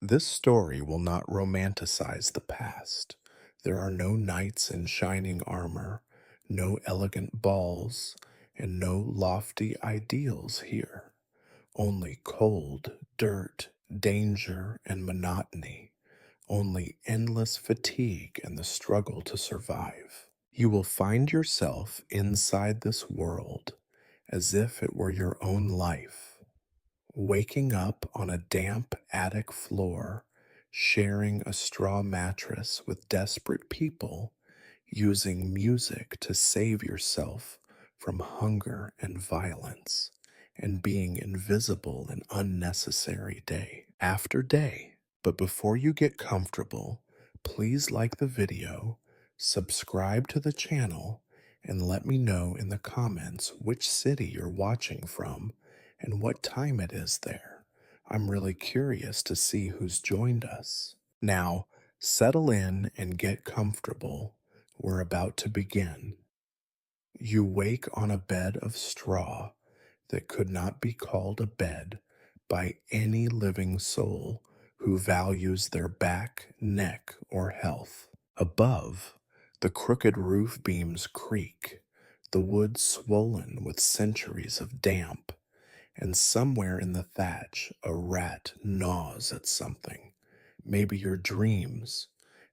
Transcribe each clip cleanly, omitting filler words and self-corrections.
This story will not romanticize the past. There are no knights in shining armor, no elegant balls, and no lofty ideals here. Only cold, dirt, danger, and monotony. Only endless fatigue and the struggle to survive. You will find yourself inside this world as if it were your own life, waking up on a damp attic floor, sharing a straw mattress with desperate people, using music to save yourself from hunger and violence, and being invisible in unnecessary day after day. But before you get comfortable, please like the video, subscribe to the channel, and let me know in the comments which city you're watching from and what time it is there. I'm really curious to see who's joined us. Now, settle in and get comfortable. We're about to begin. You wake on a bed of straw that could not be called a bed by any living soul who values their back, neck, or health. Above, the crooked roof beams creak, the wood swollen with centuries of damp, and somewhere in the thatch a rat gnaws at something. Maybe your dreams,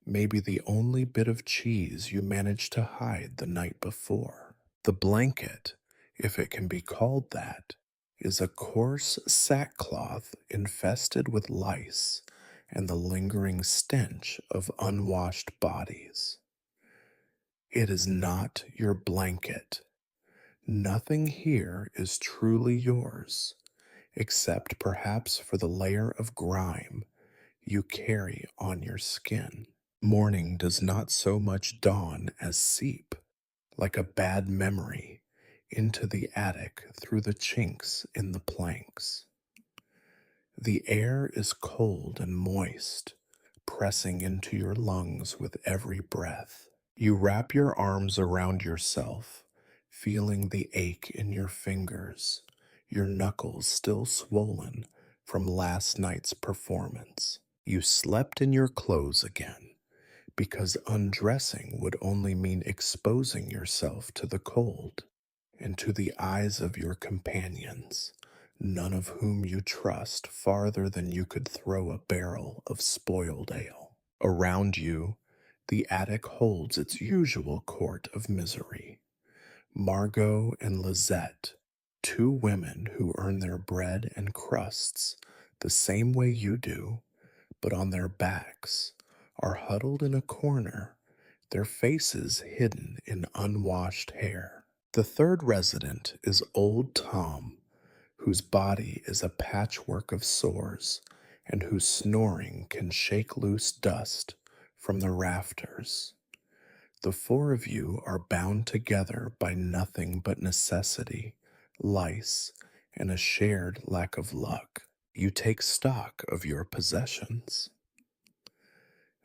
maybe the only bit of cheese you managed to hide the night before. The blanket, if it can be called that, is a coarse sackcloth infested with lice and the lingering stench of unwashed bodies. It is not your blanket. Nothing here is truly yours, except perhaps for the layer of grime you carry on your skin. Morning does not so much dawn as seep, like a bad memory, into the attic through the chinks in the planks. The air is cold and moist, pressing into your lungs with every breath. You wrap your arms around yourself, feeling the ache in your fingers, your knuckles still swollen from last night's performance. You slept in your clothes again, because undressing would only mean exposing yourself to the cold and to the eyes of your companions, none of whom you trust farther than you could throw a barrel of spoiled ale. Around you, the attic holds its usual court of misery. Margot and Lizette, two women who earn their bread and crusts the same way you do, but on their backs, are huddled in a corner, their faces hidden in unwashed hair. The third resident is old Tom, whose body is a patchwork of sores and whose snoring can shake loose dust from the rafters. The four of you are bound together by nothing but necessity, lice, and a shared lack of luck. You take stock of your possessions.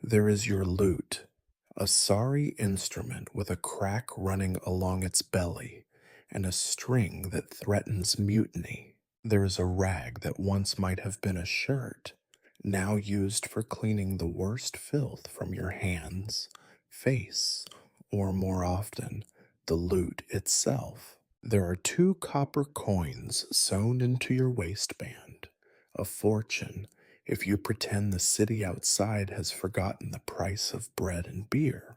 There is your lute, a sorry instrument with a crack running along its belly and a string that threatens mutiny. There is a rag that once might have been a shirt, now used for cleaning the worst filth from your hands, face, or more often, the lute itself. There are 2 copper coins sewn into your waistband, a fortune if you pretend the city outside has forgotten the price of bread and beer.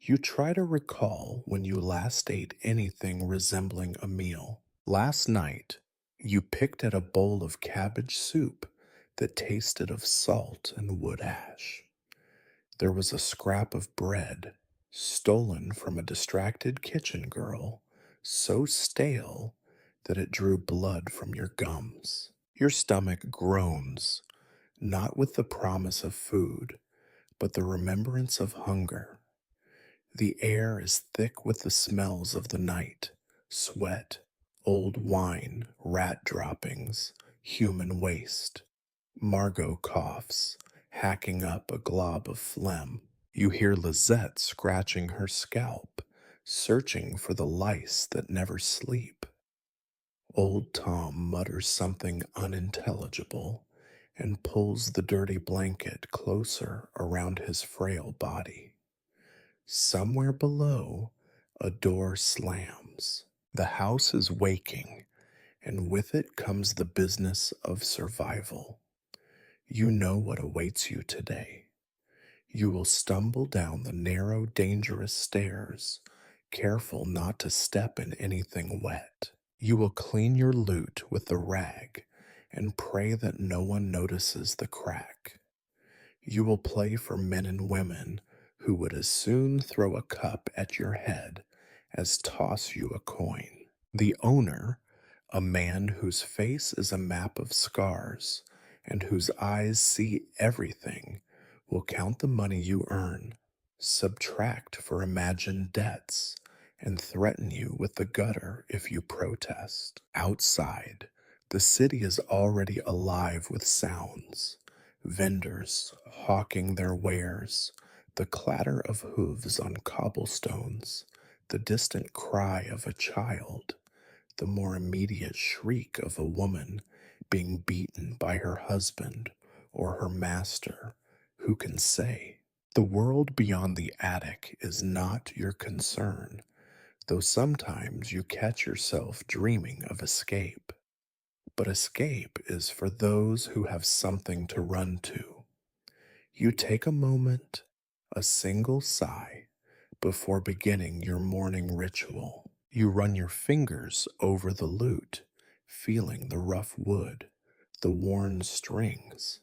You try to recall when you last ate anything resembling a meal. Last night, you picked at a bowl of cabbage soup that tasted of salt and wood ash. There was a scrap of bread, stolen from a distracted kitchen girl, so stale that it drew blood from your gums. Your stomach groans, not with the promise of food, but the remembrance of hunger. The air is thick with the smells of the night, sweat, old wine, rat droppings, human waste. Margot coughs, hacking up a glob of phlegm. You hear Lizette scratching her scalp, searching for the lice that never sleep. Old Tom mutters something unintelligible, and pulls the dirty blanket closer around his frail body. Somewhere below, a door slams. The house is waking, and with it comes the business of survival. You know what awaits you today. You will stumble down the narrow, dangerous stairs, careful not to step in anything wet. You will clean your lute with the rag and pray that no one notices the crack. You will play for men and women who would as soon throw a cup at your head as toss you a coin. The owner, a man whose face is a map of scars and whose eyes see everything, will count the money you earn, subtract for imagined debts, and threaten you with the gutter if you protest. Outside, the city is already alive with sounds: vendors hawking their wares, the clatter of hooves on cobblestones, the distant cry of a child, the more immediate shriek of a woman being beaten by her husband or her master. Who can say? The world beyond the attic is not your concern, though sometimes you catch yourself dreaming of escape. But escape is for those who have something to run to. You take a moment, a single sigh, before beginning your morning ritual. You run your fingers over the lute, feeling the rough wood, the worn strings.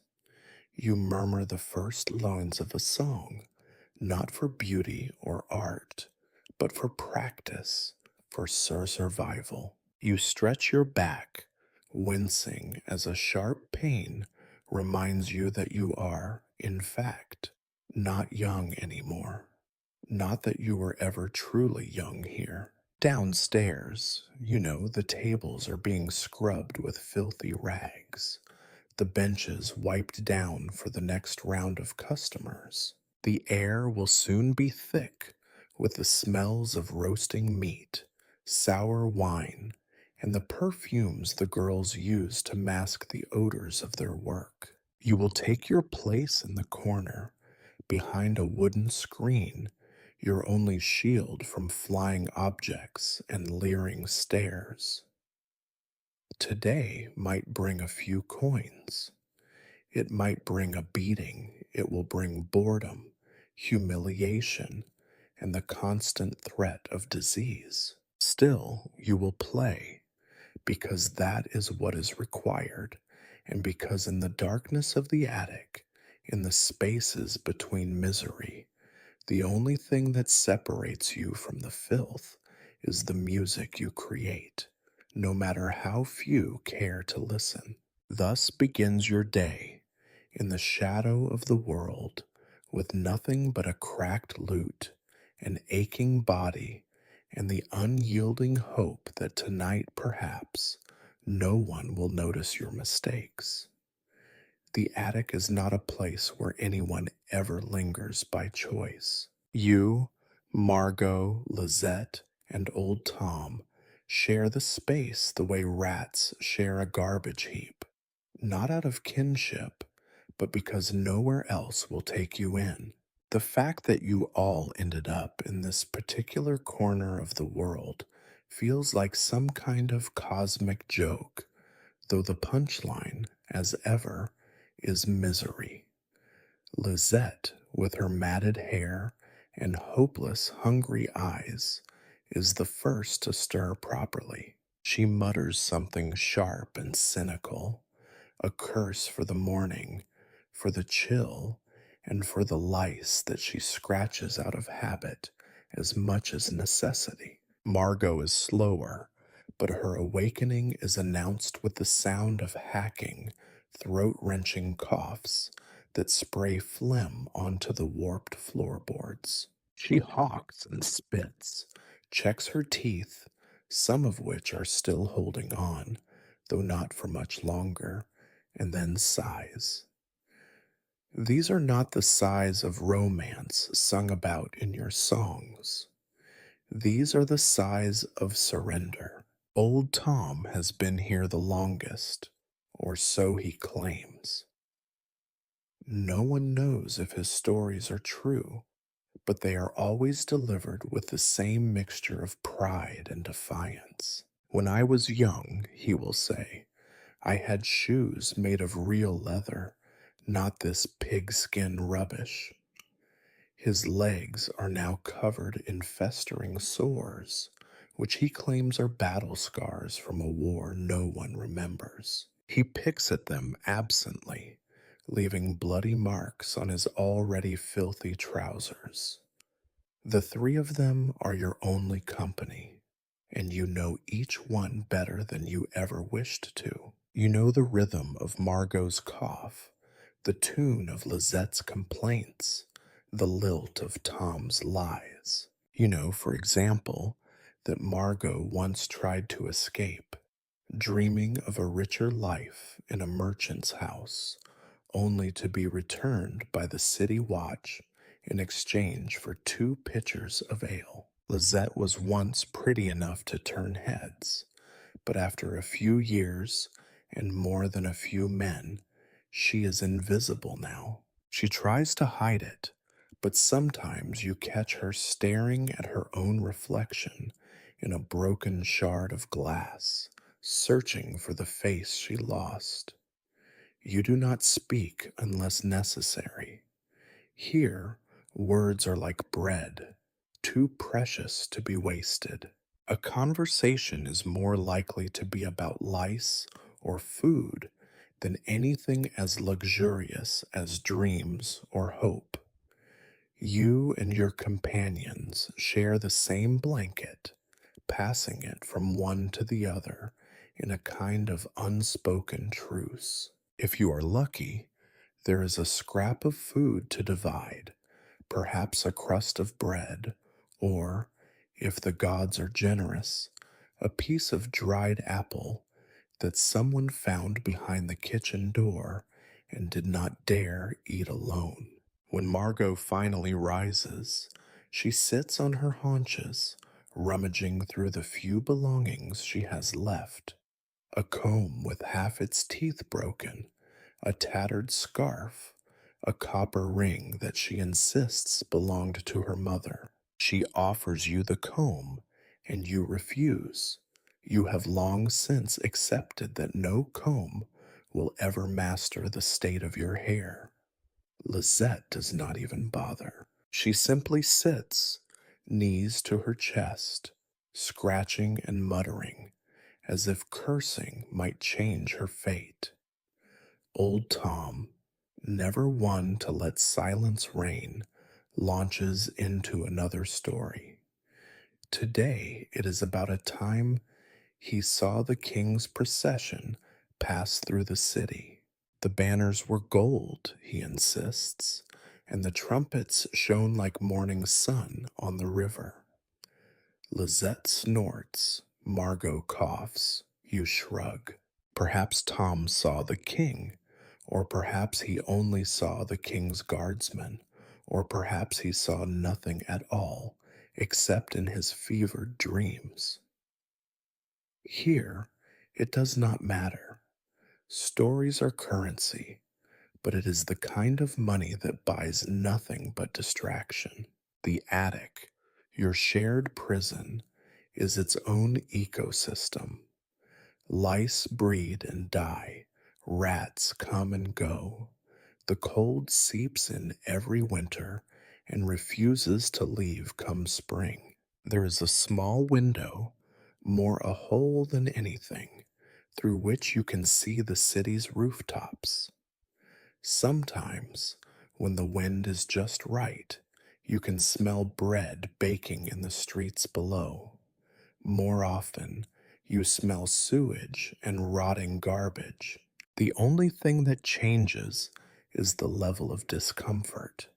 You murmur the first lines of a song, not for beauty or art, but for practice, for survival. You stretch your back, wincing as a sharp pain reminds you that you are, in fact, not young anymore. Not that you were ever truly young here. Downstairs, the tables are being scrubbed with filthy rags, the benches wiped down for the next round of customers. The air will soon be thick with the smells of roasting meat, sour wine, and the perfumes the girls use to mask the odors of their work. You will take your place in the corner, behind a wooden screen, your only shield from flying objects and leering stares. Today might bring a few coins. It might bring a beating. It will bring boredom, humiliation, and the constant threat of disease. Still, you will play, because that is what is required, and because in the darkness of the attic, in the spaces between misery, the only thing that separates you from the filth is the music you create, no matter how few care to listen. Thus begins your day, in the shadow of the world, with nothing but a cracked lute, an aching body, and the unyielding hope that tonight, perhaps, no one will notice your mistakes. The attic is not a place where anyone ever lingers by choice. You, Margot, Lizette, and old Tom share the space the way rats share a garbage heap, not out of kinship, but because nowhere else will take you in. The fact that you all ended up in this particular corner of the world feels like some kind of cosmic joke, though the punchline, as ever, is misery. Lizette, with her matted hair and hopeless, hungry eyes, is the first to stir properly. She mutters something sharp and cynical, a curse for the morning, for the chill, and for the lice that she scratches out of habit as much as necessity. Margot is slower, but her awakening is announced with the sound of hacking, throat-wrenching coughs that spray phlegm onto the warped floorboards. She hawks and spits, checks her teeth, some of which are still holding on, though not for much longer, and then sighs. These are not the sighs of romance sung about in your songs. These are the sighs of surrender. Old Tom has been here the longest, or so he claims. No one knows if his stories are true, but they are always delivered with the same mixture of pride and defiance. When I was young, he will say, I had shoes made of real leather, not this pigskin rubbish. His legs are now covered in festering sores, which he claims are battle scars from a war no one remembers. He picks at them absently, leaving bloody marks on his already filthy trousers. The three of them are your only company, and you know each one better than you ever wished to. You know the rhythm of Margot's cough, the tune of Lizette's complaints, the lilt of Tom's lies. You know, for example, that Margot once tried to escape, dreaming of a richer life in a merchant's house, only to be returned by the city watch in exchange for 2 pitchers of ale. Lizette was once pretty enough to turn heads, but after a few years and more than a few men, she is invisible now. She tries to hide it, but sometimes you catch her staring at her own reflection in a broken shard of glass, searching for the face she lost. You do not speak unless necessary. Here, words are like bread, too precious to be wasted. A conversation is more likely to be about lice or food than anything as luxurious as dreams or hope. You and your companions share the same blanket, passing it from one to the other in a kind of unspoken truce. If you are lucky, there is a scrap of food to divide, perhaps a crust of bread, or, if the gods are generous, a piece of dried apple that someone found behind the kitchen door and did not dare eat alone. When Margot finally rises, she sits on her haunches, rummaging through the few belongings she has left. A comb with half its teeth broken, a tattered scarf, a copper ring that she insists belonged to her mother. She offers you the comb, and you refuse. You have long since accepted that no comb will ever master the state of your hair. Lizette does not even bother. She simply sits, knees to her chest, scratching and muttering, as if cursing might change her fate. Old Tom, never one to let silence reign, launches into another story. Today it is about a time he saw the king's procession pass through the city. The banners were gold, he insists, and the trumpets shone like morning sun on the river. Lizette snorts, Margot coughs, you shrug. Perhaps Tom saw the king, or perhaps he only saw the king's guardsmen, or perhaps he saw nothing at all except in his fevered dreams. Here, it does not matter. Stories are currency, but it is the kind of money that buys nothing but distraction. The attic, your shared prison, is its own ecosystem. Lice breed and die, rats come and go. The cold seeps in every winter and refuses to leave come spring. There is a small window, more a hole than anything, through which you can see the city's rooftops. Sometimes, when the wind is just right, you can smell bread baking in the streets below. More often, you smell sewage and rotting garbage. The only thing that changes is the level of discomfort.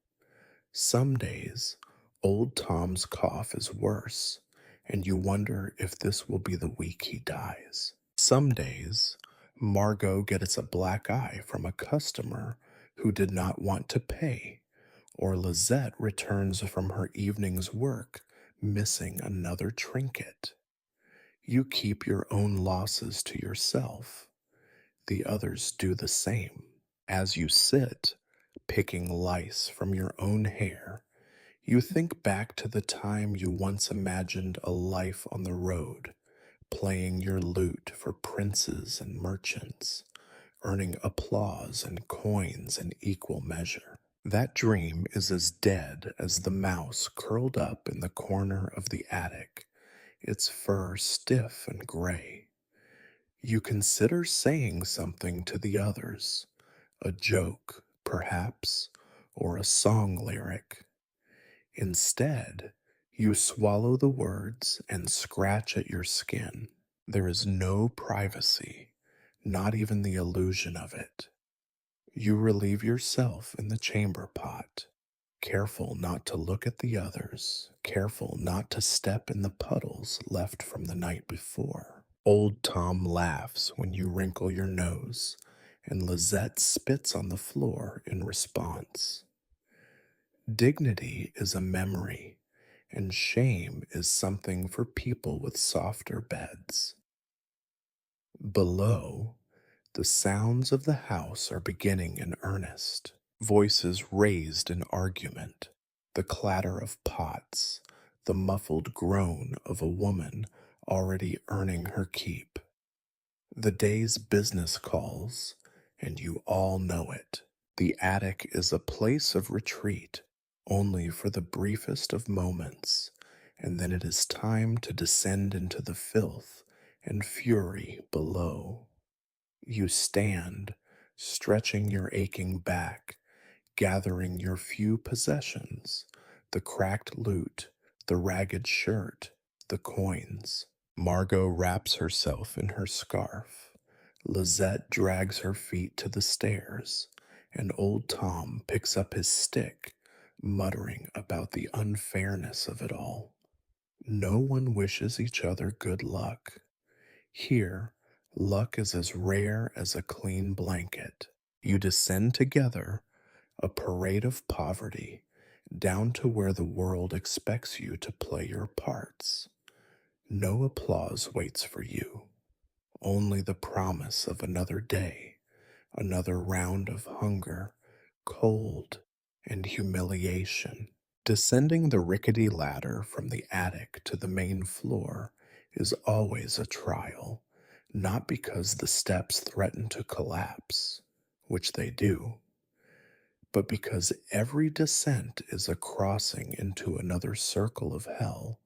Some days, old Tom's cough is worse, and you wonder if this will be the week he dies. Some days, Margot gets a black eye from a customer who did not want to pay, or Lizette returns from her evening's work missing another trinket. You keep your own losses to yourself. The others do the same. As you sit, picking lice from your own hair, you think back to the time you once imagined a life on the road, playing your lute for princes and merchants, earning applause and coins in equal measure. That dream is as dead as the mouse curled up in the corner of the attic, its fur stiff and gray. You consider saying something to the others, a joke, perhaps, or a song lyric. Instead, you swallow the words and scratch at your skin. There is no privacy, not even the illusion of it. You relieve yourself in the chamber pot, careful not to look at the others, careful not to step in the puddles left from the night before. Old Tom laughs when you wrinkle your nose, and Lizette spits on the floor in response. Dignity is a memory, and shame is something for people with softer beds. Below, the sounds of the house are beginning in earnest, voices raised in argument, the clatter of pots, the muffled groan of a woman already earning her keep. The day's business calls, and you all know it. The attic is a place of retreat only for the briefest of moments, and then it is time to descend into the filth and fury below. You stand, stretching your aching back, gathering your few possessions, the cracked lute, the ragged shirt, the coins. Margot wraps herself in her scarf. Lizette drags her feet to the stairs, and old Tom picks up his stick, muttering about the unfairness of it all. No one wishes each other good luck. Here, luck is as rare as a clean blanket. You descend together, a parade of poverty, down to where the world expects you to play your parts. No applause waits for you, only the promise of another day, another round of hunger, cold, and humiliation. Descending the rickety ladder from the attic to the main floor is always a trial, not because the steps threaten to collapse, which they do, but because every descent is a crossing into another circle of hell,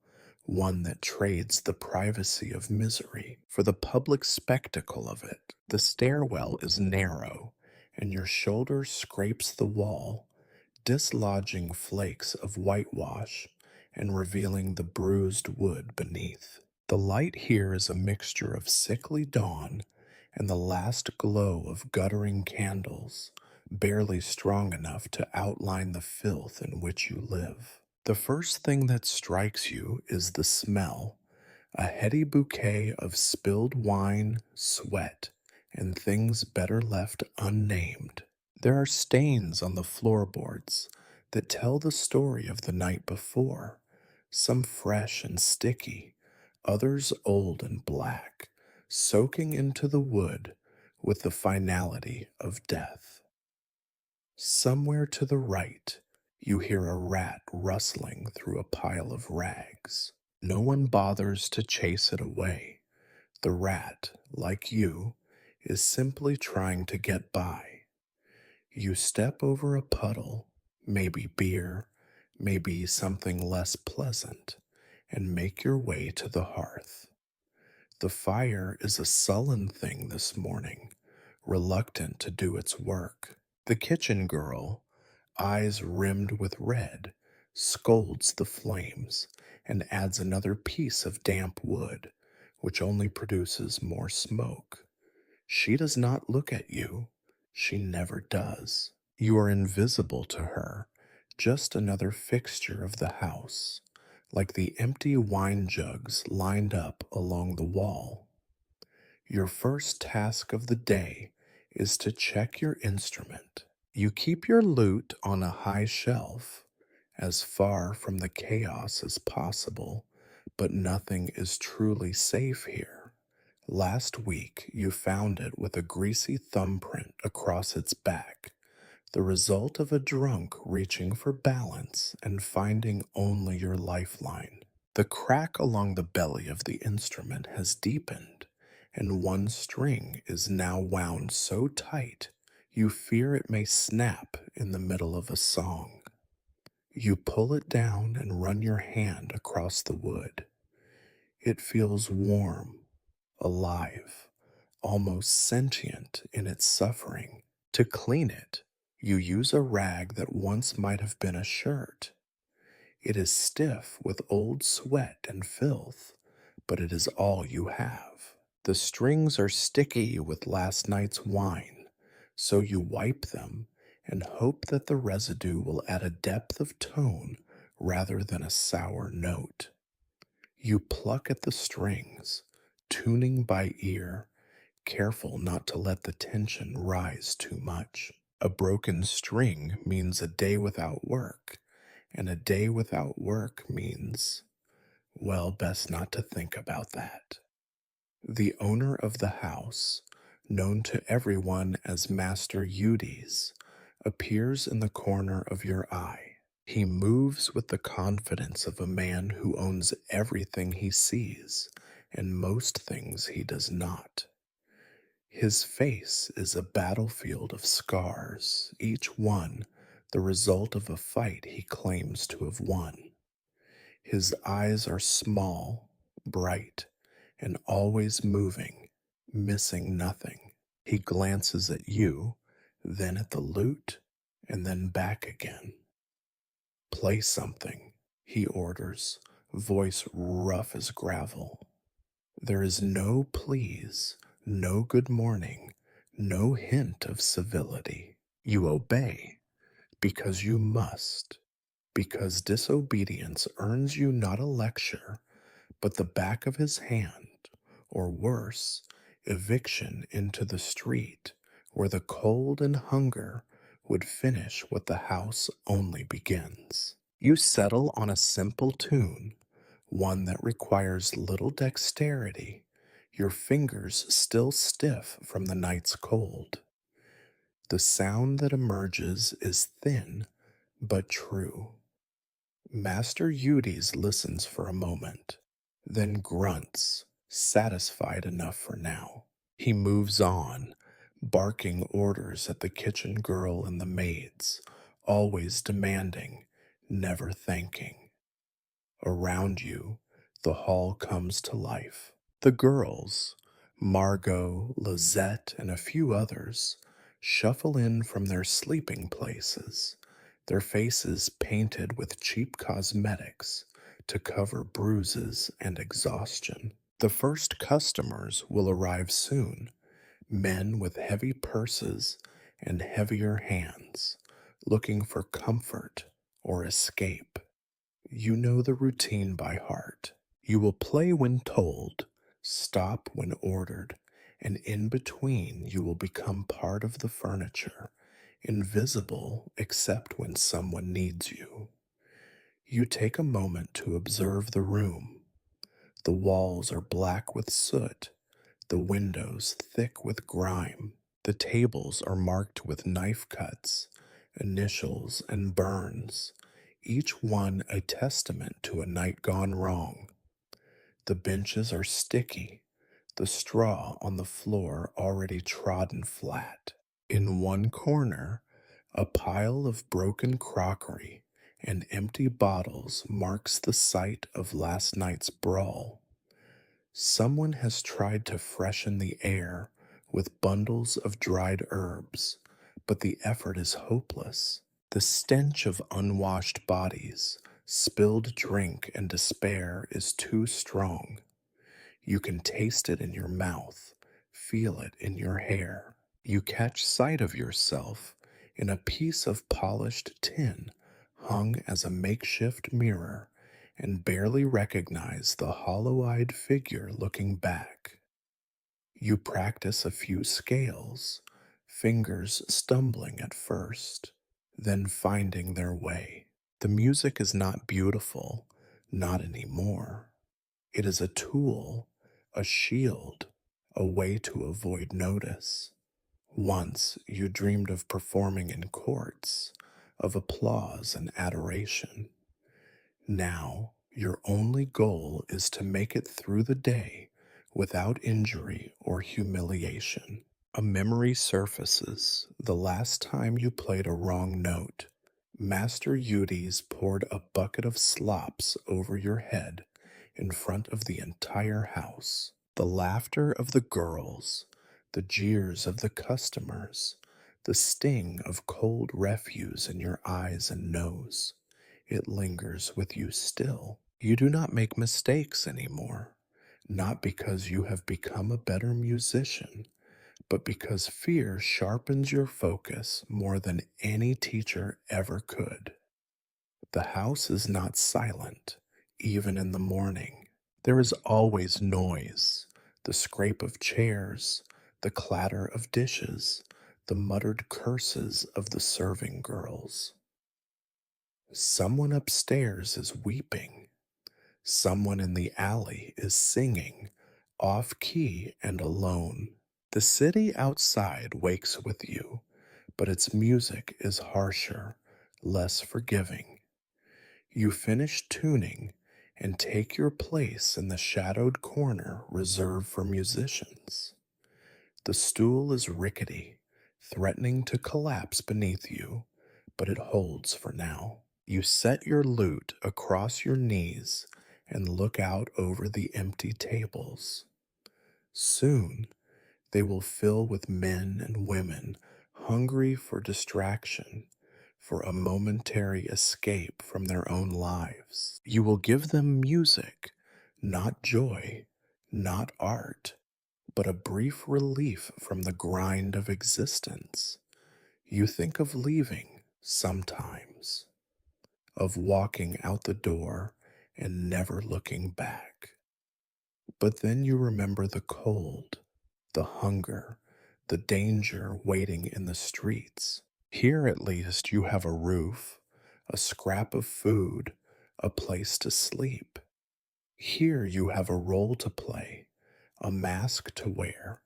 one that trades the privacy of misery for the public spectacle of it. The stairwell is narrow, and your shoulder scrapes the wall, dislodging flakes of whitewash and revealing the bruised wood beneath. The light here is a mixture of sickly dawn and the last glow of guttering candles, barely strong enough to outline the filth in which you live. The first thing that strikes you is the smell, a heady bouquet of spilled wine, sweat, and things better left unnamed. There are stains on the floorboards that tell the story of the night before, some fresh and sticky, others old and black, soaking into the wood with the finality of death. Somewhere to the right, you hear a rat rustling through a pile of rags. No one bothers to chase it away. The rat, like you, is simply trying to get by. You step over a puddle, maybe beer, maybe something less pleasant, and make your way to the hearth. The fire is a sullen thing this morning, reluctant to do its work. The kitchen girl, eyes rimmed with red, scolds the flames and adds another piece of damp wood, which only produces more smoke. She does not look at you. She never does. You are invisible to her, just another fixture of the house, like the empty wine jugs lined up along the wall. Your first task of the day is to check your instrument. You keep your lute on a high shelf, as far from the chaos as possible, but nothing is truly safe here. Last week, you found it with a greasy thumbprint across its back, the result of a drunk reaching for balance and finding only your lifeline. The crack along the belly of the instrument has deepened, and one string is now wound so tight you fear it may snap in the middle of a song. You pull it down and run your hand across the wood. It feels warm, alive, almost sentient in its suffering. To clean it, you use a rag that once might have been a shirt. It is stiff with old sweat and filth, but it is all you have. The strings are sticky with last night's wine, so you wipe them and hope that the residue will add a depth of tone rather than a sour note. You pluck at the strings, tuning by ear, careful not to let the tension rise too much. A broken string means a day without work, and a day without work means, well, best not to think about that. The owner of the house, known to everyone as Master Eudes, appears in the corner of your eye. He moves with the confidence of a man who owns everything he sees and most things he does not. His face is a battlefield of scars, each one the result of a fight he claims to have won. His eyes are small, bright, and always moving, missing nothing. He glances at you, then at the lute, and then back again. Play something, he orders, voice rough as gravel. There is no please, no good morning, no hint of civility. You obey because you must, because disobedience earns you not a lecture, but the back of his hand, or worse, eviction into the street, where the cold and hunger would finish what the house only begins. You settle on a simple tune, one that requires little dexterity, your fingers still stiff from the night's cold. The sound that emerges is thin but true. Master Eudes listens for a moment, then grunts, satisfied enough for now. He moves on, barking orders at the kitchen girl and the maids, always demanding, never thanking. Around you, the hall comes to life. The girls, Margot, Lizette, and a few others, shuffle in from their sleeping places, their faces painted with cheap cosmetics to cover bruises and exhaustion. The first customers will arrive soon, men with heavy purses and heavier hands, looking for comfort or escape. You know the routine by heart. You will play when told, stop when ordered, and in between you will become part of the furniture, invisible except when someone needs you. You take a moment to observe the room. The walls are black with soot, the windows thick with grime. The tables are marked with knife cuts, initials, and burns, each one a testament to a night gone wrong. The benches are sticky, the straw on the floor already trodden flat. In one corner, a pile of broken crockery and empty bottles marks the site of last night's brawl. Someone has tried to freshen the air with bundles of dried herbs, but the effort is hopeless. The stench of unwashed bodies, spilled drink, and despair is too strong. You can taste it in your mouth, feel it in your hair. You catch sight of yourself in a piece of polished tin hung as a makeshift mirror and barely recognize the hollow-eyed figure looking back. You practice a few scales, fingers stumbling at first, then finding their way. The music is not beautiful, not anymore. It is a tool, a shield, a way to avoid notice. Once you dreamed of performing in courts, of applause and adoration. Now, your only goal is to make it through the day without injury or humiliation. A memory surfaces the last time you played a wrong note. Master Eudes poured a bucket of slops over your head in front of the entire house. The laughter of the girls, the jeers of the customers, the sting of cold refuse in your eyes and nose. It lingers with you still. You do not make mistakes anymore, not because you have become a better musician, but because fear sharpens your focus more than any teacher ever could. The house is not silent, even in the morning. There is always noise, the scrape of chairs, the clatter of dishes, the muttered curses of the serving girls. Someone upstairs is weeping. Someone in the alley is singing, off key and alone. The city outside wakes with you, but its music is harsher, less forgiving. You finish tuning and take your place in the shadowed corner reserved for musicians. The stool is rickety, threatening to collapse beneath you, but it holds for now. You set your lute across your knees and look out over the empty tables. Soon they will fill with men and women hungry for distraction, for a momentary escape from their own lives. You will give them music, not joy, not art, but a brief relief from the grind of existence. You think of leaving sometimes, of walking out the door and never looking back. But then you remember the cold, the hunger, the danger waiting in the streets. Here at least you have a roof, a scrap of food, a place to sleep. Here you have a role to play, a mask to wear,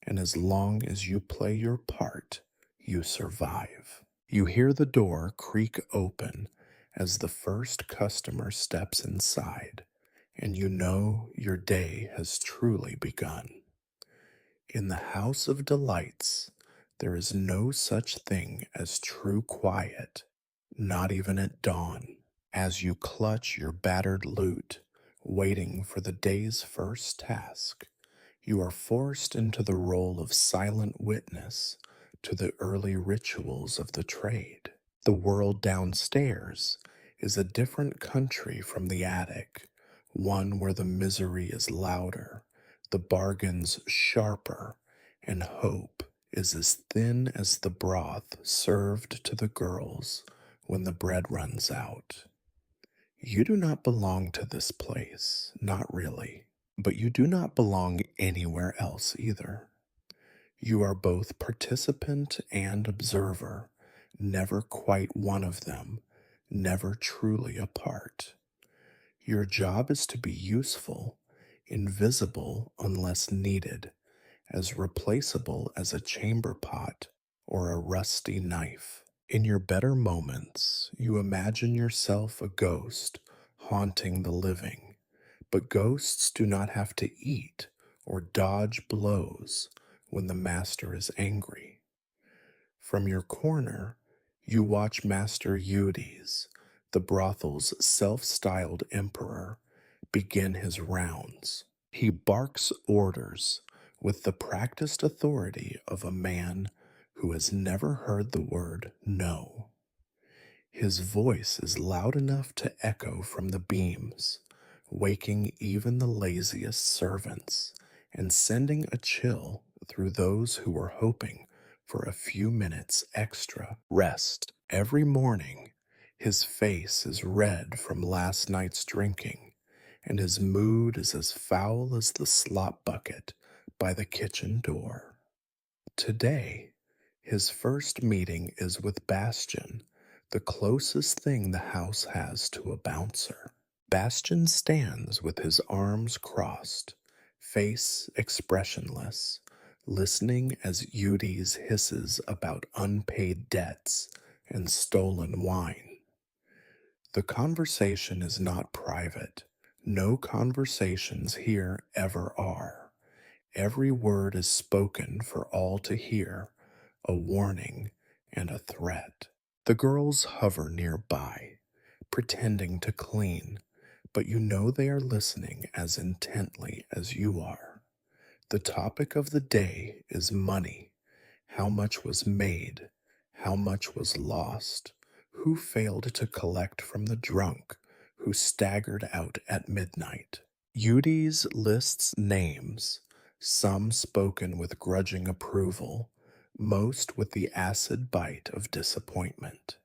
and as long as you play your part, you survive. You hear the door creak open as the first customer steps inside, and you know your day has truly begun. In the house of delights, there is no such thing as true quiet, not even at dawn. As you clutch your battered lute, waiting for the day's first task, you are forced into the role of silent witness to the early rituals of the trade. The world downstairs is a different country from the attic, one where the misery is louder, the bargains sharper, and hope is as thin as the broth served to the girls when the bread runs out. You do not belong to this place, not really, but you do not belong anywhere else either. You are both participant and observer, never quite one of them, never truly apart. Your job is to be useful, invisible unless needed, as replaceable as a chamber pot or a rusty knife. In your better moments, you imagine yourself a ghost haunting the living, but ghosts do not have to eat or dodge blows when the master is angry. From your corner, you watch Master Eudes, the brothel's self-styled emperor, begin his rounds. He barks orders with the practiced authority of a man who has never heard the word no. His voice is loud enough to echo from the beams, waking even the laziest servants and sending a chill through those who were hoping for a few minutes extra rest. Every morning, his face is red from last night's drinking, and his mood is as foul as the slop bucket by the kitchen door. Today, his first meeting is with Bastian, the closest thing the house has to a bouncer. Bastian stands with his arms crossed, face expressionless, listening as Eudes hisses about unpaid debts and stolen wine. The conversation is not private. No conversations here ever are. Every word is spoken for all to hear, a warning and a threat. The girls hover nearby, pretending to clean, but you know they are listening as intently as you are. The topic of the day is money. How much was made? How much was lost? Who failed to collect from the drunk who staggered out at midnight? Eudes lists names, some spoken with grudging approval, most with the acid bite of disappointment.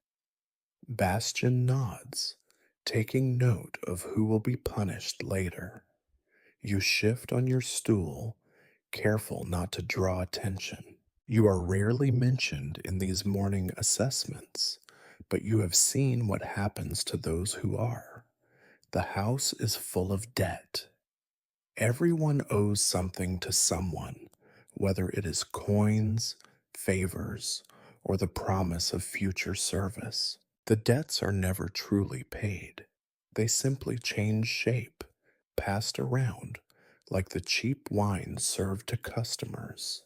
Bastian nods, taking note of who will be punished later. You shift on your stool, careful not to draw attention. You are rarely mentioned in these morning assessments, but you have seen what happens to those who are. The house is full of debt. Everyone owes something to someone, whether it is coins, favors, or the promise of future service. The debts are never truly paid. They simply change shape, passed around, like the cheap wine served to customers.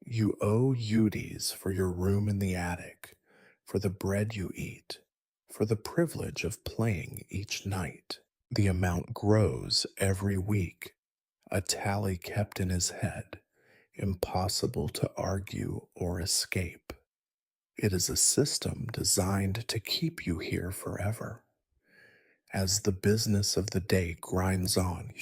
You owe Eudes for your room in the attic, for the bread you eat, for the privilege of playing each night. The amount grows every week, a tally kept in his head, impossible to argue or escape. It is a system designed to keep you here forever. As the business of the day grinds on,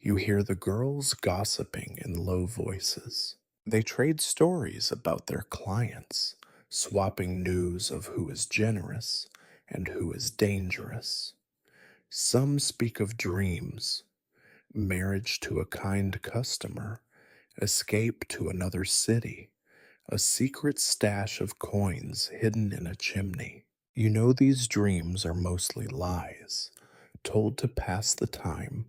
you hear the girls gossiping in low voices. They trade stories about their clients, swapping news of who is generous and who is dangerous. Some speak of dreams, marriage to a kind customer, escape to another city, a secret stash of coins hidden in a chimney. You know these dreams are mostly lies, told to pass the time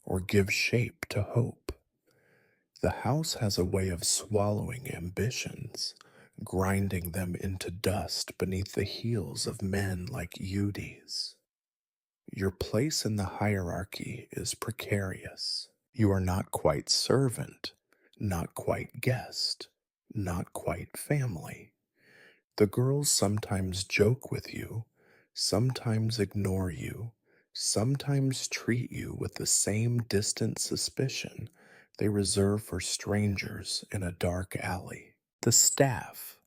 or give shape to hope. The house has a way of swallowing ambitions, grinding them into dust beneath the heels of men like Eudes. Your place in the hierarchy is precarious. You are not quite servant, not quite guest, not quite family. The girls sometimes joke with you, sometimes ignore you, sometimes treat you with the same distant suspicion they reserve for strangers in a dark alley. The staff,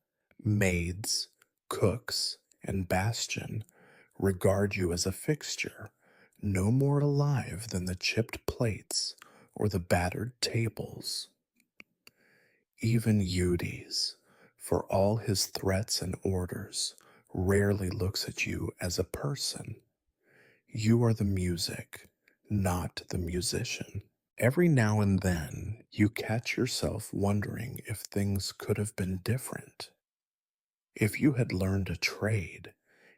maids, cooks, and Bastion regard you as a fixture, no more alive than the chipped plates or the battered tables. Even Eudes, for all his threats and orders, rarely looks at you as a person. You are the music, not the musician. Every now and then, you catch yourself wondering if things could have been different. If you had learned a trade,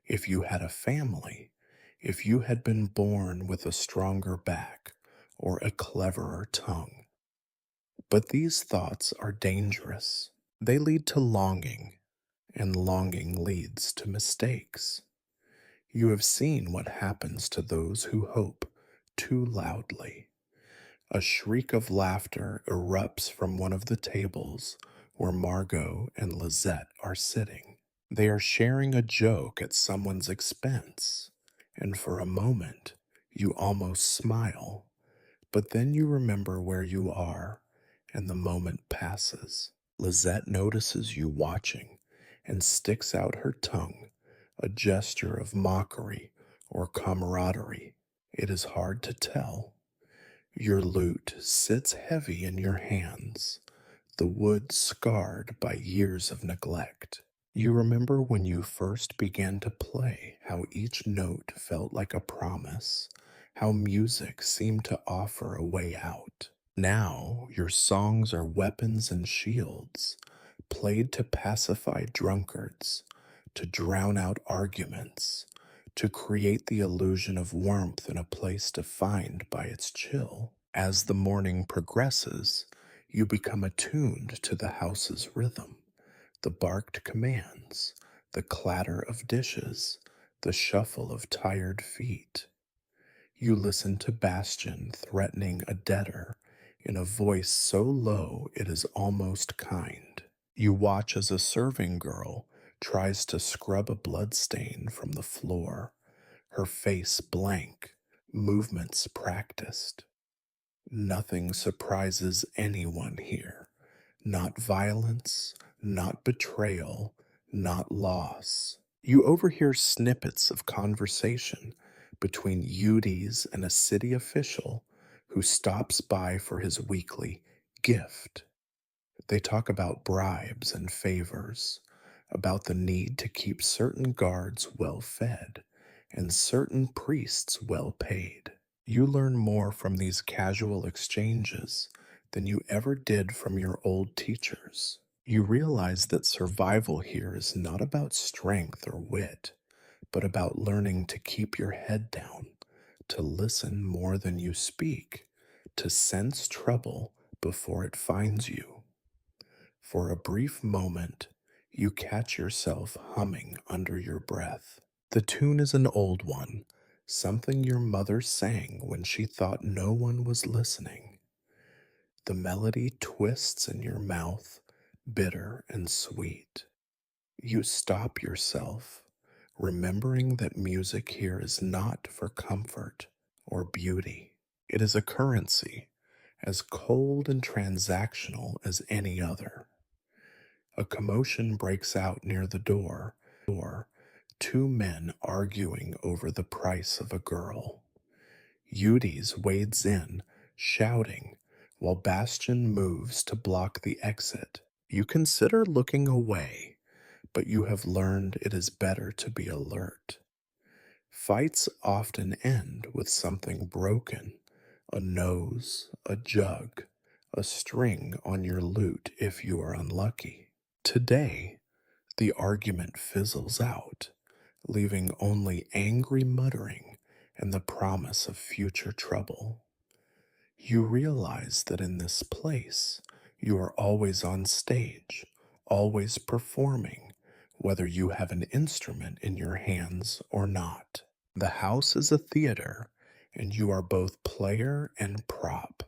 if you had a family, if you had been born with a stronger back or a cleverer tongue. But these thoughts are dangerous. They lead to longing, and longing leads to mistakes. You have seen what happens to those who hope too loudly. A shriek of laughter erupts from one of the tables where Margot and Lizette are sitting. They are sharing a joke at someone's expense, and for a moment you almost smile, but then you remember where you are, and the moment passes. Lizette notices you watching and sticks out her tongue, a gesture of mockery or camaraderie. It is hard to tell. Your lute sits heavy in your hands, the wood scarred by years of neglect. You remember when you first began to play, how each note felt like a promise, how music seemed to offer a way out. Now your songs are weapons and shields, played to pacify drunkards, to drown out arguments, to create the illusion of warmth in a place defined by its chill. As the morning progresses, You become attuned to the house's rhythm, the barked commands, the clatter of dishes, the shuffle of tired feet. You listen to Bastion threatening a debtor in a voice so low it is almost kind. You watch as a serving girl tries to scrub a bloodstain from the floor, her face blank, movements practiced. Nothing surprises anyone here. Not violence, not betrayal, not loss. You overhear snippets of conversation between Eudes and a city official who stops by for his weekly gift. They talk about bribes and favors, about the need to keep certain guards well fed and certain priests well paid. You learn more from these casual exchanges than you ever did from your old teachers. You realize that survival here is not about strength or wit, but about learning to keep your head down, to listen more than you speak, to sense trouble before it finds you. For a brief moment, you catch yourself humming under your breath. The tune is an old one, something your mother sang when she thought no one was listening. The melody twists in your mouth, bitter and sweet. You stop yourself, remembering that music here is not for comfort or beauty. It is a currency, as cold and transactional as any other. A commotion breaks out near the door. Two men arguing over the price of a girl. Eudes wades in, shouting, while Bastion moves to block the exit. You consider looking away, but you have learned it is better to be alert. Fights often end with something broken, a nose, a jug, a string on your lute if you are unlucky. Today, the argument fizzles out, leaving only angry muttering and the promise of future trouble. You realize that in this place, you are always on stage, always performing, whether you have an instrument in your hands or not. The house is a theater, and you are both player and prop,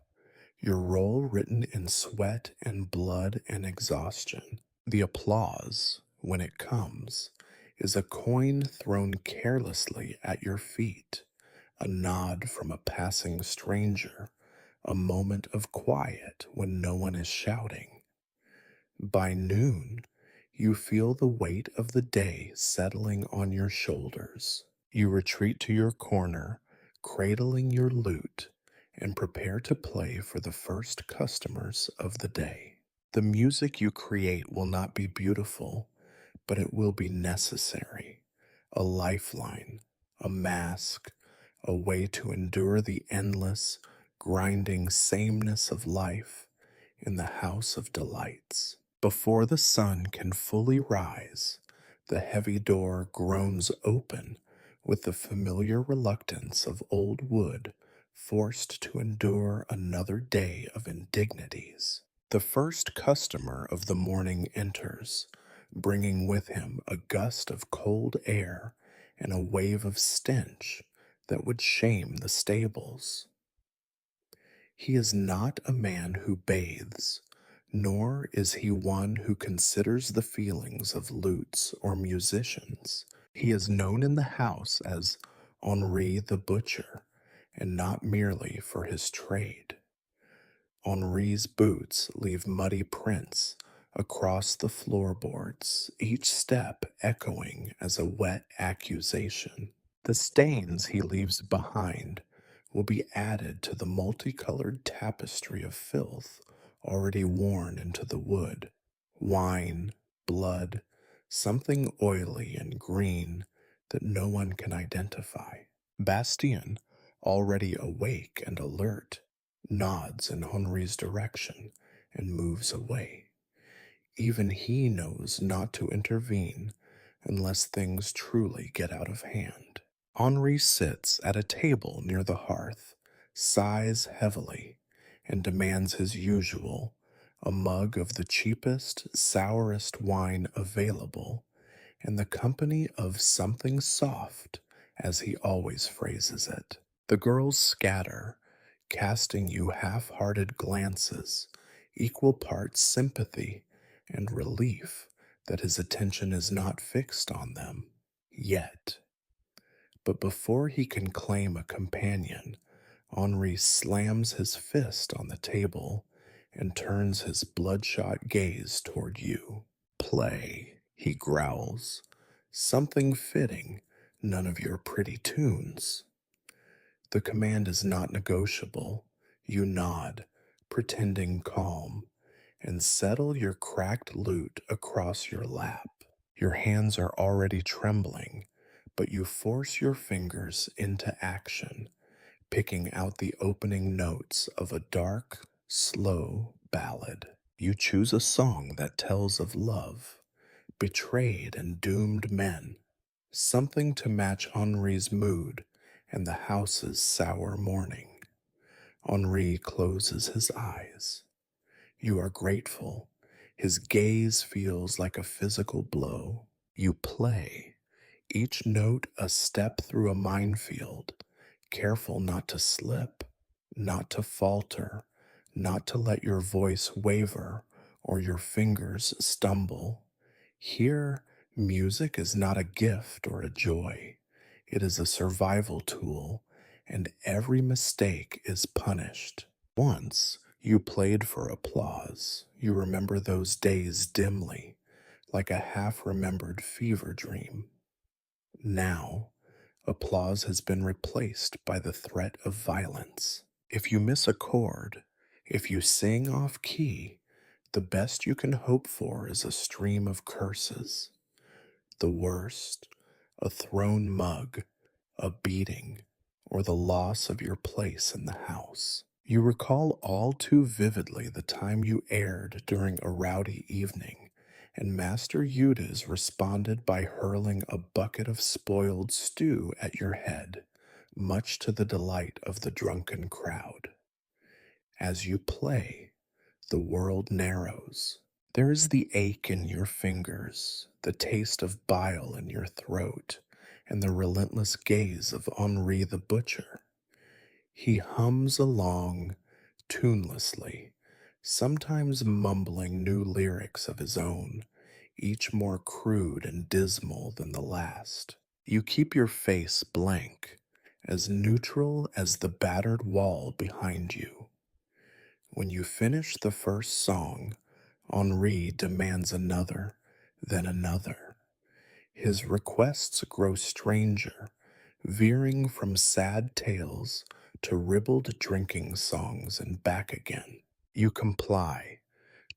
your role written in sweat and blood and exhaustion. The applause, when it comes, is a coin thrown carelessly at your feet, a nod from a passing stranger, a moment of quiet when no one is shouting. By noon, you feel the weight of the day settling on your shoulders. You retreat to your corner, cradling your lute, and prepare to play for the first customers of the day. The music you create will not be beautiful, but it will be necessary, a lifeline, a mask, a way to endure the endless, grinding sameness of life in the house of delights. Before the sun can fully rise, the heavy door groans open with the familiar reluctance of old wood forced to endure another day of indignities. The first customer of the morning enters, bringing with him a gust of cold air and a wave of stench that would shame the stables. He is not a man who bathes, nor is he one who considers the feelings of lutes or musicians. He is known in the house as Henri the Butcher, and not merely for his trade. Henri's boots leave muddy prints across the floorboards, each step echoing as a wet accusation. The stains he leaves behind will be added to the multicolored tapestry of filth already worn into the wood. Wine, blood, something oily and green that no one can identify. Bastien, already awake and alert, nods in Henri's direction and moves away. Even he knows not to intervene unless things truly get out of hand. Henri sits at a table near the hearth, sighs heavily, and demands his usual, a mug of the cheapest, sourest wine available, and the company of something soft, as he always phrases it. The girls scatter, casting you half hearted glances, equal parts sympathy and relief that his attention is not fixed on them yet. But before he can claim a companion, Henri slams his fist on the table and turns his bloodshot gaze toward you. Play, he growls. Something fitting, none of your pretty tunes. The command is not negotiable. You nod, pretending calm, and settle your cracked lute across your lap. Your hands are already trembling, but you force your fingers into action, picking out the opening notes of a dark, slow ballad. You choose a song that tells of love, betrayed and doomed men, something to match Henri's mood and the house's sour morning. Henri closes his eyes. You are grateful. His gaze feels like a physical blow. You play, each note a step through a minefield, careful not to slip, not to falter, not to let your voice waver or your fingers stumble. Here, music is not a gift or a joy. It is a survival tool, and every mistake is punished. Once, you played for applause. You remember those days dimly, like a half remembered fever dream. Now, applause has been replaced by the threat of violence. If you miss a chord, if you sing off key, the best you can hope for is a stream of curses. The worst, a thrown mug, a beating, or the loss of your place in the house. You recall all too vividly the time you erred during a rowdy evening, and Master Eudes responded by hurling a bucket of spoiled stew at your head, much to the delight of the drunken crowd. As you play, the world narrows. There is the ache in your fingers, the taste of bile in your throat, and the relentless gaze of Henri the butcher. He hums along tunelessly, sometimes mumbling new lyrics of his own, each more crude and dismal than the last. You keep your face blank, as neutral as the battered wall behind you. When you finish the first song, Henri demands another, then another. His requests grow stranger, veering from sad tales to ribald drinking songs and back again. You comply,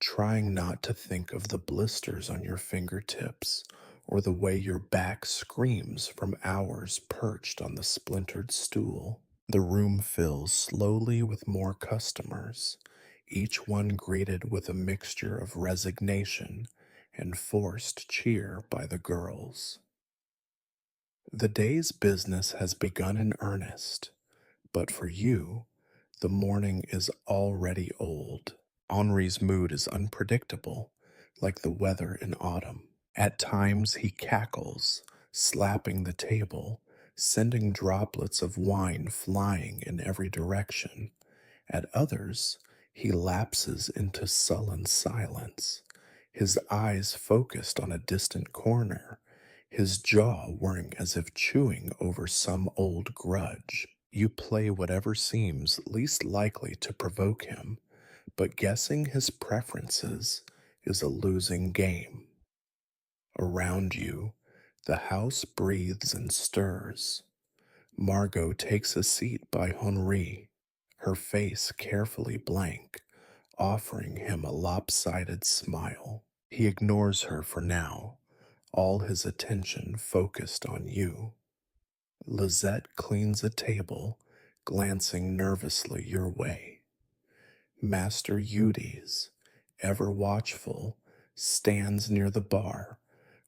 trying not to think of the blisters on your fingertips or the way your back screams from hours perched on the splintered stool. The room fills slowly with more customers, each one greeted with a mixture of resignation and forced cheer by the girls. The day's business has begun in earnest, but for you, the morning is already old. Henri's mood is unpredictable, like the weather in autumn. At times he cackles, slapping the table, sending droplets of wine flying in every direction. At others, he lapses into sullen silence, his eyes focused on a distant corner, his jaw whirring as if chewing over some old grudge. You play whatever seems least likely to provoke him, but guessing his preferences is a losing game. Around you, the house breathes and stirs. Margot takes a seat by Henri, her face carefully blank, offering him a lopsided smile. He ignores her for now, all his attention focused on you. Lizette cleans a table, glancing nervously your way. Master Eudes, ever watchful, stands near the bar,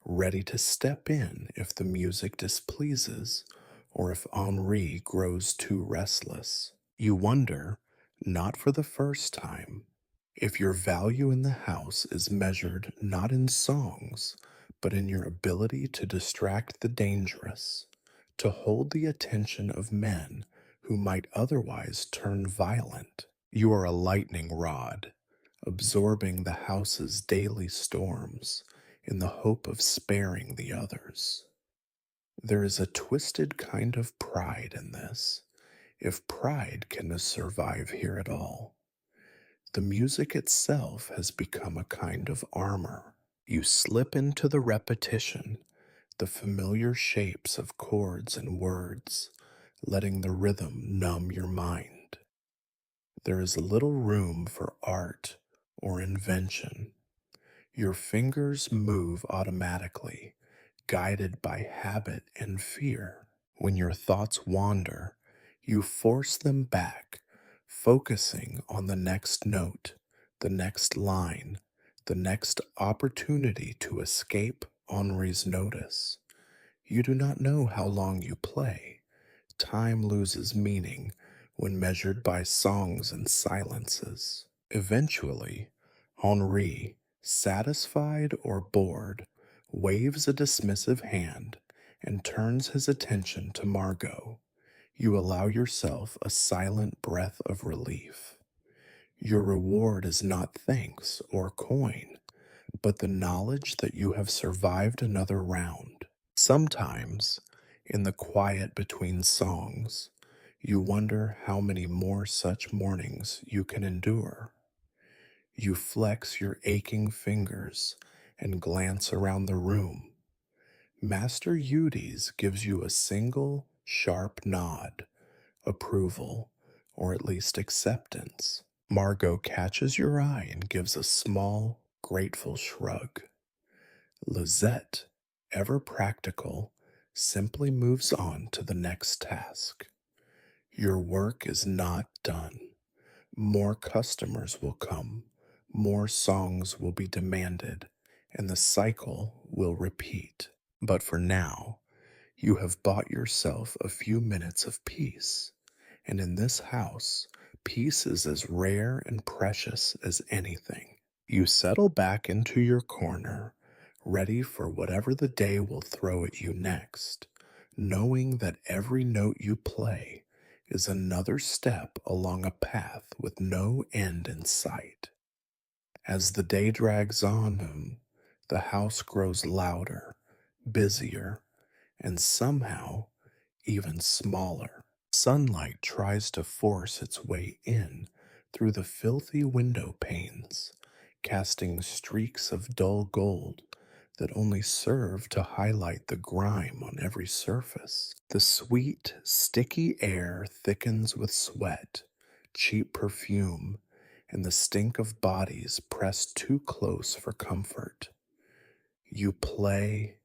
ready to step in if the music displeases or if Henri grows too restless. You wonder, not for the first time, If your value in the house is measured not in songs, but in your ability to distract the dangerous, to hold the attention of men who might otherwise turn violent, you are a lightning rod, absorbing the house's daily storms in the hope of sparing the others. There is a twisted kind of pride in this, if pride can survive here at all. The music itself has become a kind of armor. You slip into the repetition, the familiar shapes of chords and words, letting the rhythm numb your mind. There is little room for art or invention. Your fingers move automatically, guided by habit and fear. When your thoughts wander, you force them back, focusing on the next note, the next line, the next opportunity to escape Henri's notice. You do not know how long you play. Time loses meaning when measured by songs and silences. Eventually, Henri, satisfied or bored, waves a dismissive hand and turns his attention to Margot. You allow yourself a silent breath of relief. Your reward is not thanks or coin, but the knowledge that you have survived another round. Sometimes, in the quiet between songs, you wonder how many more such mornings you can endure. You flex your aching fingers and glance around the room. Master Eudes gives you a single, sharp nod, approval, or at least acceptance. Margot catches your eye and gives a small, grateful shrug. Lizette, ever practical, simply moves on to the next task. Your work is not done. More customers will come, more songs will be demanded, and the cycle will repeat. But for now, you have bought yourself a few minutes of peace, and in this house, peace is as rare and precious as anything. You settle back into your corner, ready for whatever the day will throw at you next, knowing that every note you play is another step along a path with no end in sight. As the day drags on, the house grows louder, busier, and somehow even smaller. Sunlight tries to force its way in through the filthy window panes, casting streaks of dull gold that only serve to highlight the grime on every surface. The sweet, sticky air thickens with sweat, cheap perfume, and the stink of bodies pressed too close for comfort. You play,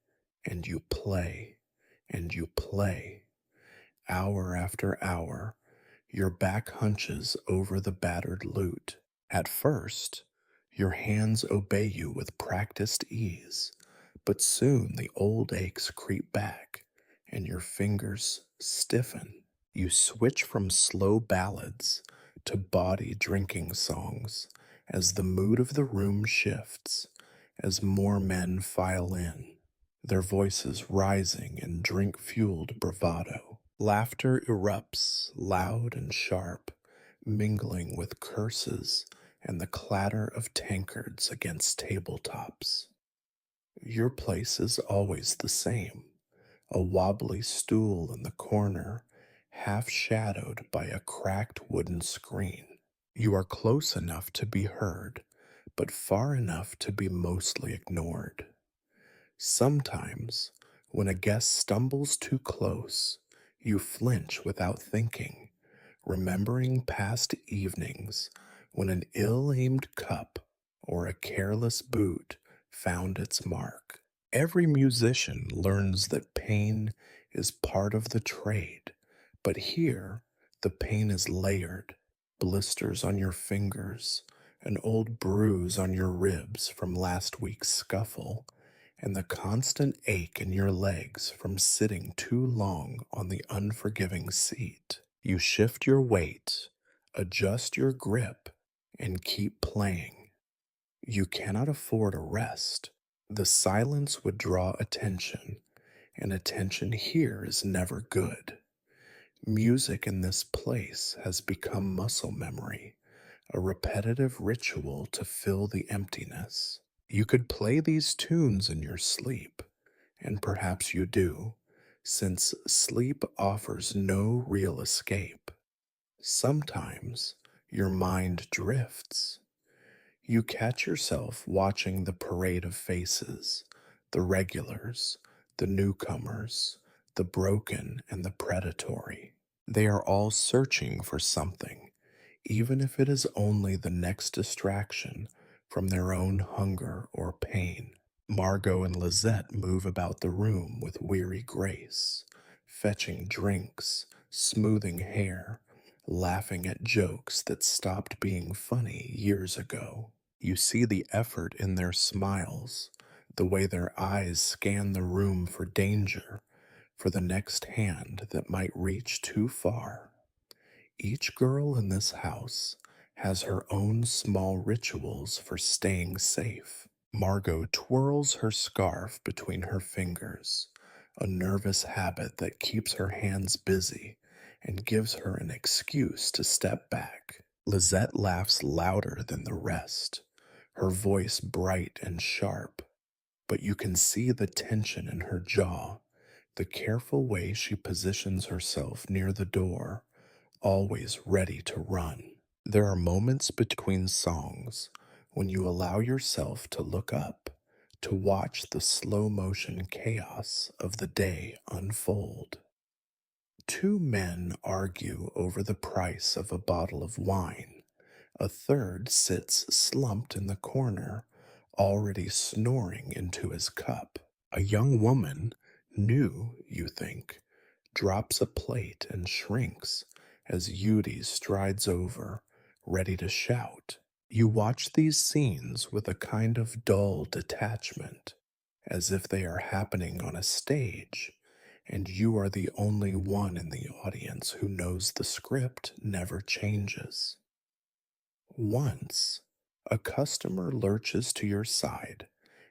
and you play, and you play. Hour after hour, your back hunches over the battered lute. At first, your hands obey you with practiced ease, but soon the old aches creep back and your fingers stiffen. You switch from slow ballads to body drinking songs as the mood of the room shifts, as more men file in, their voices rising in drink-fueled bravado. Laughter erupts, loud and sharp, mingling with curses and the clatter of tankards against tabletops. Your place is always the same, a wobbly stool in the corner, half shadowed by a cracked wooden screen. You are close enough to be heard, but far enough to be mostly ignored. Sometimes, when a guest stumbles too close, you flinch without thinking, remembering past evenings when an ill-aimed cup or a careless boot found its mark. Every musician learns that pain is part of the trade, but here the pain is layered. Blisters on your fingers, an old bruise on your ribs from last week's scuffle, and the constant ache in your legs from sitting too long on the unforgiving seat. You shift your weight, adjust your grip, and keep playing. You cannot afford a rest. The silence would draw attention, and attention here is never good. Music in this place has become muscle memory, a repetitive ritual to fill the emptiness. You could play these tunes in your sleep, and perhaps you do, since sleep offers no real escape. Sometimes your mind drifts. You catch yourself watching the parade of faces, the regulars, the newcomers, the broken and the predatory. They are all searching for something, even if it is only the next distraction from their own hunger or pain. Margot and Lizette move about the room with weary grace, fetching drinks, smoothing hair, laughing at jokes that stopped being funny years ago. You see the effort in their smiles, the way their eyes scan the room for danger, for the next hand that might reach too far. Each girl in this house has her own small rituals for staying safe. Margot twirls her scarf between her fingers, a nervous habit that keeps her hands busy and gives her an excuse to step back. Lizette laughs louder than the rest, her voice bright and sharp, but you can see the tension in her jaw, the careful way she positions herself near the door, always ready to run. There are moments between songs when you allow yourself to look up, to watch the slow motion chaos of the day unfold. Two men argue over the price of a bottle of wine. A third sits slumped in the corner, already snoring into his cup. A young woman, new, you think, drops a plate and shrinks as Yudi strides over, ready to shout. You watch these scenes with a kind of dull detachment, as if they are happening on a stage, and you are the only one in the audience who knows the script never changes. Once, a customer lurches to your side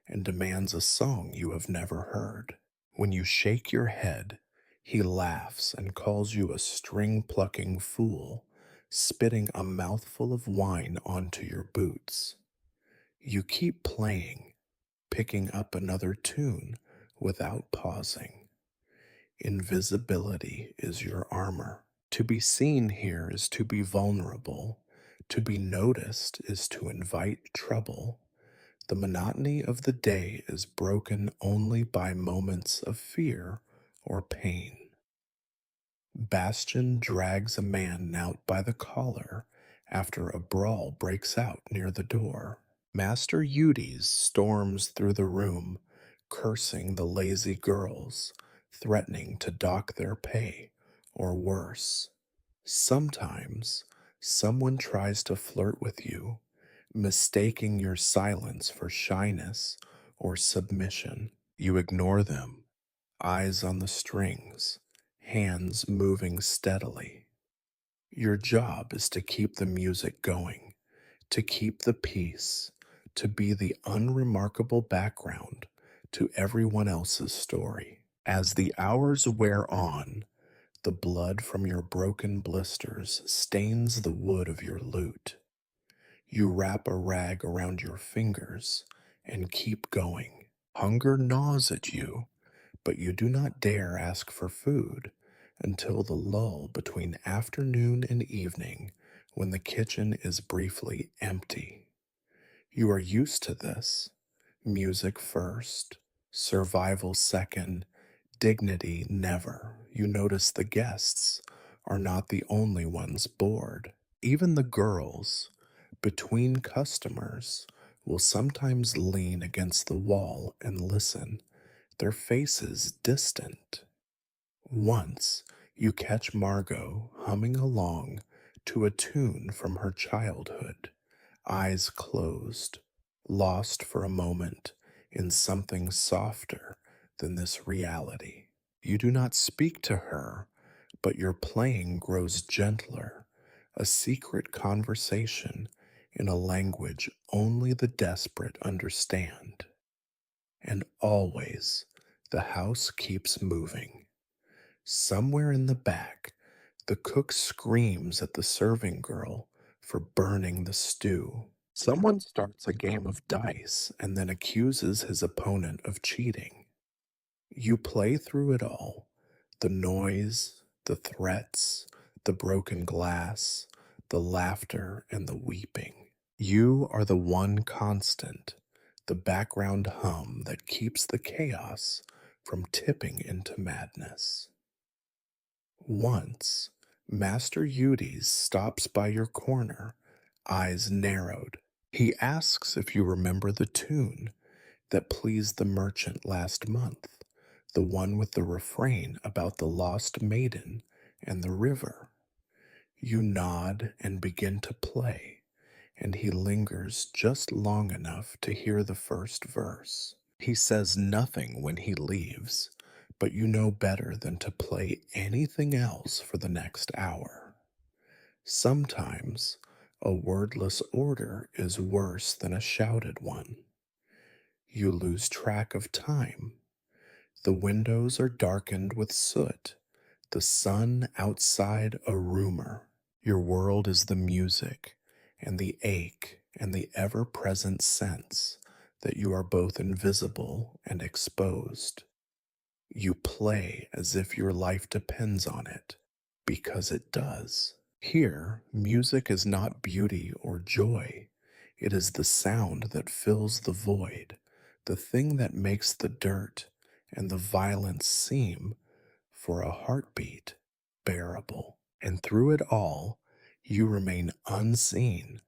and demands a song you have never heard. When you shake your head, he laughs and calls you a string plucking fool, spitting a mouthful of wine onto your boots. You keep playing, picking up another tune without pausing. Invisibility is your armor. To be seen here is to be vulnerable. To be noticed is to invite trouble. The monotony of the day is broken only by moments of fear or pain. Bastion drags a man out by the collar after a brawl breaks out near the door. Master Eudes storms through the room, cursing the lazy girls, threatening to dock their pay, or worse. Sometimes someone tries to flirt with you, mistaking your silence for shyness or submission. You ignore them, eyes on the strings, hands moving steadily. Your job is to keep the music going, to keep the peace, to be the unremarkable background to everyone else's story. As the hours wear on, the blood from your broken blisters stains the wood of your lute. You wrap a rag around your fingers and keep going. Hunger gnaws at you, but you do not dare ask for food until the lull between afternoon and evening when the kitchen is briefly empty. You are used to this. Music first, survival second, dignity never. You notice the guests are not the only ones bored. Even the girls, between customers, will sometimes lean against the wall and listen, their faces distant. Once you catch Margot humming along to a tune from her childhood, eyes closed, lost for a moment in something softer than this reality. You do not speak to her, but your playing grows gentler, a secret conversation in a language only the desperate understand. And always, the house keeps moving. Somewhere in the back, the cook screams at the serving girl for burning the stew. Someone starts a game of dice and then accuses his opponent of cheating. You play through it all, the noise, the threats, the broken glass, the laughter, and the weeping. You are the one constant, the background hum that keeps the chaos from tipping into madness. Once, Master Eudes stops by your corner, eyes narrowed. He asks if you remember the tune that pleased the merchant last month, the one with the refrain about the lost maiden and the river. You nod and begin to play, and he lingers just long enough to hear the first verse. He says nothing when he leaves, but you know better than to play anything else for the next hour. Sometimes a wordless order is worse than a shouted one. You lose track of time. The windows are darkened with soot, the sun outside a rumor. Your world is the music and the ache and the ever present sense that you are both invisible and exposed. You play as if your life depends on it, because it does. Here, music is not beauty or joy. It is the sound that fills the void, the thing that makes the dirt and the violence seem, for a heartbeat, bearable. And through it all, you remain unseen,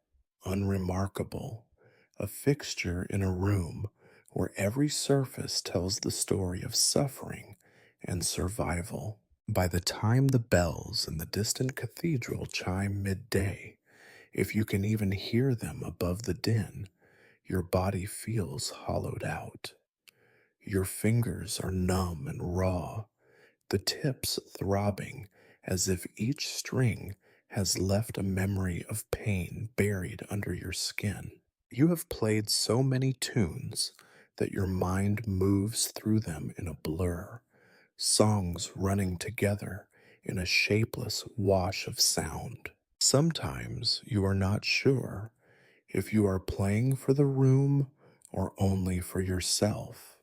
unremarkable, a fixture in a room where every surface tells the story of suffering and survival. By the time the bells in the distant cathedral chime midday, if you can even hear them above the din, your body feels hollowed out. Your fingers are numb and raw, the tips throbbing as if each string has left a memory of pain buried under your skin. You have played so many tunes that your mind moves through them in a blur, songs running together in a shapeless wash of sound. Sometimes you are not sure if you are playing for the room or only for yourself,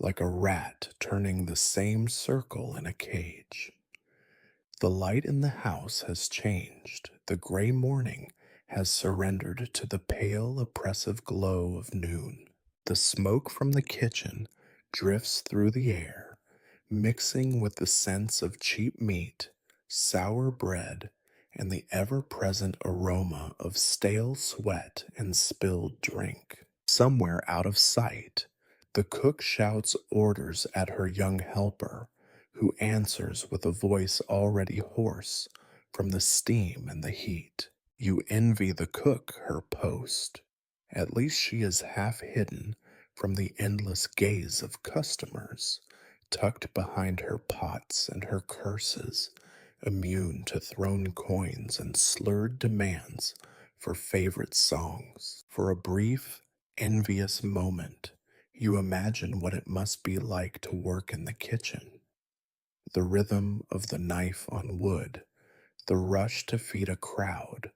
like a rat turning the same circle in a cage. The light in the house has changed. The gray morning has surrendered to the pale, oppressive glow of noon. The smoke from the kitchen drifts through the air, mixing with the scents of cheap meat, sour bread, and the ever present aroma of stale sweat and spilled drink. Somewhere out of sight, the cook shouts orders at her young helper, who answers with a voice already hoarse from the steam and the heat. You envy the cook her post. At least she is half hidden from the endless gaze of customers, tucked behind her pots and her curses, immune to thrown coins and slurred demands for favorite songs. For a brief, envious moment, you imagine what it must be like to work in the kitchen. The rhythm of the knife on wood, the rush to feed a crowd,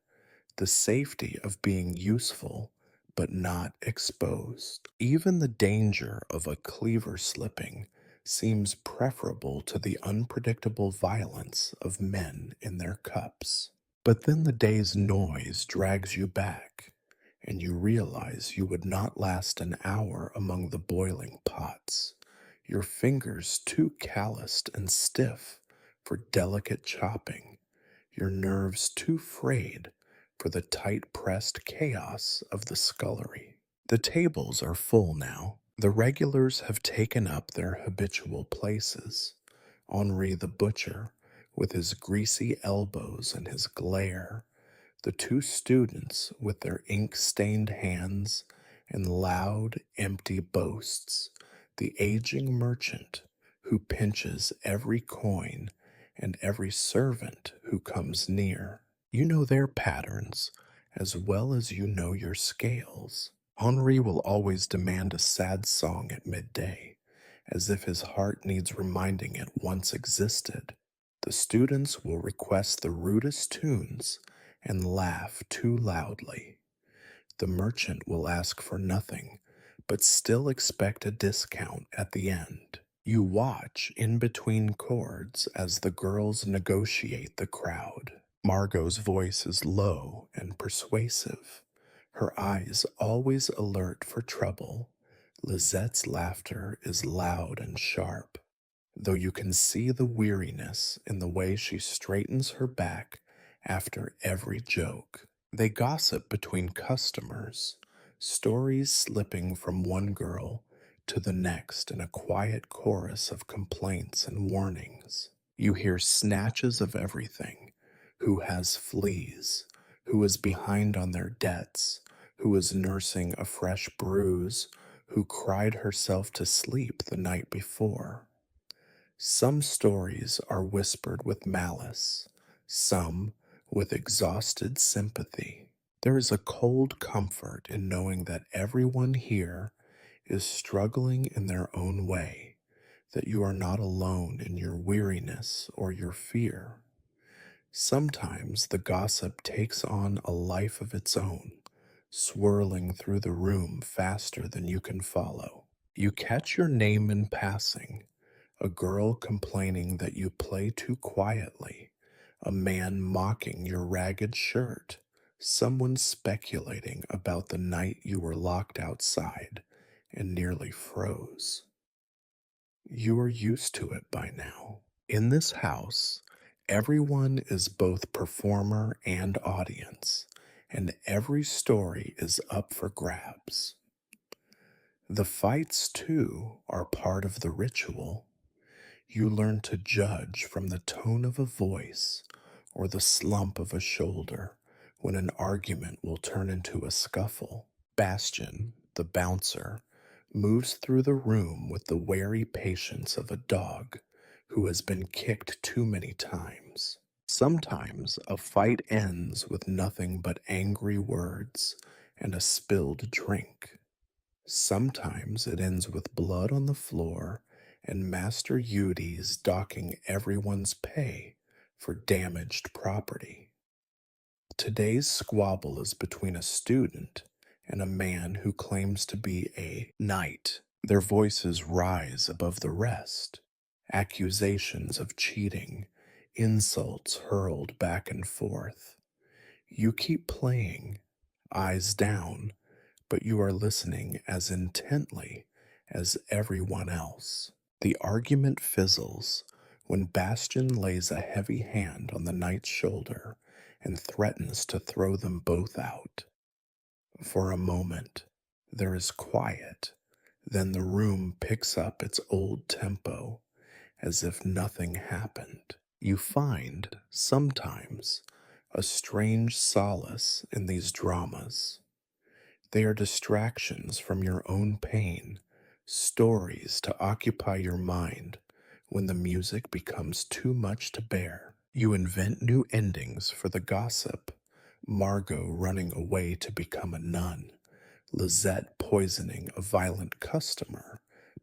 the safety of being useful but not exposed. Even the danger of a cleaver slipping seems preferable to the unpredictable violence of men in their cups. But then the day's noise drags you back, and you realize you would not last an hour among the boiling pots, your fingers too calloused and stiff for delicate chopping, your nerves too frayed for the tight pressed chaos of the scullery. The tables are full now. The regulars have taken up their habitual places. Henri the butcher, with his greasy elbows and his glare, the two students with their ink stained hands and loud, empty boasts, the aging merchant who pinches every coin and every servant who comes near. You know their patterns as well as you know your scales. Henri will always demand a sad song at midday, as if his heart needs reminding it once existed. The students will request the rudest tunes and laugh too loudly. The merchant will ask for nothing, but still expect a discount at the end. You watch in between chords as the girls negotiate the crowd. Margot's voice is low and persuasive, her eyes always alert for trouble. Lizette's laughter is loud and sharp, though you can see the weariness in the way she straightens her back after every joke. They gossip between customers, stories slipping from one girl to the next in a quiet chorus of complaints and warnings. You hear snatches of everything: who has fleas, who is behind on their debts, who is nursing a fresh bruise, who cried herself to sleep the night before. Some stories are whispered with malice, some with exhausted sympathy. There is a cold comfort in knowing that everyone here is struggling in their own way, that you are not alone in your weariness or your fear. Sometimes the gossip takes on a life of its own, swirling through the room faster than you can follow. You catch your name in passing: a girl complaining that you play too quietly, a man mocking your ragged shirt, someone speculating about the night you were locked outside and nearly froze. You are used to it by now. In this house, everyone is both performer and audience, and every story is up for grabs. The fights, too, are part of the ritual. You learn to judge from the tone of a voice or the slump of a shoulder when an argument will turn into a scuffle. Bastian, the bouncer, moves through the room with the wary patience of a dog who has been kicked too many times. Sometimes a fight ends with nothing but angry words and a spilled drink. Sometimes it ends with blood on the floor and Master Eudes docking everyone's pay for damaged property. Today's squabble is between a student and a man who claims to be a knight. Their voices rise above the rest. Accusations of cheating, insults hurled back and forth. You keep playing, eyes down, but you are listening as intently as everyone else. The argument fizzles when Bastian lays a heavy hand on the knight's shoulder and threatens to throw them both out. For a moment, there is quiet. Then the room picks up its old tempo, as if nothing happened. You find, sometimes, a strange solace in these dramas. They are distractions from your own pain, stories to occupy your mind when the music becomes too much to bear. You invent new endings for the gossip: Margot running away to become a nun, Lisette poisoning a violent customer,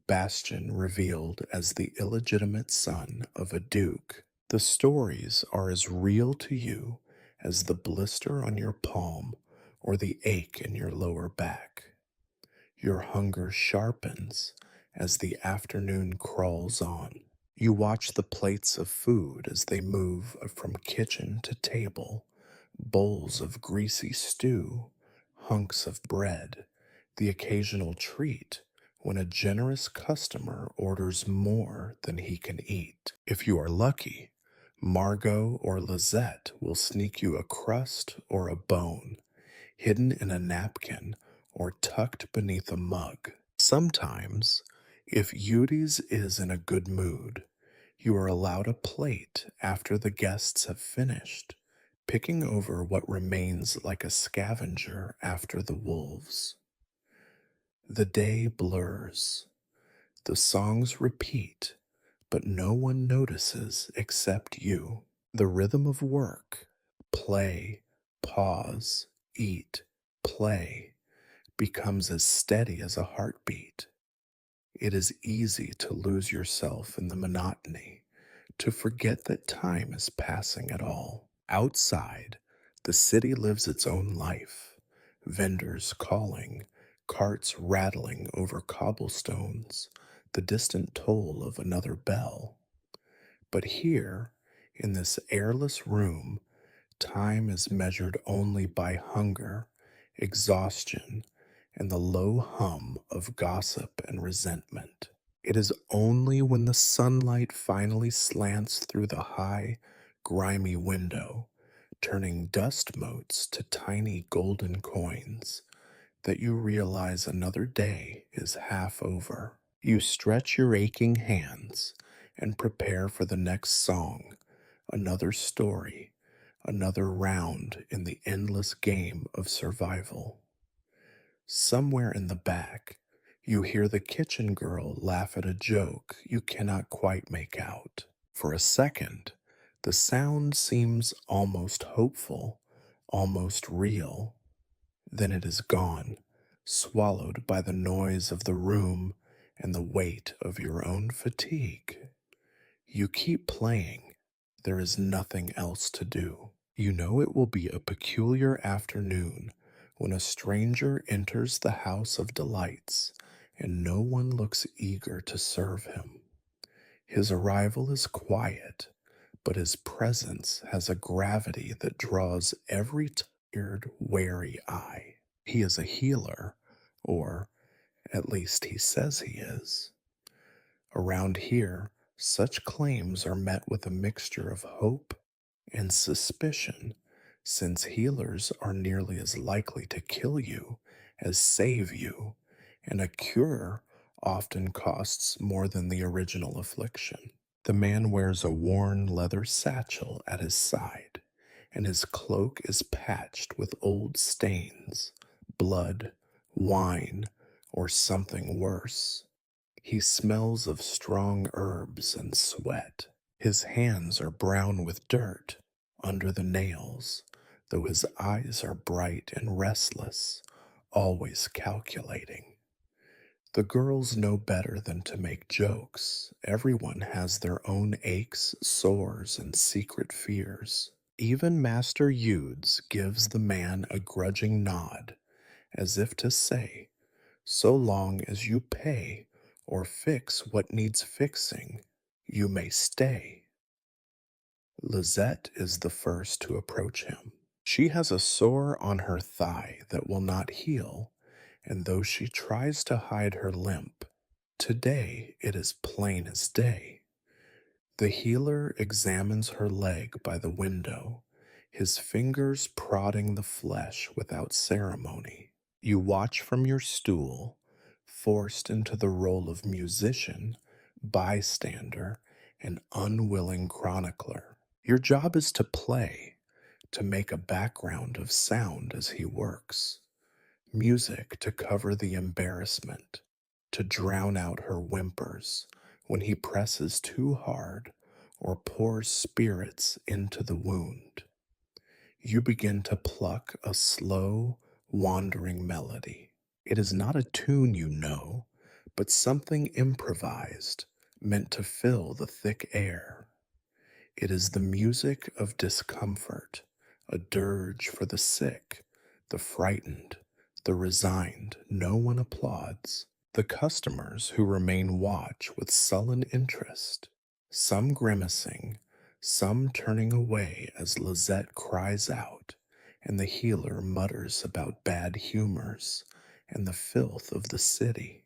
Bastian revealed as the illegitimate son of a duke. The stories are as real to you as the blister on your palm or the ache in your lower back. Your hunger sharpens as the afternoon crawls on. You watch the plates of food as they move from kitchen to table: bowls of greasy stew, hunks of bread, the occasional treat when a generous customer orders more than he can eat. If you are lucky, Margot or Lisette will sneak you a crust or a bone, hidden in a napkin or tucked beneath a mug. Sometimes, if Eudes is in a good mood, you are allowed a plate after the guests have finished, picking over what remains like a scavenger after the wolves. The day blurs. The songs repeat, but no one notices except you. The rhythm of work, play, pause, eat, play, becomes as steady as a heartbeat. It is easy to lose yourself in the monotony, to forget that time is passing at all. Outside, the city lives its own life. Vendors calling, carts rattling over cobblestones, the distant toll of another bell. But here, in this airless room, time is measured only by hunger, exhaustion, and the low hum of gossip and resentment. It is only when the sunlight finally slants through the high, grimy window, turning dust motes to tiny golden coins, that you realize another day is half over. You stretch your aching hands and prepare for the next song, another story, another round in the endless game of survival. Somewhere in the back, you hear the kitchen girl laugh at a joke you cannot quite make out. For a second, the sound seems almost hopeful, almost real. Then it is gone, swallowed by the noise of the room and the weight of your own fatigue. You keep playing. There is nothing else to do. You know it will be a peculiar afternoon when a stranger enters the house of delights and no one looks eager to serve him. His arrival is quiet, but his presence has a gravity that draws every tired, wary eye. He is a healer, or at least he says he is. Around here, such claims are met with a mixture of hope and suspicion, since healers are nearly as likely to kill you as save you, and a cure often costs more than the original affliction. The man wears a worn leather satchel at his side, and his cloak is patched with old stains, blood, wine, or something worse. He smells of strong herbs and sweat. His hands are brown with dirt under the nails, though his eyes are bright and restless, always calculating. The girls know better than to make jokes. Everyone has their own aches, sores, and secret fears. Even Master Yudes gives the man a grudging nod, as if to say, so long as you pay or fix what needs fixing, you may stay. Lizette is the first to approach him. She has a sore on her thigh that will not heal, and though she tries to hide her limp, today it is plain as day. The healer examines her leg by the window, his fingers prodding the flesh without ceremony. You watch from your stool, forced into the role of musician, bystander, and unwilling chronicler. Your job is to play, to make a background of sound as he works, music to cover the embarrassment, to drown out her whimpers when he presses too hard or pours spirits into the wound. You begin to pluck a slow, wandering melody. It is not a tune you know, but something improvised, meant to fill the thick air. It is the music of discomfort, a dirge for the sick, the frightened, the resigned. No one applauds. The customers who remain watch with sullen interest, some grimacing, some turning away as Lizette cries out, and the healer mutters about bad humors and the filth of the city.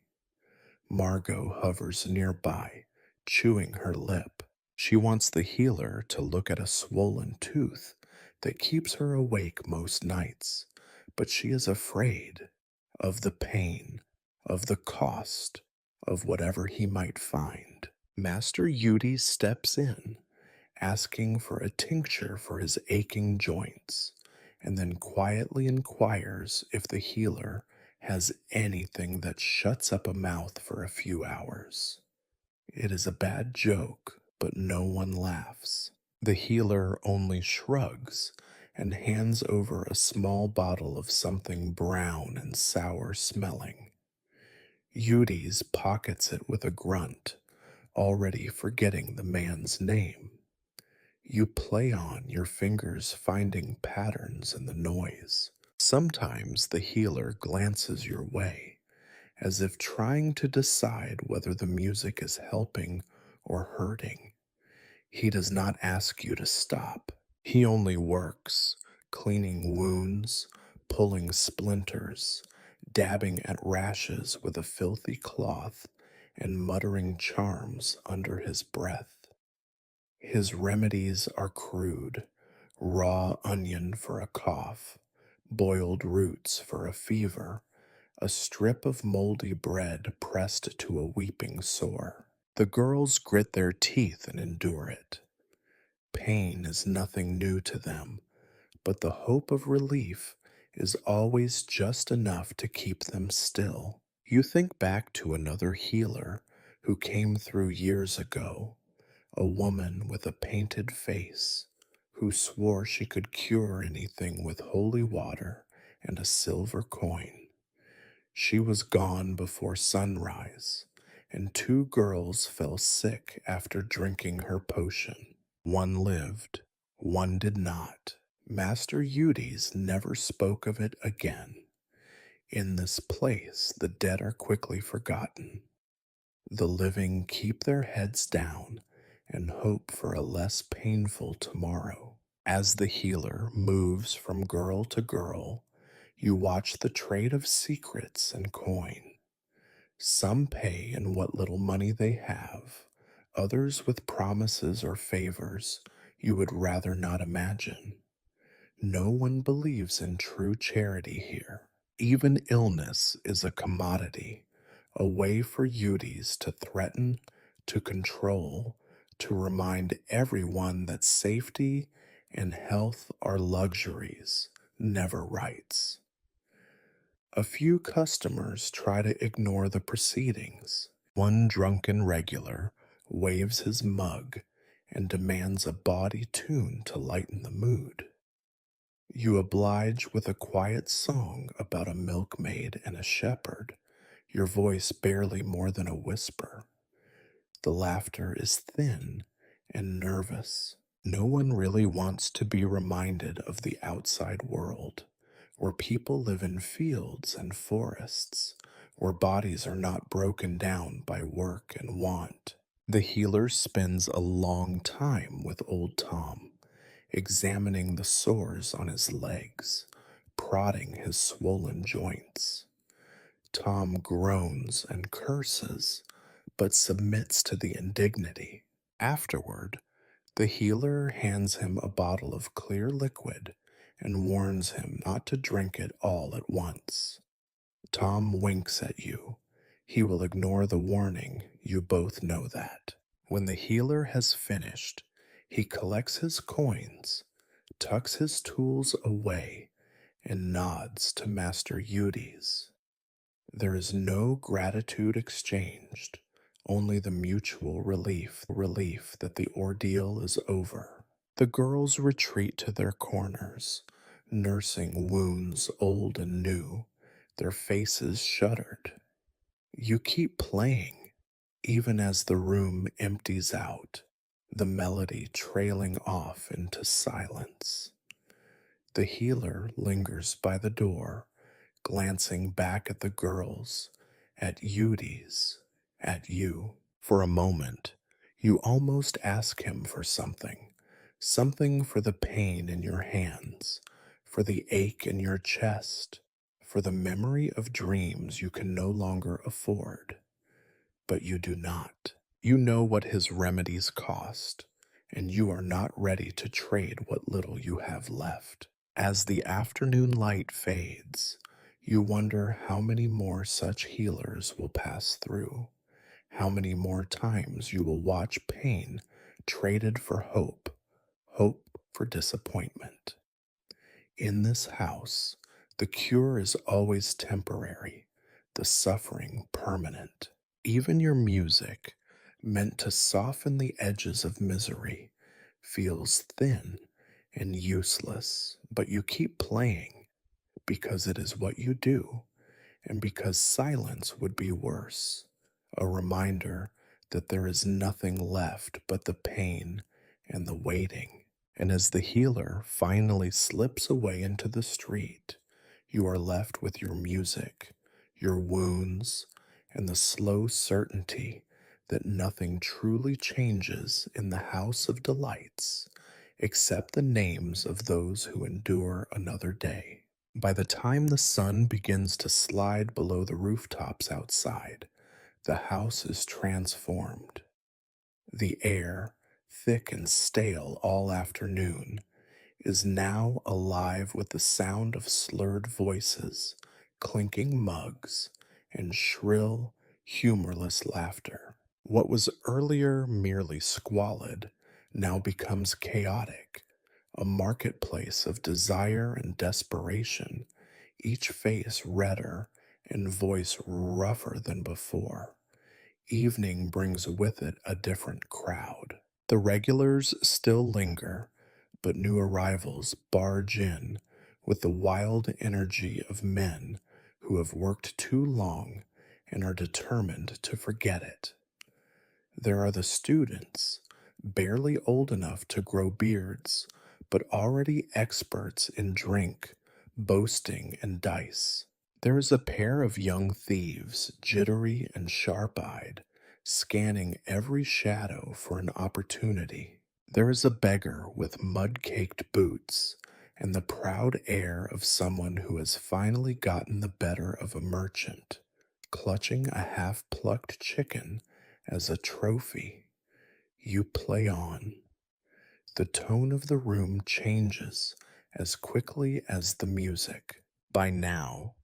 Margot hovers nearby, chewing her lip. She wants the healer to look at a swollen tooth that keeps her awake most nights, but she is afraid of the pain, of the cost, of whatever he might find. Master Yudi steps in, asking for a tincture for his aching joints, and then quietly inquires if the healer has anything that shuts up a mouth for a few hours. It is a bad joke, but no one laughs. The healer only shrugs and hands over a small bottle of something brown and sour smelling. Eudes pockets it with a grunt, already forgetting the man's name. You play on, your fingers finding patterns in the noise. Sometimes the healer glances your way, as if trying to decide whether the music is helping or hurting. He does not ask you to stop. He only works, cleaning wounds, pulling splinters, dabbing at rashes with a filthy cloth, and muttering charms under his breath. His remedies are crude: raw onion for a cough, boiled roots for a fever, a strip of moldy bread pressed to a weeping sore. The girls grit their teeth and endure it. Pain is nothing new to them, but the hope of relief is always just enough to keep them still. You think back to another healer who came through years ago, a woman with a painted face who swore she could cure anything with holy water and a silver coin. She was gone before sunrise, and two girls fell sick after drinking her potion. One lived, one did not. Master Eudes never spoke of it again. In this place, the dead are quickly forgotten. The living keep their heads down and hope for a less painful tomorrow. As the healer moves from girl to girl, you watch the trade of secrets and coin. Some pay in what little money they have, others with promises or favors you would rather not imagine. No one believes in true charity here. Even illness is a commodity, a way for Eudes to threaten, to control, to remind everyone that safety and health are luxuries, never rights. A few customers try to ignore the proceedings. One drunken regular waves his mug and demands a bawdy tune to lighten the mood. You oblige with a quiet song about a milkmaid and a shepherd, your voice barely more than a whisper. The laughter is thin and nervous. No one really wants to be reminded of the outside world, where people live in fields and forests, where bodies are not broken down by work and want. The healer spends a long time with old Tom, examining the sores on his legs, prodding his swollen joints. Tom groans and curses, but submits to the indignity. Afterward, the healer hands him a bottle of clear liquid and warns him not to drink it all at once. Tom winks at you. He will ignore the warning, you both know that. When the healer has finished, he collects his coins, tucks his tools away, and nods to Master Eudes. There is no gratitude exchanged, only the mutual relief that the ordeal is over. The girls retreat to their corners, nursing wounds old and new, their faces shuttered. You keep playing, even as the room empties out, the melody trailing off into silence. The healer lingers by the door, glancing back at the girls, at Eudes, at you. For a moment, you almost ask him for something, something for the pain in your hands, for the ache in your chest, for the memory of dreams you can no longer afford. But you do not. You know what his remedies cost, and you are not ready to trade what little you have left. As the afternoon light fades, you wonder how many more such healers will pass through, how many more times you will watch pain traded for hope, hope for disappointment. In this house, the cure is always temporary, the suffering permanent. Even your music, meant to soften the edges of misery, feels thin and useless, but you keep playing because it is what you do and because silence would be worse. A reminder that there is nothing left but the pain and the waiting. And as the healer finally slips away into the street, you are left with your music, your wounds, and the slow certainty that nothing truly changes in the house of delights except the names of those who endure another day. By the time the sun begins to slide below the rooftops outside, the house is transformed. The air, thick and stale all afternoon, is now alive with the sound of slurred voices, clinking mugs, and shrill, humorless laughter. What was earlier merely squalid now becomes chaotic, a marketplace of desire and desperation, each face redder and voice rougher than before. Evening brings with it a different crowd. The regulars still linger, but new arrivals barge in with the wild energy of men who have worked too long and are determined to forget it. There are the students, barely old enough to grow beards, but already experts in drink, boasting, and dice. There is a pair of young thieves, jittery and sharp eyed, scanning every shadow for an opportunity. There is a beggar with mud caked boots and the proud air of someone who has finally gotten the better of a merchant, clutching a half plucked chicken as a trophy. You play on. The tone of the room changes as quickly as the music. By now,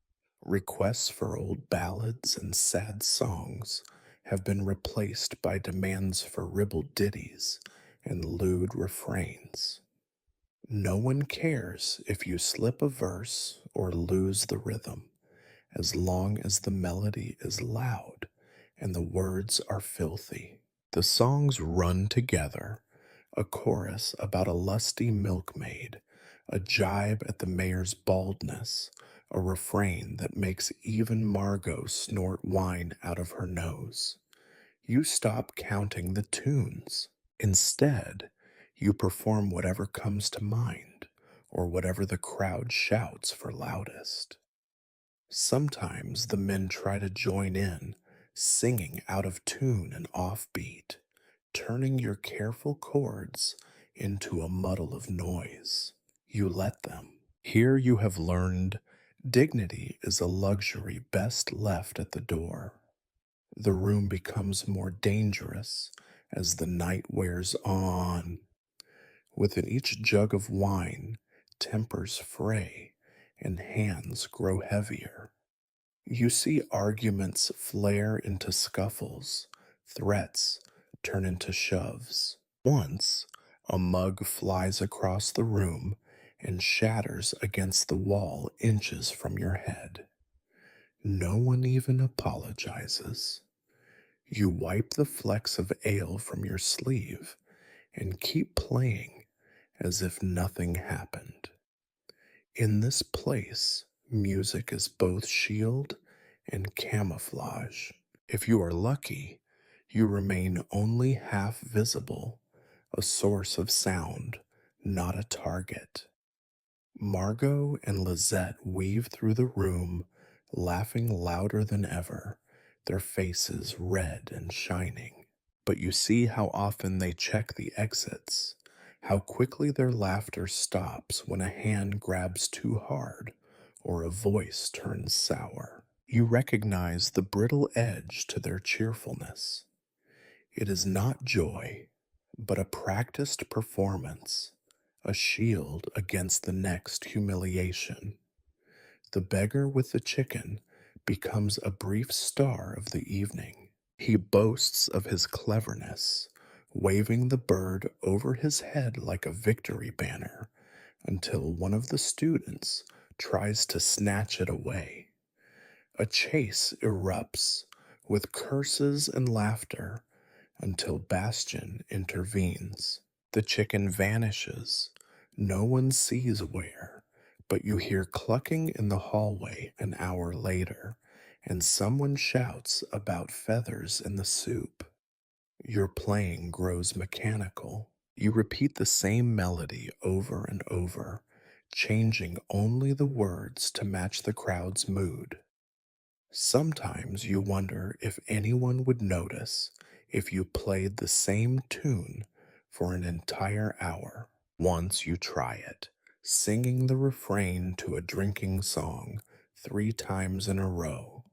requests for old ballads and sad songs have been replaced by demands for ribald ditties and lewd refrains. No one cares if you slip a verse or lose the rhythm, as long as the melody is loud and the words are filthy. The songs run together, a chorus about a lusty milkmaid, a jibe at the mayor's baldness, a refrain that makes even Margot snort wine out of her nose. You stop counting the tunes. Instead, you perform whatever comes to mind or whatever the crowd shouts for loudest. Sometimes the men try to join in, singing out of tune and offbeat, turning your careful chords into a muddle of noise. You let them. Here you have learned dignity is a luxury best left at the door. The room becomes more dangerous as the night wears on. Within each jug of wine, tempers fray and hands grow heavier. You see arguments flare into scuffles, threats turn into shoves. Once, a mug flies across the room and shatters against the wall inches from your head. No one even apologizes. You wipe the flecks of ale from your sleeve and keep playing as if nothing happened. In this place, music is both shield and camouflage. If you are lucky, you remain only half visible, a source of sound, not a target. Margot and Lizette weave through the room, laughing louder than ever, their faces red and shining. But you see how often they check the exits, how quickly their laughter stops when a hand grabs too hard or a voice turns sour. You recognize the brittle edge to their cheerfulness. It is not joy, but a practiced performance, a shield against the next humiliation. The beggar with the chicken becomes a brief star of the evening. He boasts of his cleverness, waving the bird over his head like a victory banner until one of the students tries to snatch it away. A chase erupts with curses and laughter until Bastion intervenes. The chicken vanishes, No one sees where, but you hear clucking in the hallway an hour later, and someone shouts about feathers in the soup. Your playing grows mechanical. You repeat the same melody over and over, changing only the words to match the crowd's mood. Sometimes you wonder if anyone would notice if you played the same tune for an entire hour. Once you try it, singing the refrain to a drinking song 3 times in a row.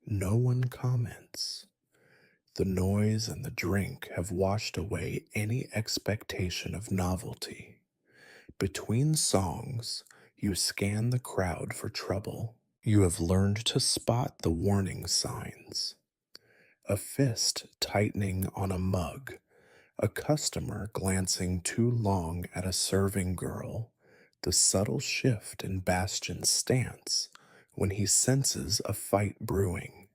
No one comments. The noise and the drink have washed away any expectation of novelty. Between songs, you scan the crowd for trouble. You have learned to spot the warning signs. A fist tightening on a mug, a customer glancing too long at a serving girl, the subtle shift in Bastion's stance when he senses a fight brewing.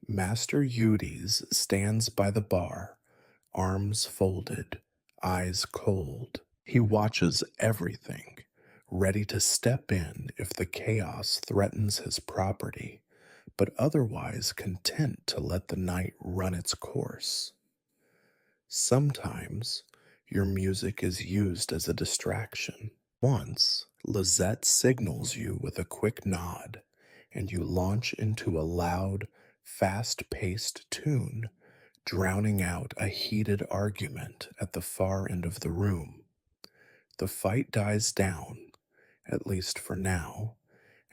Master Eudes stands by the bar, arms folded, eyes cold. He watches everything, ready to step in if the chaos threatens his property, but otherwise content to let the night run its course. Sometimes your music is used as a distraction. Once, Lizette signals you with a quick nod, and you launch into a loud, fast paced tune, drowning out a heated argument at the far end of the room. The fight dies down, at least for now,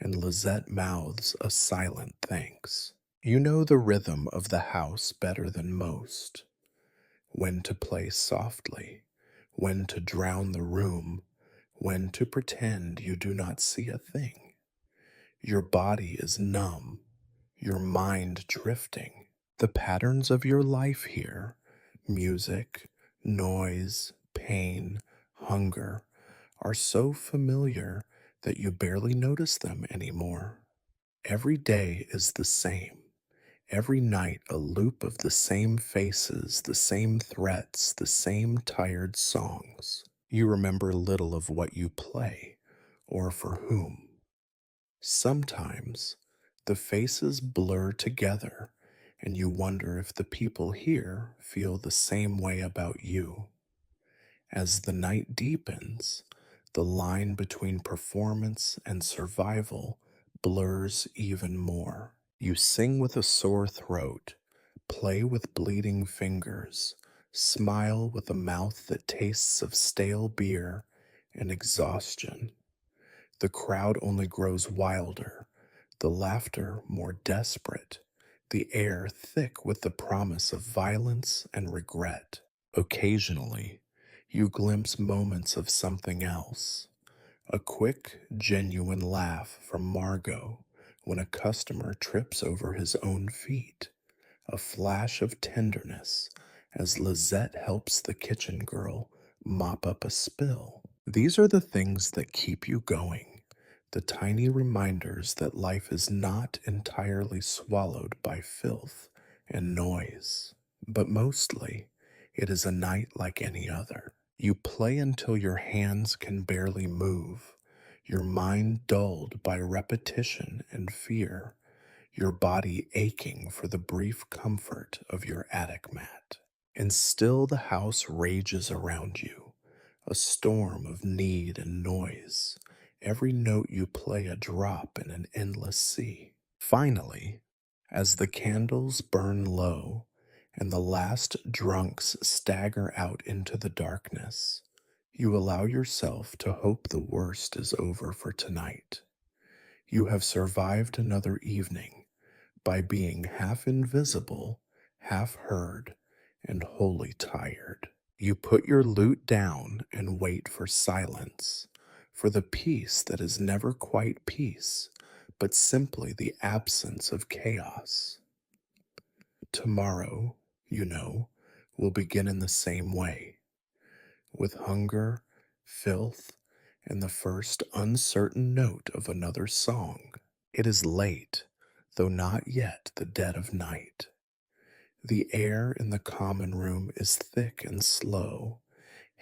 and Lizette mouths a silent thanks. You know the rhythm of the house better than most. When to play softly, when to drown the room, when to pretend you do not see a thing. Your body is numb, your mind drifting. The patterns of your life here, music, noise, pain, hunger, are so familiar that you barely notice them anymore. Every day is the same. Every night, a loop of the same faces, the same threats, the same tired songs. You remember little of what you play, or for whom. Sometimes, the faces blur together, and you wonder if the people here feel the same way about you. As the night deepens, the line between performance and survival blurs even more. You sing with a sore throat, play with bleeding fingers, smile with a mouth that tastes of stale beer and exhaustion. The crowd only grows wilder, the laughter more desperate, the air thick with the promise of violence and regret. Occasionally, you glimpse moments of something else. A quick, genuine laugh from Margot when a customer trips over his own feet. A flash of tenderness as Lizette helps the kitchen girl mop up a spill. These are the things that keep you going, the tiny reminders that life is not entirely swallowed by filth and noise, but mostly it is a night like any other. You play until your hands can barely move, your mind dulled by repetition and fear, your body aching for the brief comfort of your attic mat. And still the house rages around you, a storm of need and noise, every note you play a drop in an endless sea. Finally, as the candles burn low and the last drunks stagger out into the darkness, you allow yourself to hope the worst is over for tonight. You have survived another evening by being half invisible, half heard, and wholly tired. You put your lute down and wait for silence, for the peace that is never quite peace, but simply the absence of chaos. Tomorrow, you know, will begin in the same way, with hunger, filth, and the first uncertain note of another song. It is late, though not yet the dead of night. The air in the common room is thick and slow,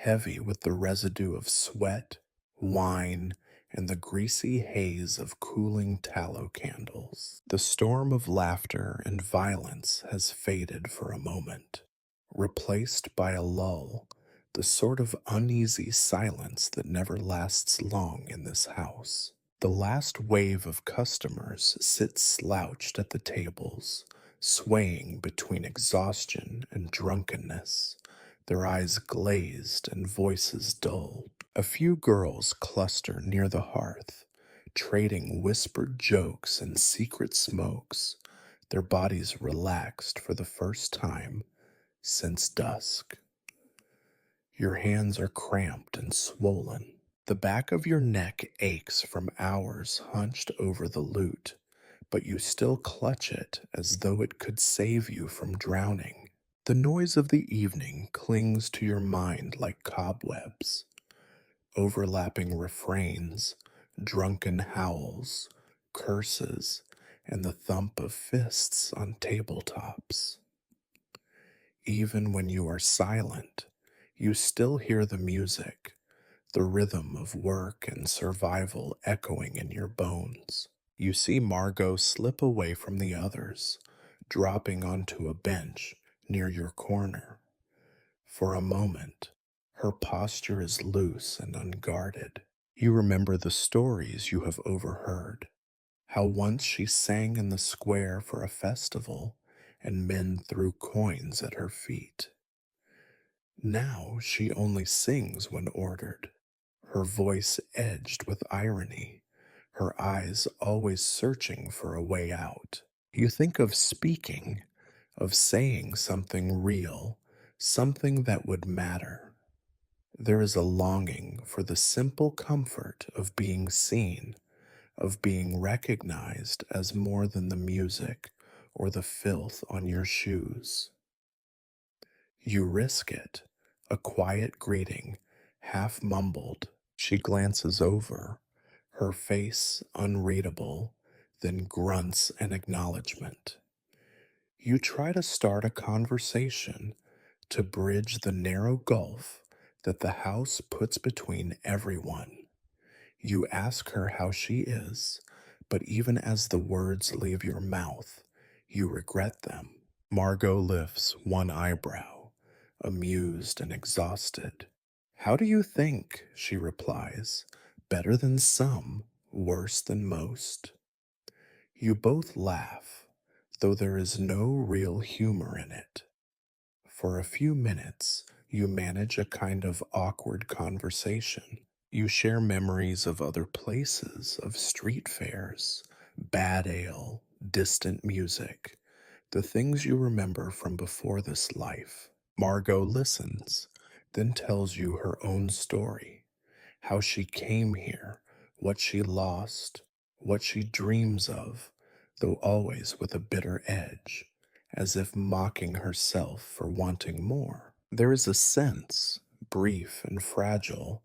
heavy with the residue of sweat, wine, and the greasy haze of cooling tallow candles. The storm of laughter and violence has faded for a moment, replaced by a lull, the sort of uneasy silence that never lasts long in this house. The last wave of customers sits slouched at the tables, swaying between exhaustion and drunkenness, their eyes glazed and voices dulled. A few girls cluster near the hearth, trading whispered jokes and secret smokes, their bodies relaxed for the first time since dusk. Your hands are cramped and swollen. The back of your neck aches from hours hunched over the lute, but you still clutch it as though it could save you from drowning. The noise of the evening clings to your mind like cobwebs, overlapping refrains, drunken howls, curses, and the thump of fists on tabletops. Even when you are silent, you still hear the music, the rhythm of work and survival echoing in your bones. You see Margot slip away from the others, dropping onto a bench near your corner. For a moment, her posture is loose and unguarded. You remember the stories you have overheard, how once she sang in the square for a festival and men threw coins at her feet. Now she only sings when ordered, her voice edged with irony, her eyes always searching for a way out. You think of speaking, of saying something real, something that would matter. There is a longing for the simple comfort of being seen, of being recognized as more than the music or the filth on your shoes. You risk it, a quiet greeting, half mumbled. She glances over, her face unreadable, then grunts an acknowledgement. You try to start a conversation to bridge the narrow gulf that the house puts between everyone. You ask her how she is, but even as the words leave your mouth, you regret them. Margot lifts one eyebrow, amused and exhausted. How do you think? She replies. Better than some, worse than most. You both laugh, though there is no real humor in it. For a few minutes, you manage a kind of awkward conversation. You share memories of other places, of street fairs, bad ale, distant music, the things you remember from before this life. Margot listens, then tells you her own story, how she came here, what she lost, what she dreams of, though always with a bitter edge, as if mocking herself for wanting more. There is a sense, brief and fragile,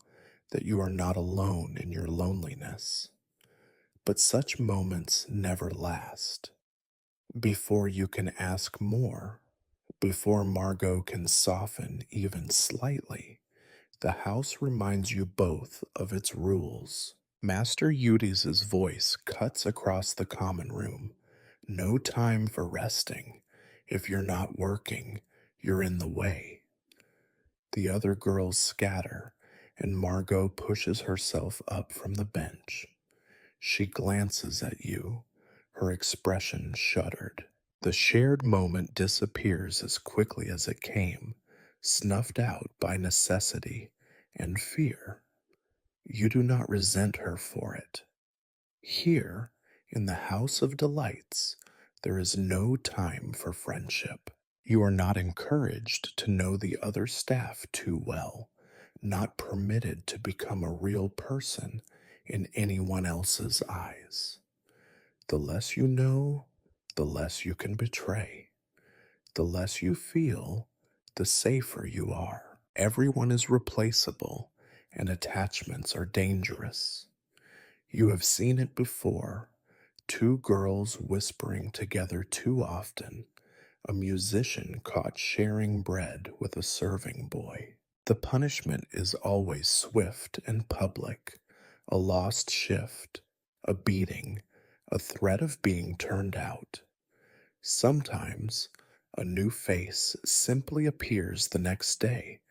that you are not alone in your loneliness. But such moments never last. Before you can ask more, before Margot can soften even slightly, the house reminds you both of its rules. Master Eudes' voice cuts across the common room. No time for resting. If you're not working, you're in the way. The other girls scatter, and Margot pushes herself up from the bench. She glances at you, her expression shuttered. The shared moment disappears as quickly as it came, snuffed out by necessity and fear. You do not resent her for it. Here, in the House of Delights, there is no time for friendship. You are not encouraged to know the other staff too well, not permitted to become a real person in anyone else's eyes. The less you know, the less you can betray. The less you feel, the safer you are. Everyone is replaceable, and attachments are dangerous. You have seen it before. Two girls whispering together too often, a musician caught sharing bread with a serving boy. The punishment is always swift and public, a lost shift, a beating, a threat of being turned out. Sometimes a new face simply appears the next day,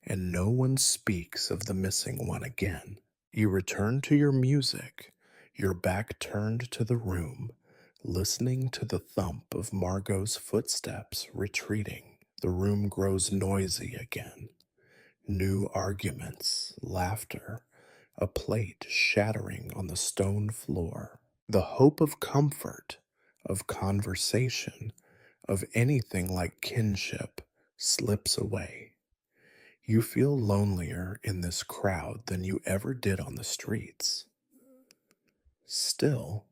and no one speaks of the missing one again. You return to your music, your back turned to the room, listening to the thump of Margot's footsteps retreating. The room grows noisy again. New arguments, laughter, a plate shattering on the stone floor. The hope of comfort, of conversation, of anything like kinship slips away. You feel lonelier in this crowd than you ever did on the streets. Still,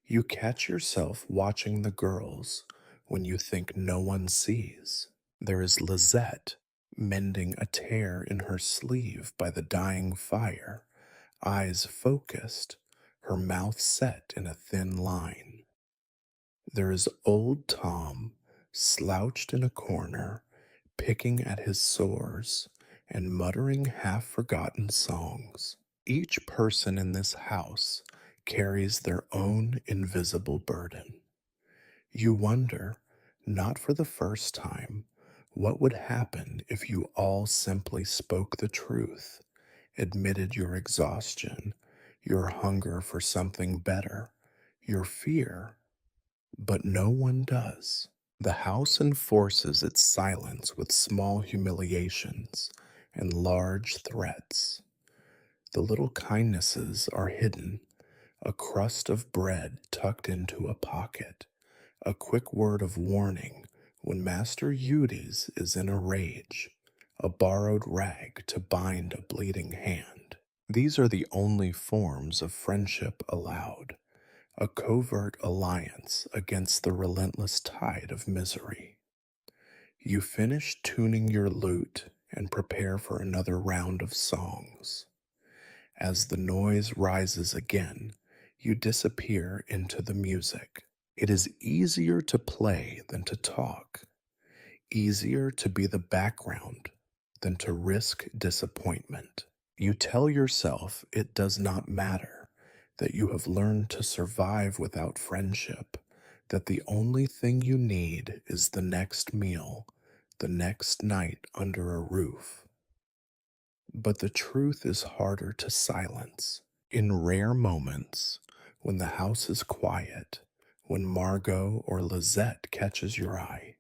you catch yourself watching the girls when you think no one sees. There is Lizette mending a tear in her sleeve by the dying fire, eyes focused, her mouth set in a thin line. There is old Tom, slouched in a corner, picking at his sores and muttering half forgotten songs. Each person in this house carries their own invisible burden. You wonder, not for the first time, what would happen if you all simply spoke the truth, admitted your exhaustion, your hunger for something better, your fear, but no one does. The house enforces its silence with small humiliations and large threats. The little kindnesses are hidden, a crust of bread tucked into a pocket, a quick word of warning when Master Eudes is in a rage, a borrowed rag to bind a bleeding hand. These are the only forms of friendship allowed, a covert alliance against the relentless tide of misery. You finish tuning your lute and prepare for another round of songs. As the noise rises again, you disappear into the music. It is easier to play than to talk, easier to be the background than to risk disappointment. You tell yourself it does not matter, that you have learned to survive without friendship, that the only thing you need is the next meal, the next night under a roof. But the truth is harder to silence. In rare moments, when the house is quiet, when Margot or Lizette catches your eye,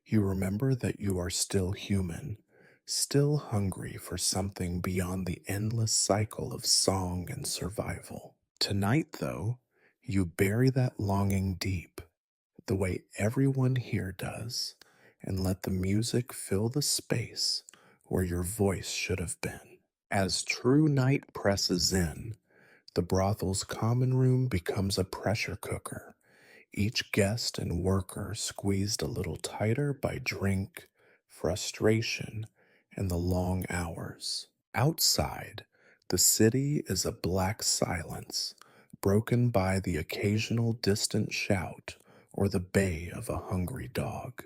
you remember that you are still human, still hungry for something beyond the endless cycle of song and survival. Tonight, though, you bury that longing deep, the way everyone here does, and let the music fill the space where your voice should have been. As true night presses in, the brothel's common room becomes a pressure cooker, each guest and worker squeezed a little tighter by drink, frustration, and the long hours. Outside, the city is a black silence, broken by the occasional distant shout or the bay of a hungry dog.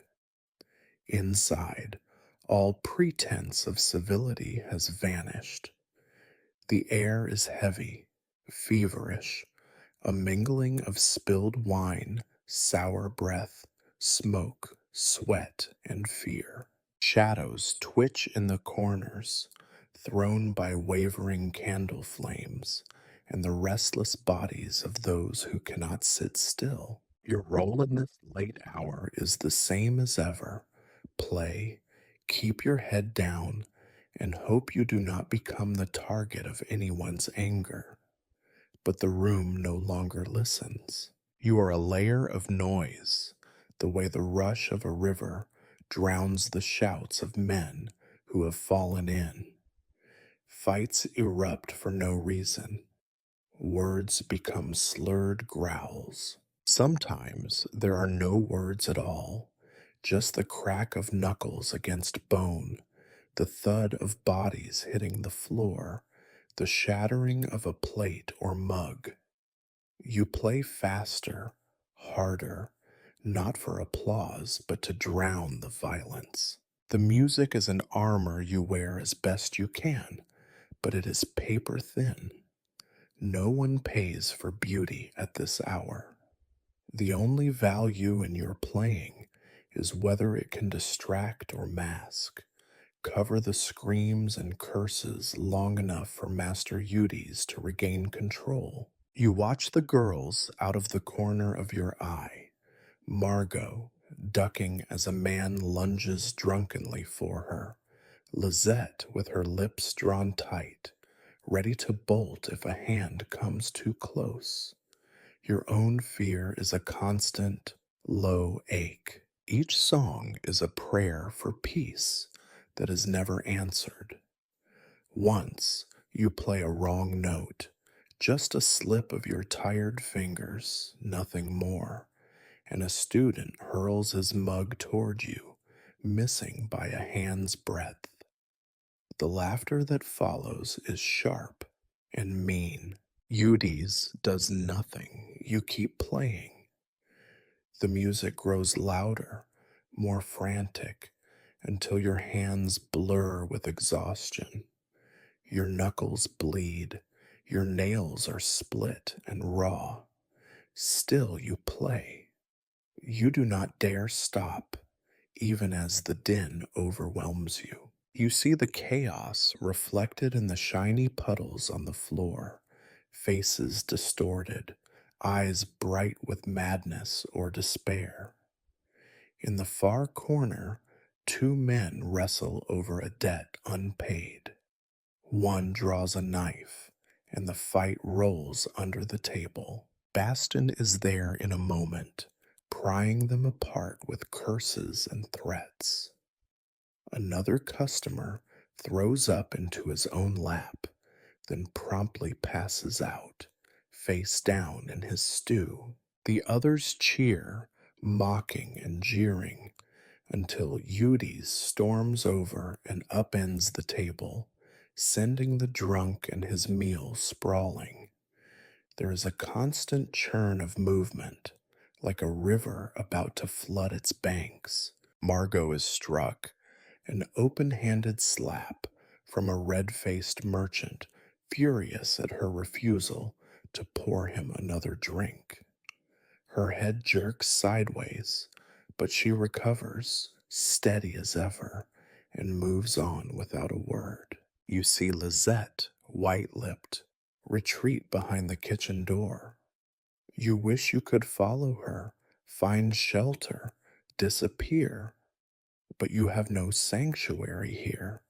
Inside, all pretense of civility has vanished. The air is heavy, feverish, a mingling of spilled wine, sour breath, smoke, sweat, and fear. Shadows twitch in the corners, thrown by wavering candle flames, and the restless bodies of those who cannot sit still. Your role in this late hour is the same as ever. Play, keep your head down, and hope you do not become the target of anyone's anger. But the room no longer listens. You are a layer of noise, the way the rush of a river drowns the shouts of men who have fallen in. Fights erupt for no reason. Words become slurred growls. Sometimes there are no words at all, just the crack of knuckles against bone, the thud of bodies hitting the floor, the shattering of a plate or mug. You play faster, harder, not for applause, but to drown the violence. The music is an armor you wear as best you can, but it is paper thin. No one pays for beauty at this hour. The only value in your playing is whether it can distract or mask, cover the screams and curses long enough for Master Eudes to regain control. You watch the girls out of the corner of your eye, Margot ducking as a man lunges drunkenly for her, Lizette with her lips drawn tight, ready to bolt if a hand comes too close. Your own fear is a constant, low ache. Each song is a prayer for peace that is never answered. Once you play a wrong note, just a slip of your tired fingers, nothing more, and a student hurls his mug toward you, missing by a hand's breadth. The laughter that follows is sharp and mean. Eudes does nothing. You keep playing. The music grows louder, more frantic, until your hands blur with exhaustion. Your knuckles bleed. Your nails are split and raw. Still you play. You do not dare stop, even as the din overwhelms you. You see the chaos reflected in the shiny puddles on the floor, faces distorted, eyes bright with madness or despair. In the far corner, two men wrestle over a debt unpaid. One draws a knife, and the fight rolls under the table. Bastion is there in a moment, prying them apart with curses and threats. Another customer throws up into his own lap, then promptly passes out, face down in his stew. The others cheer, mocking and jeering, until Eudes storms over and upends the table, sending the drunk and his meal sprawling. There is a constant churn of movement, like a river about to flood its banks. Margot is struck, an open handed slap from a red faced merchant, furious at her refusal to pour him another drink. Her head jerks sideways, but she recovers, steady as ever, and moves on without a word. You see Lizette, white lipped, retreat behind the kitchen door. You wish you could follow her, find shelter, disappear, but you have no sanctuary here,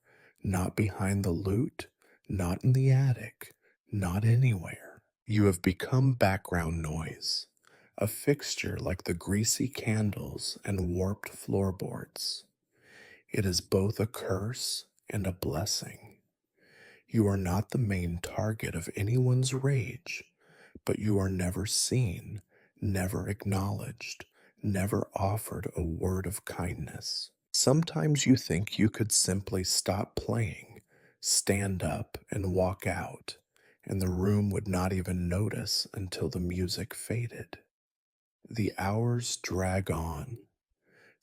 not behind the lute, not in the attic, not anywhere. You have become background noise, a fixture like the greasy candles and warped floorboards. It is both a curse and a blessing. You are not the main target of anyone's rage, but you are never seen, never acknowledged, never offered a word of kindness. Sometimes you think you could simply stop playing, stand up, and walk out, and the room would not even notice until the music faded. The hours drag on.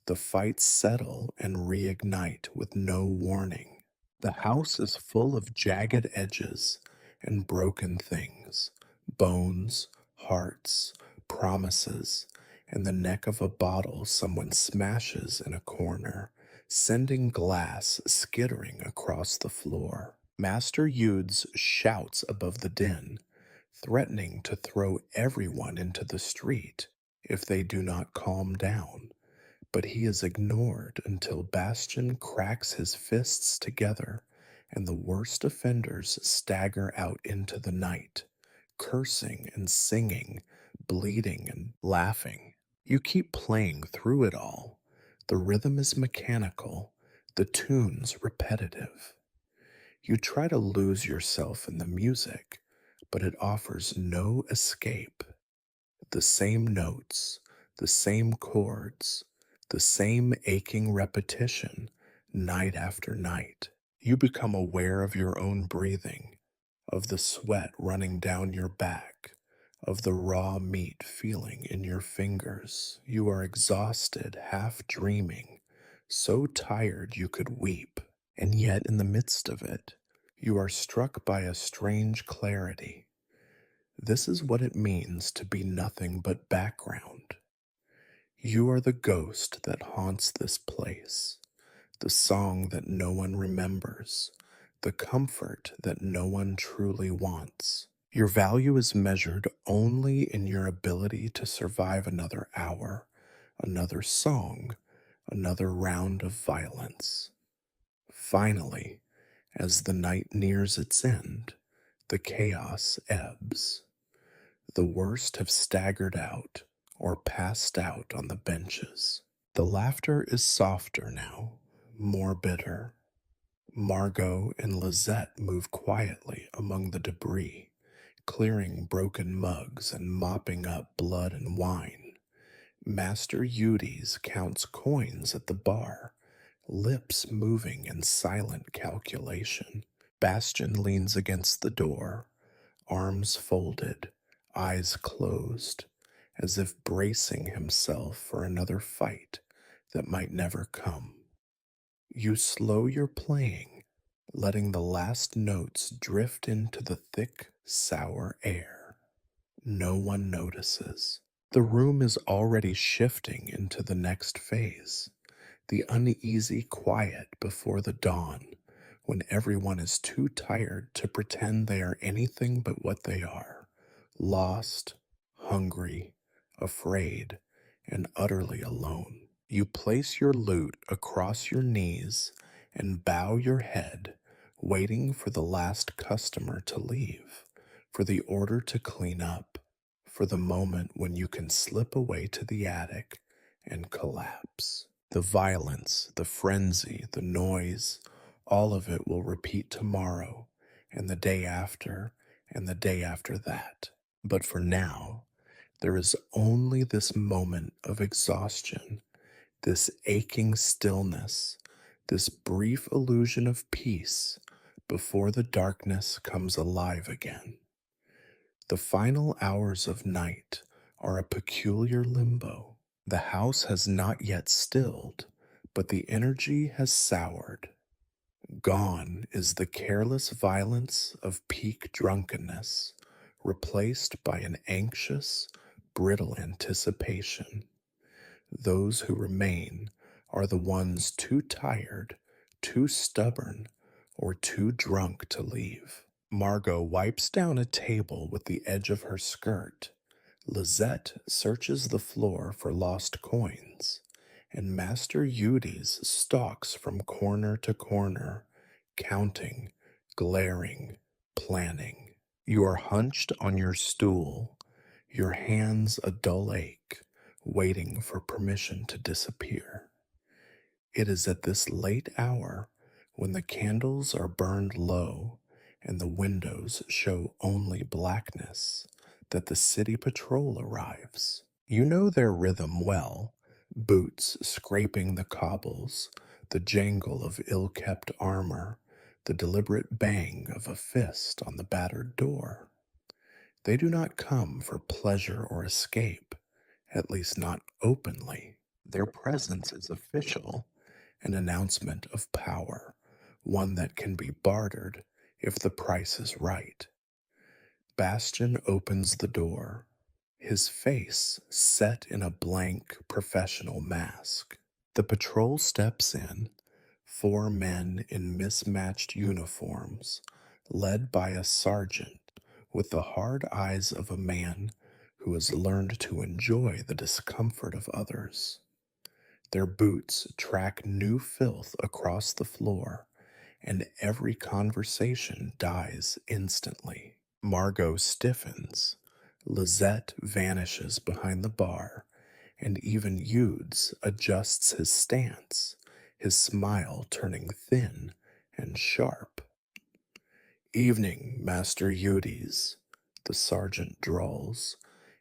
The fights settle and reignite with no warning. The house is full of jagged edges and broken things, bones, hearts, promises, and the neck of a bottle someone smashes in a corner, sending glass skittering across the floor. Master Eudes shouts above the din, threatening to throw everyone into the street if they do not calm down, but he is ignored until Bastion cracks his fists together and the worst offenders stagger out into the night, cursing and singing, bleeding and laughing. You keep playing through it all. The rhythm is mechanical, the tunes repetitive. You try to lose yourself in the music, but it offers no escape. The same notes, the same chords, the same aching repetition, night after night. You become aware of your own breathing, of the sweat running down your back, of the raw meat feeling in your fingers. You are exhausted, half dreaming, so tired you could weep, and yet in the midst of it, you are struck by a strange clarity. This is what it means to be nothing but background. You are the ghost that haunts this place, the song that no one remembers, the comfort that no one truly wants. Your value is measured only in your ability to survive another hour, another song, another round of violence. Finally, as the night nears its end, the chaos ebbs. The worst have staggered out or passed out on the benches. The laughter is softer now, more bitter. Margot and Lizette move quietly among the debris, clearing broken mugs and mopping up blood and wine. Master Eudes counts coins at the bar, lips moving in silent calculation. Bastian leans against the door, arms folded, eyes closed, as if bracing himself for another fight that might never come. You slow your playing, letting the last notes drift into the thick, sour air. No one notices. The room is already shifting into the next phase, the uneasy quiet before the dawn, when everyone is too tired to pretend they are anything but what they are: lost, hungry, afraid, and utterly alone. You place your lute across your knees and bow your head, waiting for the last customer to leave, for the order to clean up, for the moment when you can slip away to the attic and collapse. The violence, the frenzy, the noise, all of it will repeat tomorrow, and the day after, and the day after that. But for now, there is only this moment of exhaustion, this aching stillness, this brief illusion of peace before the darkness comes alive again. The final hours of night are a peculiar limbo. The house has not yet stilled, but the energy has soured. Gone is the careless violence of peak drunkenness, replaced by an anxious, brittle anticipation. Those who remain are the ones too tired, too stubborn, or too drunk to leave. Margot wipes down a table with the edge of her skirt. Lizette searches the floor for lost coins, and Master Eudes stalks from corner to corner, counting, glaring, planning. You are hunched on your stool, your hands a dull ache, waiting for permission to disappear. It is at this late hour, when the candles are burned low and the windows show only blackness, that the city patrol arrives. You know their rhythm well: boots scraping the cobbles, the jangle of ill-kept armor, the deliberate bang of a fist on the battered door. They do not come for pleasure or escape, at least not openly. Their presence is official, an announcement of power, one that can be bartered if the price is right. Bastian opens the door, his face set in a blank professional mask. The patrol steps in, four men in mismatched uniforms, led by a sergeant with the hard eyes of a man who has learned to enjoy the discomfort of others. Their boots track new filth across the floor, and every conversation dies instantly. Margot stiffens, Lizette vanishes behind the bar, and even Eudes adjusts his stance, his smile turning thin and sharp. "Evening, Master Eudes," the sergeant drawls,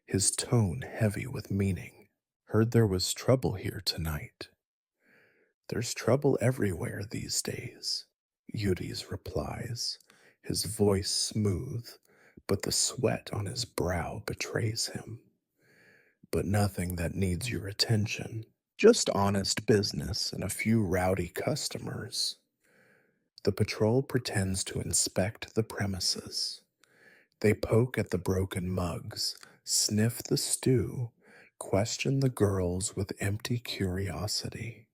his tone heavy with meaning. "Heard there was trouble here tonight." "There's trouble everywhere these days," Eudes replies, his voice smooth, but the sweat on his brow betrays him. "But nothing that needs your attention. Just honest business and a few rowdy customers. The patrol pretends to inspect the premises. They poke at the broken mugs, sniff the stew, question the girls with empty curiosity.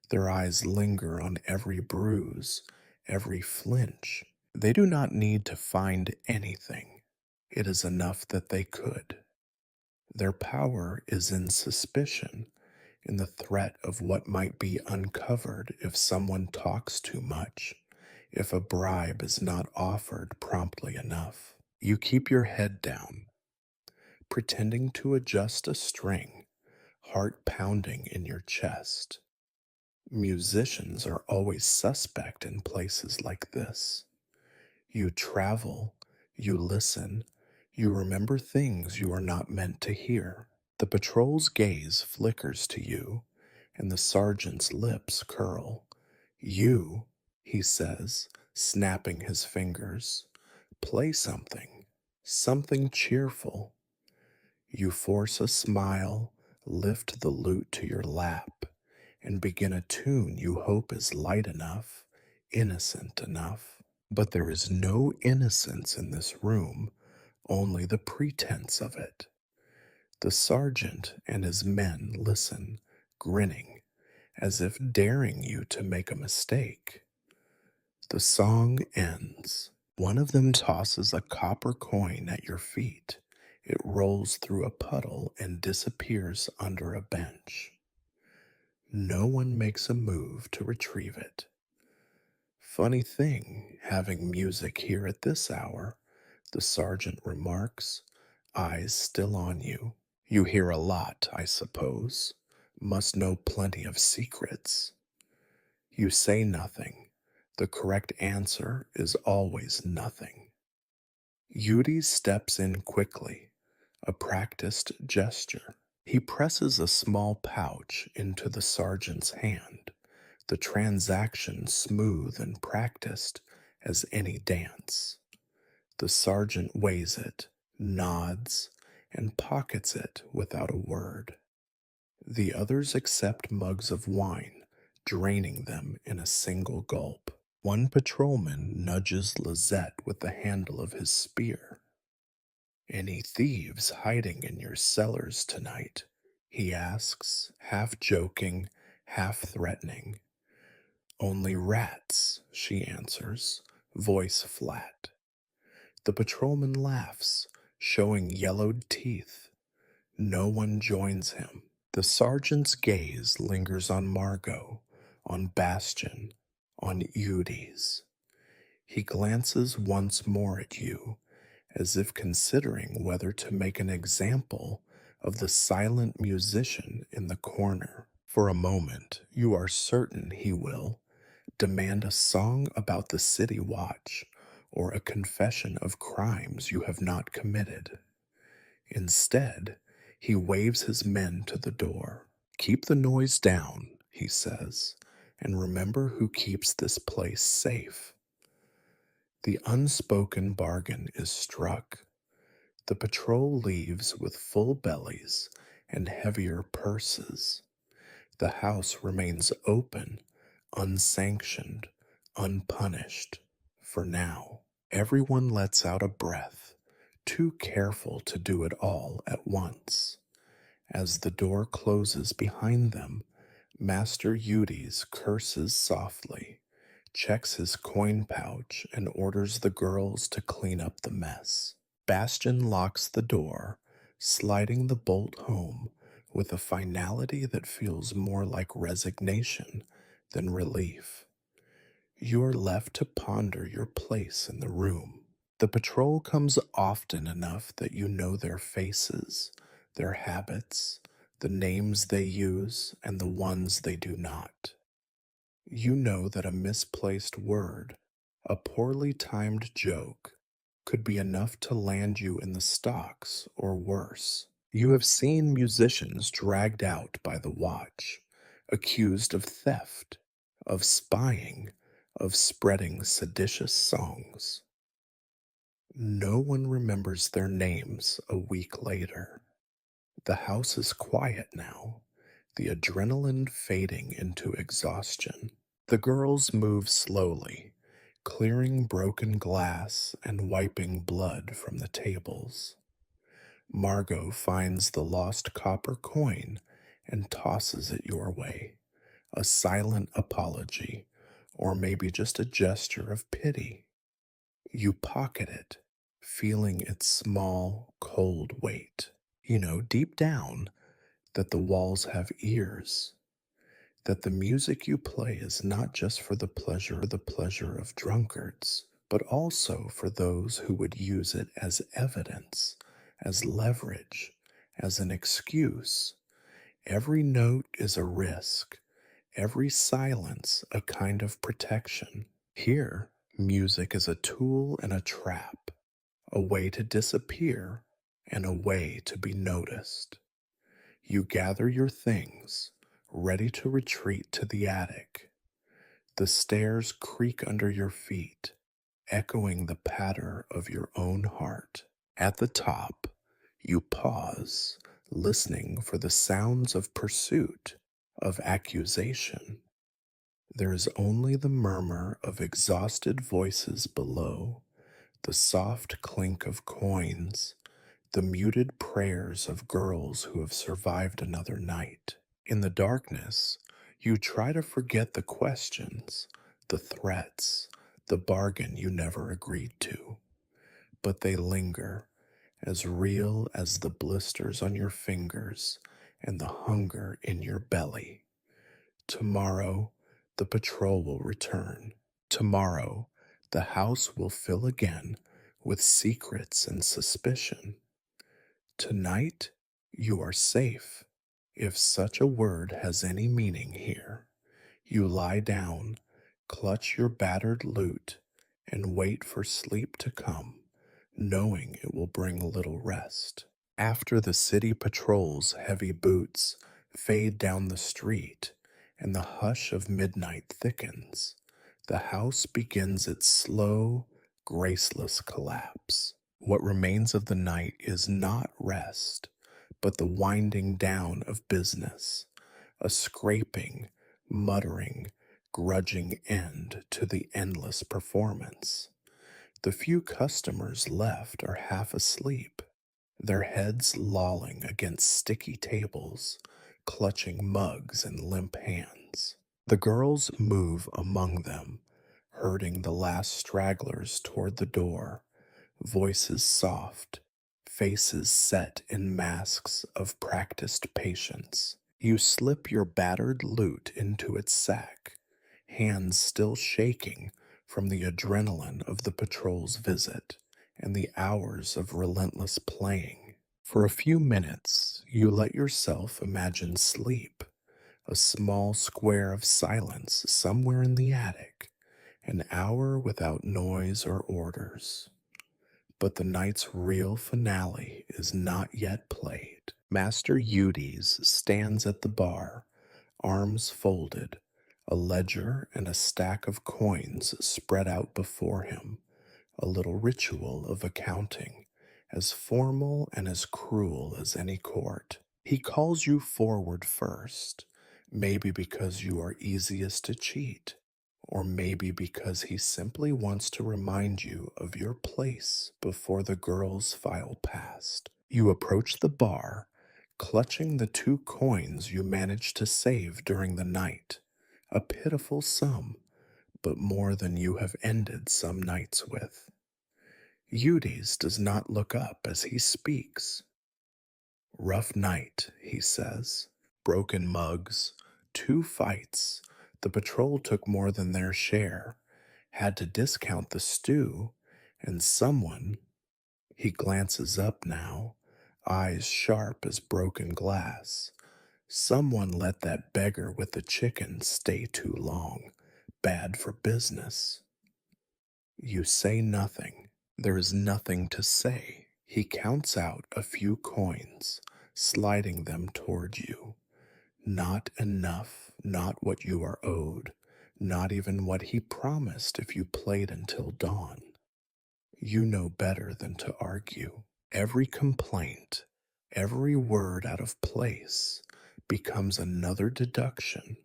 Their eyes linger on every bruise, every flinch. They do not need to find anything. It is enough that they could. Their power is in suspicion, in the threat of what might be uncovered if someone talks too much, if a bribe is not offered promptly enough. You keep your head down, pretending to adjust a string, heart pounding in your chest. Musicians are always suspect in places like this. You travel, you listen, you remember things you are not meant to hear. The patrol's gaze flickers to you, and the sergeant's lips curl. You, he says, snapping his fingers, play something, something cheerful. You force a smile, lift the lute to your lap, and begin a tune you hope is light enough, innocent enough. But there is no innocence in this room, only the pretense of it. The sergeant and his men listen, grinning, as if daring you to make a mistake. The song ends. One of them tosses a copper coin at your feet. It rolls through a puddle and disappears under a bench. No one makes a move to retrieve it. Funny thing, having music here at this hour, the sergeant remarks, eyes still on you. You hear a lot, I suppose. Must know plenty of secrets. You say nothing. The correct answer is always nothing. Yudi steps in quickly, a practiced gesture. He presses a small pouch into the sergeant's hand, the transaction smooth and practiced as any dance. The sergeant weighs it, nods, and pockets it without a word. The others accept mugs of wine, draining them in a single gulp. One patrolman nudges Lizette with the handle of his spear. Any thieves hiding in your cellars tonight? He asks, half joking, half threatening. Only rats, she answers, voice flat. The patrolman laughs, showing yellowed teeth. No one joins him. The sergeant's gaze lingers on Margot, on Bastion, on Eudes. He glances once more at you, as if considering whether to make an example of the silent musician in the corner. For a moment, you are certain he will demand a song about the city watch or a confession of crimes you have not committed. Instead, he waves his men to the door. Keep the noise down, he says, and remember who keeps this place safe. The unspoken bargain is struck. The patrol leaves with full bellies and heavier purses. The house remains open, unsanctioned, unpunished, for now. Everyone lets out a breath, too careful to do it all at once. As the door closes behind them, Master Eudes curses softly, checks his coin pouch, and orders the girls to clean up the mess. Bastion locks the door, sliding the bolt home with a finality that feels more like resignation than relief. You are left to ponder your place in the room. The patrol comes often enough that you know their faces, their habits, the names they use, and the ones they do not. You know that a misplaced word, a poorly timed joke, could be enough to land you in the stocks or worse. You have seen musicians dragged out by the watch, accused of theft, of spying, of spreading seditious songs. No one remembers their names a week later. The house is quiet now. the adrenaline fading into exhaustion. The girls move slowly, clearing broken glass and wiping blood from the tables. Margot finds the lost copper coin and tosses it your way, a silent apology, or maybe just a gesture of pity. You pocket it, feeling its small, cold weight. You know, deep down, that the walls have ears, that the music you play is not just for the pleasure of drunkards, but also for those who would use it as evidence, as leverage, as an excuse. Every note is a risk, every silence a kind of protection. Here, music is a tool and a trap, a way to disappear and a way to be noticed. You gather your things, ready to retreat to the attic. The stairs creak under your feet, echoing the patter of your own heart. At the top, you pause, listening for the sounds of pursuit, of accusation. There is only the murmur of exhausted voices below, the soft clink of coins, the muted prayers of girls who have survived another night. In the darkness, you try to forget the questions, the threats, the bargain you never agreed to, but they linger, as real as the blisters on your fingers and the hunger in your belly. Tomorrow, the patrol will return. Tomorrow, the house will fill again with secrets and suspicion. Tonight, you are safe, if such a word has any meaning here. You lie down, clutch your battered lute, and wait for sleep to come, knowing it will bring little rest. After the city patrol's heavy boots fade down the street and the hush of midnight thickens, the house begins its slow, graceless collapse. What remains of the night is not rest, but the winding down of business, a scraping, muttering, grudging end to the endless performance. The few customers left are half asleep, their heads lolling against sticky tables, clutching mugs in limp hands. The girls move among them, herding the last stragglers toward the door, voices soft, faces set in masks of practiced patience. You slip your battered lute into its sack, hands still shaking from the adrenaline of the patrol's visit and the hours of relentless playing. For a few minutes, you let yourself imagine sleep, a small square of silence somewhere in the attic, an hour without noise or orders. But the night's real finale is not yet played. Master Eudes stands at the bar, arms folded, a ledger and a stack of coins spread out before him, a little ritual of accounting, as formal and as cruel as any court. He calls you forward first, maybe because you are easiest to cheat, or maybe because he simply wants to remind you of your place before the girls file past. You approach the bar, clutching the 2 coins you managed to save during the night, a pitiful sum, but more than you have ended some nights with. Eudes does not look up as he speaks. Rough night, he says. Broken mugs, 2 fights. The patrol took more than their share, had to discount the stew, and someone, he glances up now, eyes sharp as broken glass. Someone let that beggar with the chicken stay too long. Bad for business. You say nothing. There is nothing to say. He counts out a few coins, sliding them toward you. Not enough, not what you are owed, not even what he promised if you played until dawn. You know better than to argue. Every complaint, every word out of place, becomes another deduction,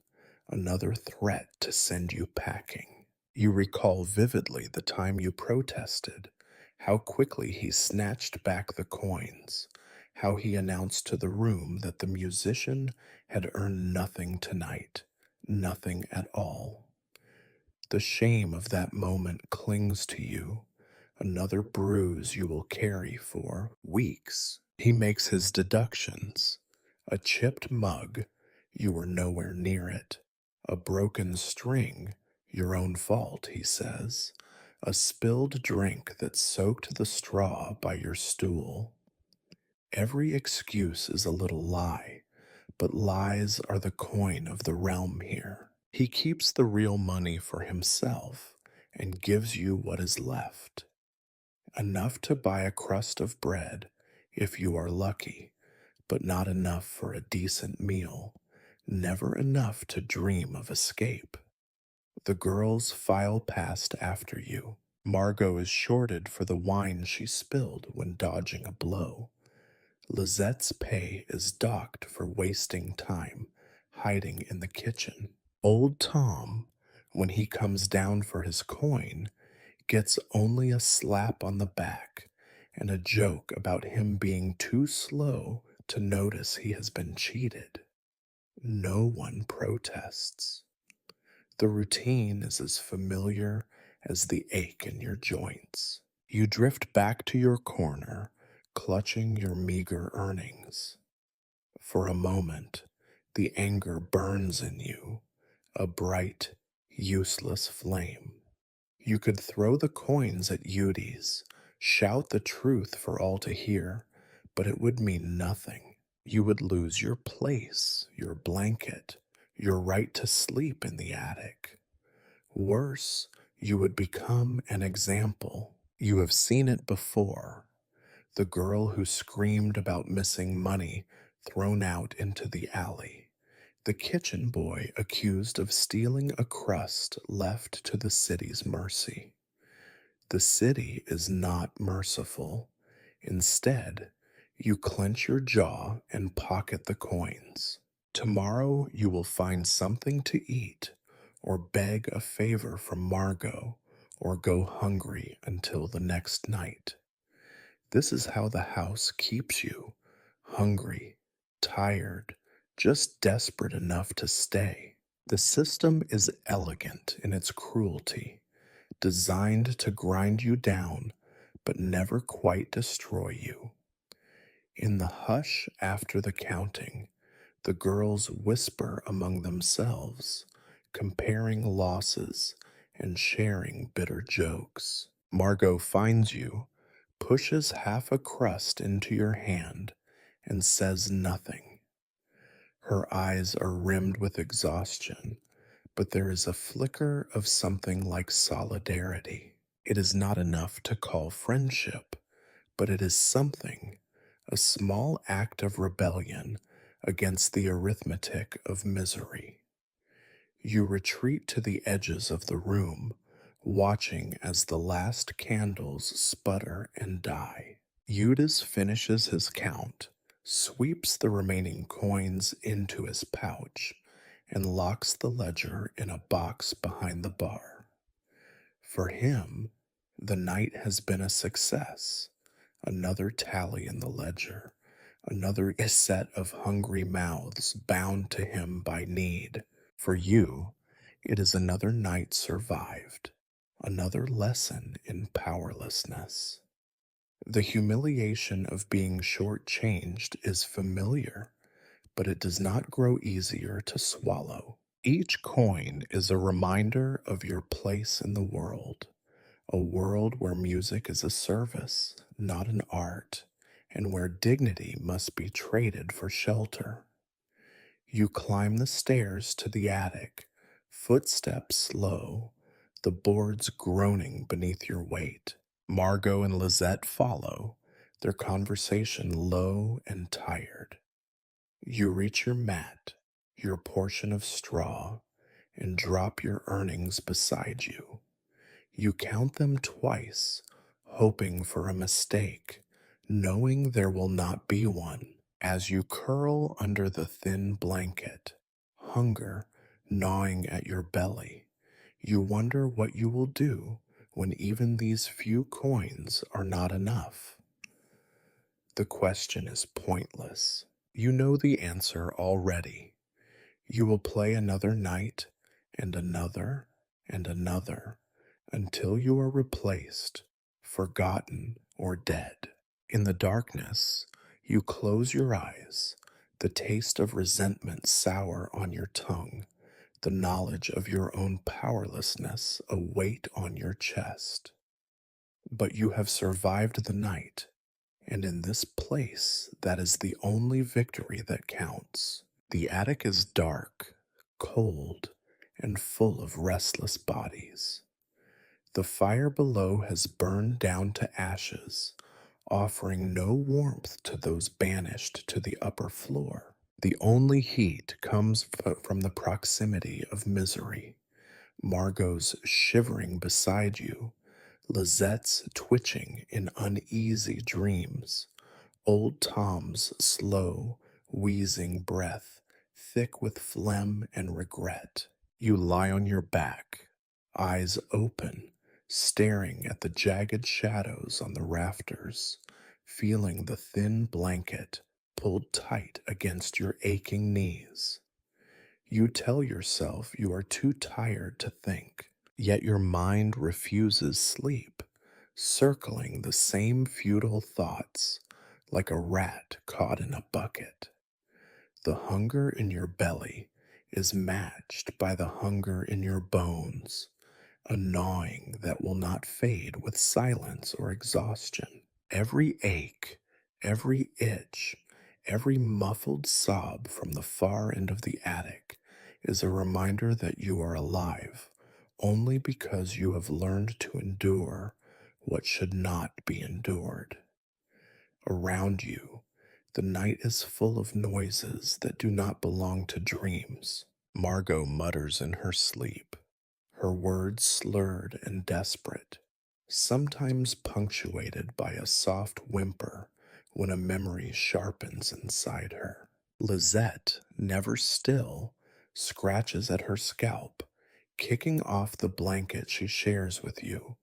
another threat to send you packing. You recall vividly the time you protested, how quickly he snatched back the coins, how he announced to the room that the musician had earned nothing tonight, nothing at all. The shame of that moment clings to you, another bruise you will carry for weeks. He makes his deductions. A chipped mug, you were nowhere near it. A broken string, your own fault, he says. A spilled drink that soaked the straw by your stool. Every excuse is a little lie, but lies are the coin of the realm here. He keeps the real money for himself and gives you what is left. Enough to buy a crust of bread, if you are lucky, but not enough for a decent meal, never enough to dream of escape. The girls file past after you. Margot is shorted for the wine she spilled when dodging a blow. Lizette's pay is docked for wasting time hiding in the kitchen. Old Tom, when he comes down for his coin, gets only a slap on the back and a joke about him being too slow to notice he has been cheated. No one protests. The routine is as familiar as the ache in your joints. You drift back to your corner, clutching your meager earnings. For a moment, the anger burns in you, a bright, useless flame. You could throw the coins at Udi's, shout the truth for all to hear, but it would mean nothing. You would lose your place, your blanket, your right to sleep in the attic. Worse, you would become an example. You have seen it before. The girl who screamed about missing money thrown out into the alley. The kitchen boy accused of stealing a crust left to the city's mercy. The city is not merciful. Instead, you clench your jaw and pocket the coins. Tomorrow you will find something to eat, or beg a favor from Margot, or go hungry until the next night. This is how the house keeps you, hungry, tired, just desperate enough to stay. The system is elegant in its cruelty, designed to grind you down, but never quite destroy you. In the hush after the counting, the girls whisper among themselves, comparing losses and sharing bitter jokes. Margot finds you, pushes half a crust into your hand, and says nothing. Her eyes are rimmed with exhaustion, but there is a flicker of something like solidarity. It is not enough to call friendship, but it is something, a small act of rebellion against the arithmetic of misery. You retreat to the edges of the room, watching as the last candles sputter and die. Eudes finishes his count, sweeps the remaining coins into his pouch, and locks the ledger in a box behind the bar. For him, the night has been a success. Another tally in the ledger, another set of hungry mouths bound to him by need. For you, it is another night survived, another lesson in powerlessness. The humiliation of being shortchanged is familiar, but it does not grow easier to swallow. Each coin is a reminder of your place in the world, a world where music is a service, not an art, and where dignity must be traded for shelter. You climb the stairs to the attic, footsteps slow, the boards groaning beneath your weight. Margot and Lizette follow, their conversation low and tired. You reach your mat, your portion of straw, and drop your earnings beside you. You count them twice, hoping for a mistake, knowing there will not be one. As you curl under the thin blanket, hunger gnawing at your belly, you wonder what you will do when even these few coins are not enough. The question is pointless. You know the answer already. You will play another night and another and another until you are replaced, forgotten, or dead. In the darkness, you close your eyes, the taste of resentment sour on your tongue, the knowledge of your own powerlessness a weight on your chest. But you have survived the night, and in this place, that is the only victory that counts. The attic is dark, cold, and full of restless bodies. The fire below has burned down to ashes, offering no warmth to those banished to the upper floor. The only heat comes from the proximity of misery. Margot's shivering beside you, Lizette's twitching in uneasy dreams, old Tom's slow, wheezing breath, thick with phlegm and regret. You lie on your back, eyes open, staring at the jagged shadows on the rafters, feeling the thin blanket pulled tight against your aching knees. You tell yourself you are too tired to think, yet your mind refuses sleep, circling the same futile thoughts like a rat caught in a bucket. The hunger in your belly is matched by the hunger in your bones, a gnawing that will not fade with silence or exhaustion. Every ache, every itch, every muffled sob from the far end of the attic is a reminder that you are alive only because you have learned to endure what should not be endured. Around you, the night is full of noises that do not belong to dreams. Margot mutters in her sleep, her words slurred and desperate, sometimes punctuated by a soft whimper when a memory sharpens inside her. Lizette, never still, scratches at her scalp, kicking off the blanket she shares with you,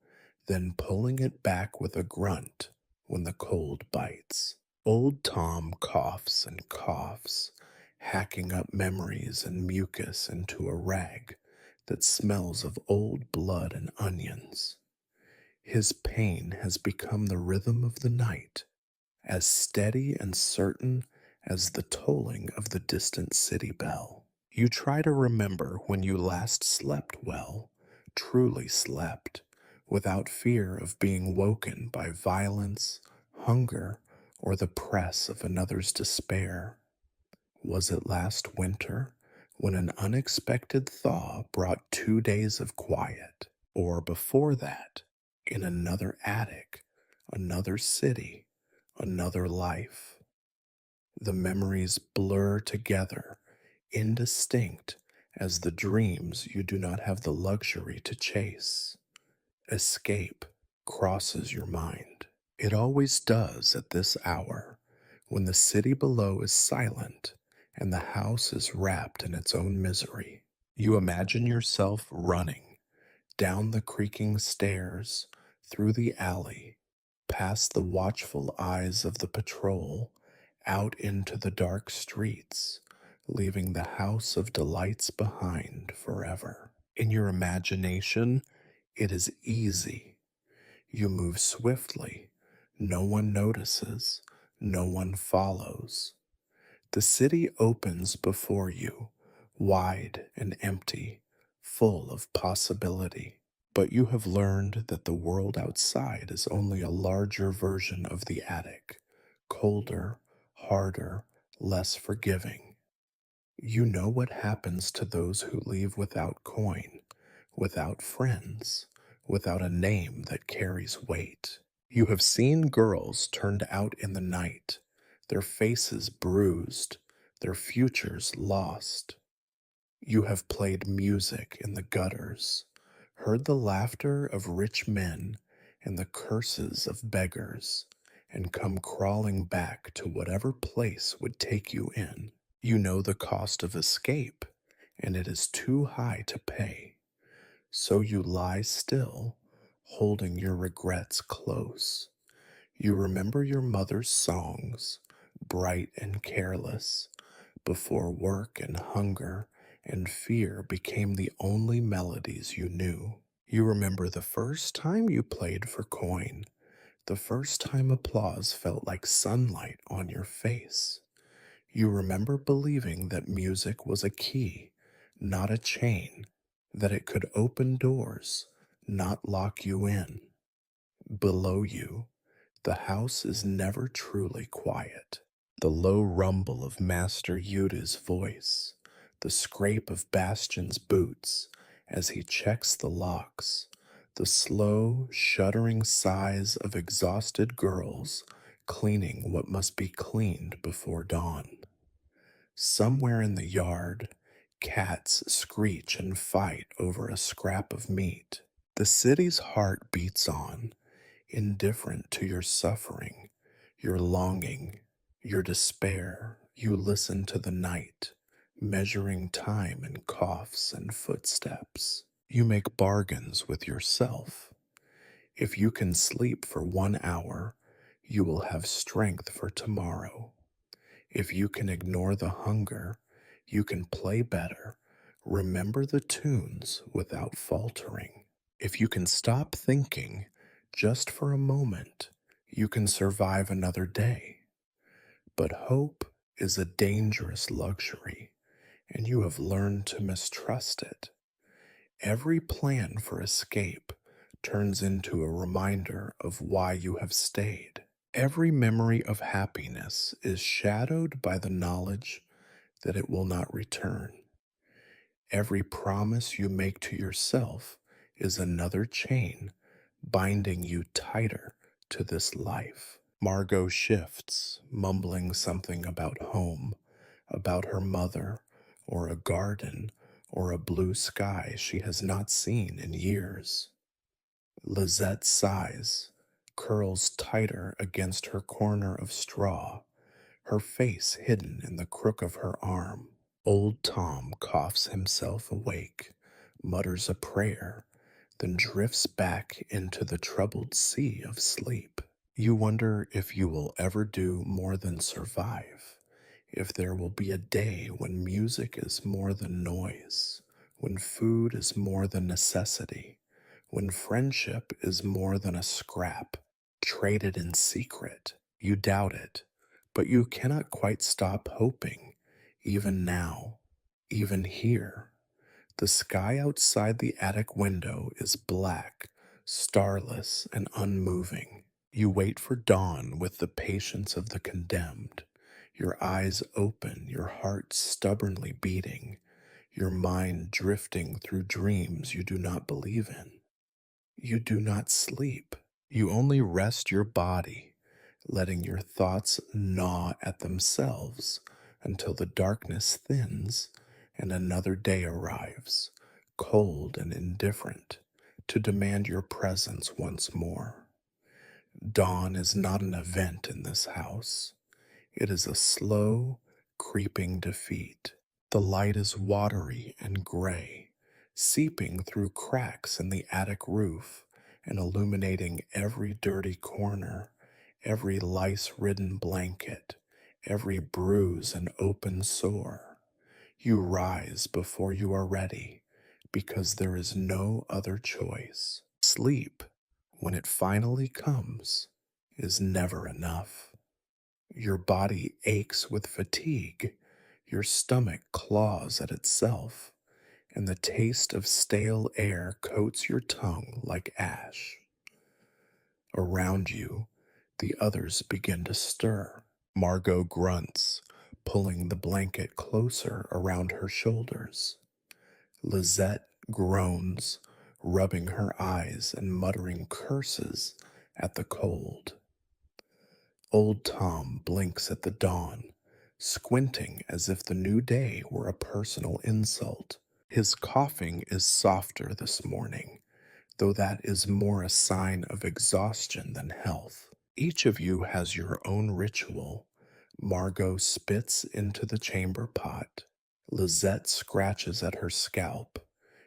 then pulling it back with a grunt when the cold bites. Old Tom coughs and coughs, hacking up memories and mucus into a rag that smells of old blood and onions. His pain has become the rhythm of the night, as steady and certain as the tolling of the distant city bell. You try to remember when you last slept well, truly slept, without fear of being woken by violence, hunger, or the press of another's despair. Was it last winter, when an unexpected thaw brought 2 days of quiet? Or before that, in another attic, another city, another life? The memories blur together, indistinct as the dreams you do not have the luxury to chase. Escape crosses your mind. It always does at this hour, when the city below is silent and the house is wrapped in its own misery. You imagine yourself running down the creaking stairs, through the alley, past the watchful eyes of the patrol, out into the dark streets, leaving the house of delights behind forever. In your imagination, it is easy. You move swiftly. No one notices. No one follows. The city opens before you, wide and empty, full of possibility. But you have learned that the world outside is only a larger version of the attic, colder, harder, less forgiving. You know what happens to those who leave without coin, without friends, without a name that carries weight. You have seen girls turned out in the night, their faces bruised, their futures lost. You have played music in the gutters, heard the laughter of rich men and the curses of beggars, and come crawling back to whatever place would take you in. You know the cost of escape, and it is too high to pay. So you lie still, holding your regrets close. You remember your mother's songs, bright and careless, before work and hunger and fear became the only melodies you knew. You remember the first time you played for coin, the first time applause felt like sunlight on your face. You remember believing that music was a key, not a chain, that it could open doors, not lock you in. Below you, the house is never truly quiet. The low rumble of Master Yuda's voice, the scrape of Bastion's boots as he checks the locks, the slow, shuddering sighs of exhausted girls cleaning what must be cleaned before dawn. Somewhere in the yard, cats screech and fight over a scrap of meat. The city's heart beats on, indifferent to your suffering, your longing, your despair. You listen to the night, measuring time in coughs and footsteps. You make bargains with yourself. If you can sleep for 1 hour, you will have strength for tomorrow. If you can ignore the hunger, you can play better, remember the tunes without faltering. If you can stop thinking just for a moment, you can survive another day. But hope is a dangerous luxury, and you have learned to mistrust it. Every plan for escape turns into a reminder of why you have stayed. Every memory of happiness is shadowed by the knowledge that it will not return. Every promise you make to yourself is another chain binding you tighter to this life. Margot shifts, mumbling something about home, about her mother, or a garden, or a blue sky she has not seen in years. Lizette sighs, curls tighter against her corner of straw, her face hidden in the crook of her arm. Old Tom coughs himself awake, mutters a prayer, then drifts back into the troubled sea of sleep. You wonder if you will ever do more than survive, if there will be a day when music is more than noise, when food is more than necessity, when friendship is more than a scrap, traded in secret. You doubt it, but you cannot quite stop hoping, even now, even here. The sky outside the attic window is black, starless, and unmoving. You wait for dawn with the patience of the condemned, your eyes open, your heart stubbornly beating, your mind drifting through dreams you do not believe in. You do not sleep. You only rest your body, letting your thoughts gnaw at themselves until the darkness thins and another day arrives, cold and indifferent, to demand your presence once more. Dawn is not an event in this house. It is a slow, creeping defeat. The light is watery and gray, seeping through cracks in the attic roof and illuminating every dirty corner, every lice-ridden blanket, every bruise and open sore. You rise before you are ready, because there is no other choice. Sleep, when it finally comes, is never enough. Your body aches with fatigue, your stomach claws at itself, and the taste of stale air coats your tongue like ash. Around you, the others begin to stir. Margot grunts, pulling the blanket closer around her shoulders. Lizette groans, rubbing her eyes and muttering curses at the cold. Old Tom blinks at the dawn, squinting as if the new day were a personal insult. His coughing is softer this morning, though that is more a sign of exhaustion than health. Each of you has your own ritual. Margot spits into the chamber pot. Lizette scratches at her scalp.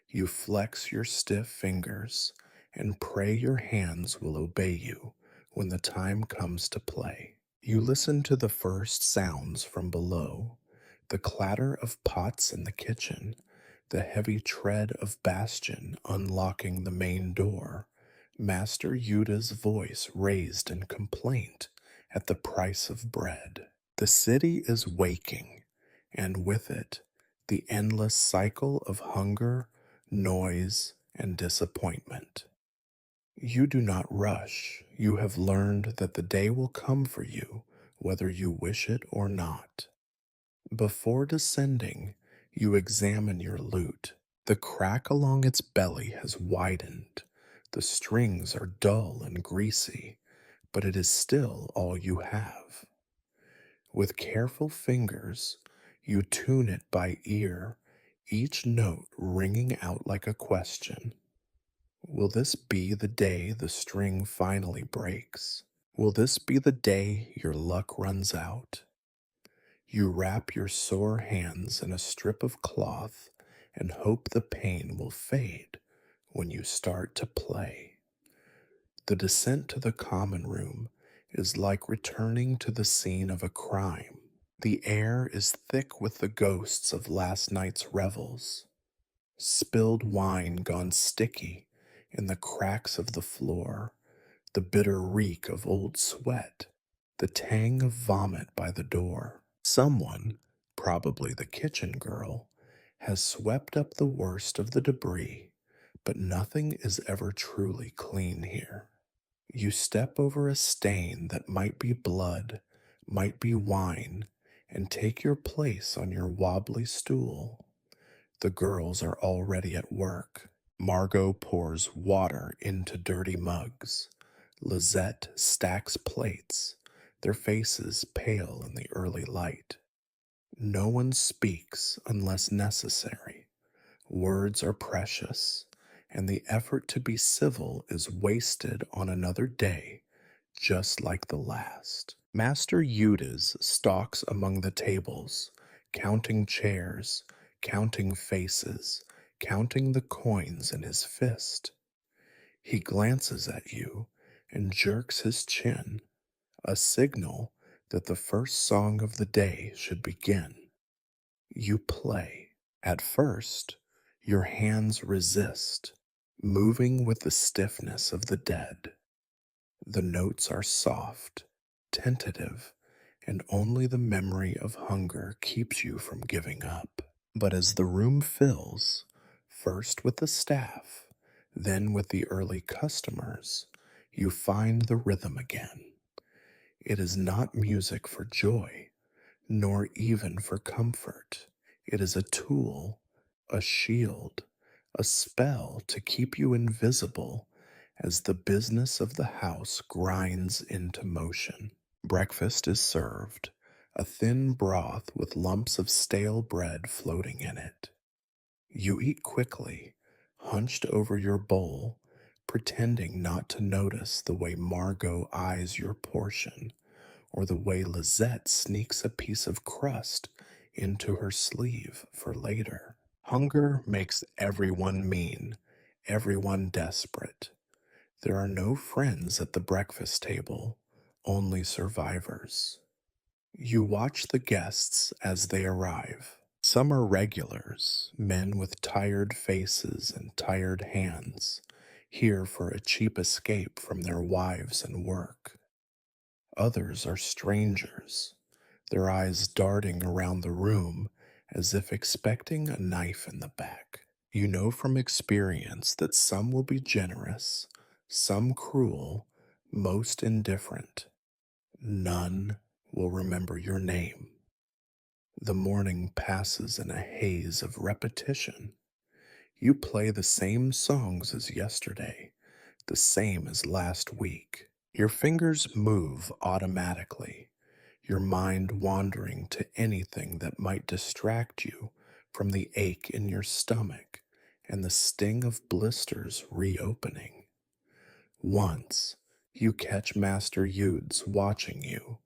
You flex your stiff fingers and pray your hands will obey you when the time comes to play. You listen to the first sounds from below, the clatter of pots in the kitchen, the heavy tread of Bastion unlocking the main door, Master Yuda's voice raised in complaint at the price of bread. The city is waking, and with it, the endless cycle of hunger, noise, and disappointment. You do not rush. You have learned that the day will come for you, whether you wish it or not. Before descending, you examine your lute. The crack along its belly has widened. The strings are dull and greasy, but it is still all you have. With careful fingers, you tune it by ear, each note ringing out like a question. Will this be the day the string finally breaks? Will this be the day your luck runs out? You wrap your sore hands in a strip of cloth and hope the pain will fade when you start to play. The descent to the common room is like returning to the scene of a crime. The air is thick with the ghosts of last night's revels. Spilled wine gone sticky in the cracks of the floor, the bitter reek of old sweat, the tang of vomit by the door. Someone, probably the kitchen girl, has swept up the worst of the debris, but nothing is ever truly clean here. You step over a stain that might be blood, might be wine, and take your place on your wobbly stool. The girls are already at work. Margot pours water into dirty mugs. Lizette stacks plates, their faces pale in the early light. No one speaks unless necessary. Words are precious, and the effort to be civil is wasted on another day, just like the last. Master Eudes stalks among the tables, counting chairs, counting faces, counting the coins in his fist. He glances at you and jerks his chin, a signal that the first song of the day should begin. You play. At first, your hands resist, moving with the stiffness of the dead. The notes are soft, tentative, and only the memory of hunger keeps you from giving up. But as the room fills, first with the staff, then with the early customers, you find the rhythm again. It is not music for joy, nor even for comfort. It is a tool, a shield, a spell to keep you invisible as the business of the house grinds into motion. Breakfast is served, a thin broth with lumps of stale bread floating in it. You eat quickly, hunched over your bowl, pretending not to notice the way Margot eyes your portion, or the way Lizette sneaks a piece of crust into her sleeve for later. Hunger makes everyone mean, everyone desperate. There are no friends at the breakfast table, only survivors. You watch the guests as they arrive. Some are regulars, men with tired faces and tired hands, here for a cheap escape from their wives and work. Others are strangers, their eyes darting around the room as if expecting a knife in the back. You know from experience that some will be generous, some cruel, most indifferent. None will remember your name. The morning passes in a haze of repetition. You play the same songs as yesterday, the same as last week. Your fingers move automatically, your mind wandering to anything that might distract you from the ache in your stomach and the sting of blisters reopening. Once, You catch Master Yudes watching you,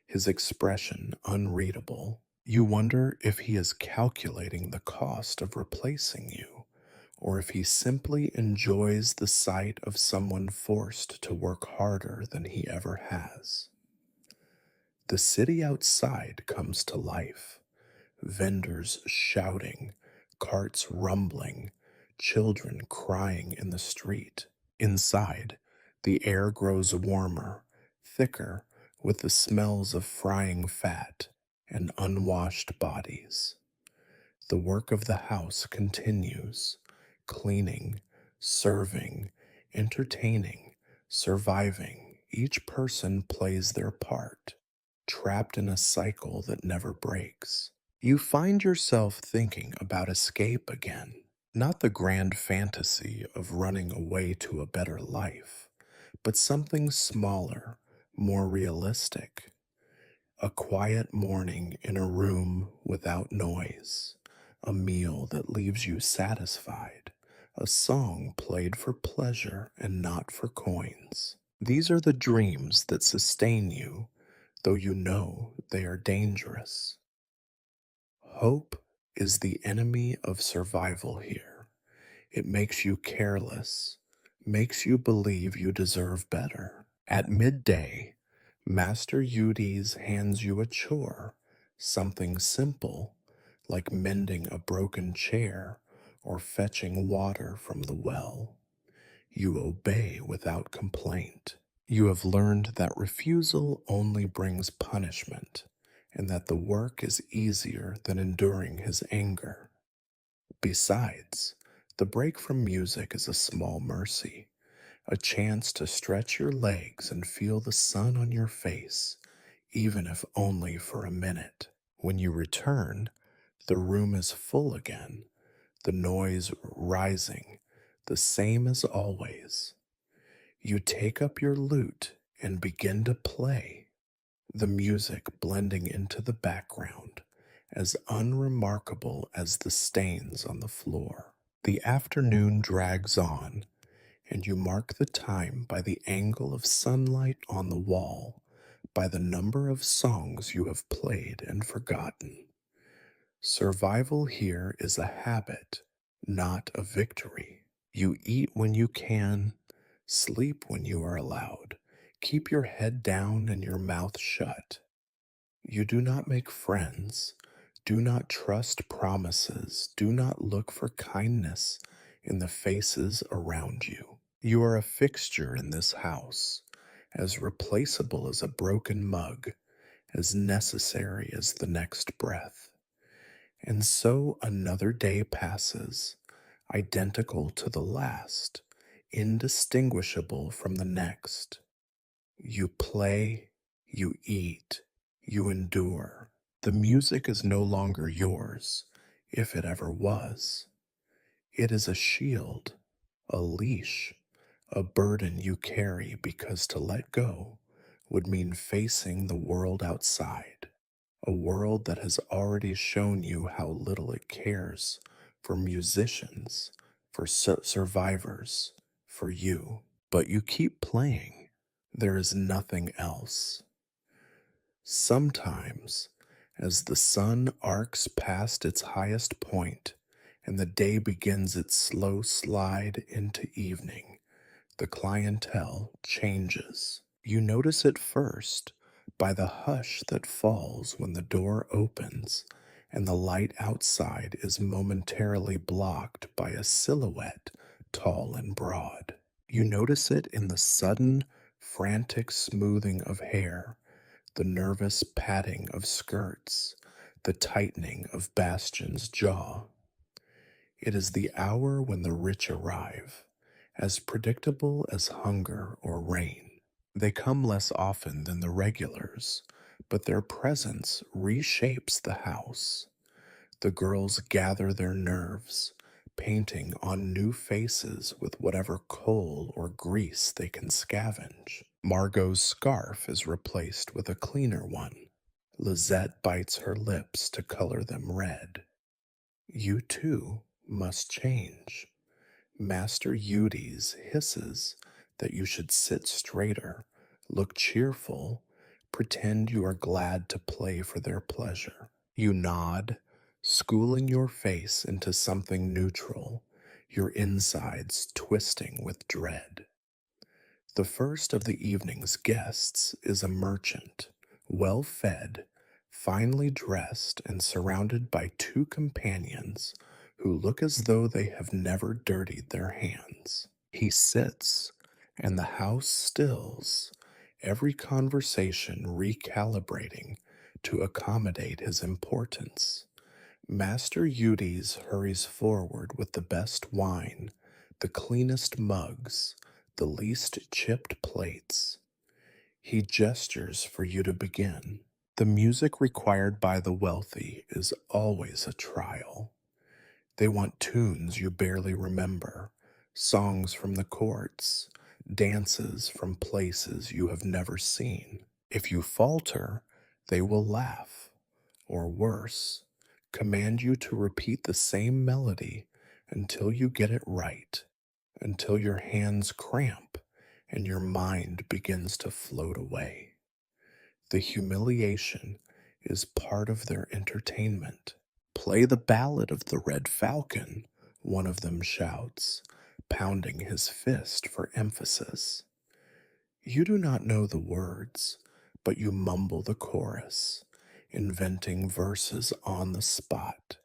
his expression unreadable. You wonder if he is calculating the cost of replacing you, or if he simply enjoys the sight of someone forced to work harder than he ever has. The city outside comes to life, vendors shouting, carts rumbling, children crying in the street. Inside, the air grows warmer, thicker, with the smells of frying fat and unwashed bodies. The work of the house continues, cleaning, serving, entertaining, surviving. Each person plays their part, trapped in a cycle that never breaks. You find yourself thinking about escape again, not the grand fantasy of running away to a better life, but something smaller, more realistic. A quiet morning in a room without noise, a meal that leaves you satisfied, a song played for pleasure and not for coins. These are the dreams that sustain you, though you know they are dangerous. Hope is the enemy of survival here. It makes you careless, makes you believe you deserve better. At midday, Master Eudes hands you a chore, something simple, like mending a broken chair or fetching water from the well. You obey without complaint. You have learned that refusal only brings punishment, and that the work is easier than enduring his anger. Besides, the break from music is a small mercy, a chance to stretch your legs and feel the sun on your face, even if only for a minute. When you return, the room is full again, the noise rising, the same as always. You take up your lute and begin to play, the music blending into the background, as unremarkable as the stains on the floor. The afternoon drags on, and you mark the time by the angle of sunlight on the wall, by the number of songs you have played and forgotten. Survival here is a habit, not a victory. You eat when you can, sleep when you are allowed, keep your head down and your mouth shut. You do not make friends, do not trust promises, do not look for kindness in the faces around you. You are a fixture in this house, as replaceable as a broken mug, as necessary as the next breath. And so another day passes, identical to the last, indistinguishable from the next. You play, you eat, you endure. The music is no longer yours, if it ever was. It is a shield, a leash, a burden you carry because to let go would mean facing the world outside, a world that has already shown you how little it cares for musicians, for survivors, for you. But you keep playing. There is nothing else. Sometimes, as the sun arcs past its highest point and the day begins its slow slide into evening, the clientele changes. You notice it first by the hush that falls when the door opens and the light outside is momentarily blocked by a silhouette tall and broad. You notice it in the sudden, frantic smoothing of hair, the nervous patting of skirts, the tightening of Bastion's jaw. It is the hour when the rich arrive, as predictable as hunger or rain. They come less often than the regulars, but their presence reshapes the house. The girls gather their nerves, painting on new faces with whatever coal or grease they can scavenge. Margot's scarf is replaced with a cleaner one. Lizette bites her lips to color them red. You too must change. Master Eudes hisses that you should sit straighter, look cheerful, pretend you are glad to play for their pleasure. You nod, schooling your face into something neutral, your insides twisting with dread. The first of the evening's guests is a merchant, well fed, finely dressed, and surrounded by two companions who look as though they have never dirtied their hands. He sits, and the house stills, every conversation recalibrating to accommodate his importance. Master Eudes hurries forward with the best wine, the cleanest mugs, the least chipped plates. He gestures for you to begin. The music required by the wealthy is always a trial. They want tunes you barely remember, songs from the courts, dances from places you have never seen. If you falter, they will laugh, or worse, command you to repeat the same melody until you get it right, until your hands cramp and your mind begins to float away. The humiliation is part of their entertainment. Play the ballad of the Red Falcon, one of them shouts, pounding his fist for emphasis. You do not know the words, but you mumble the chorus, inventing verses on the spot,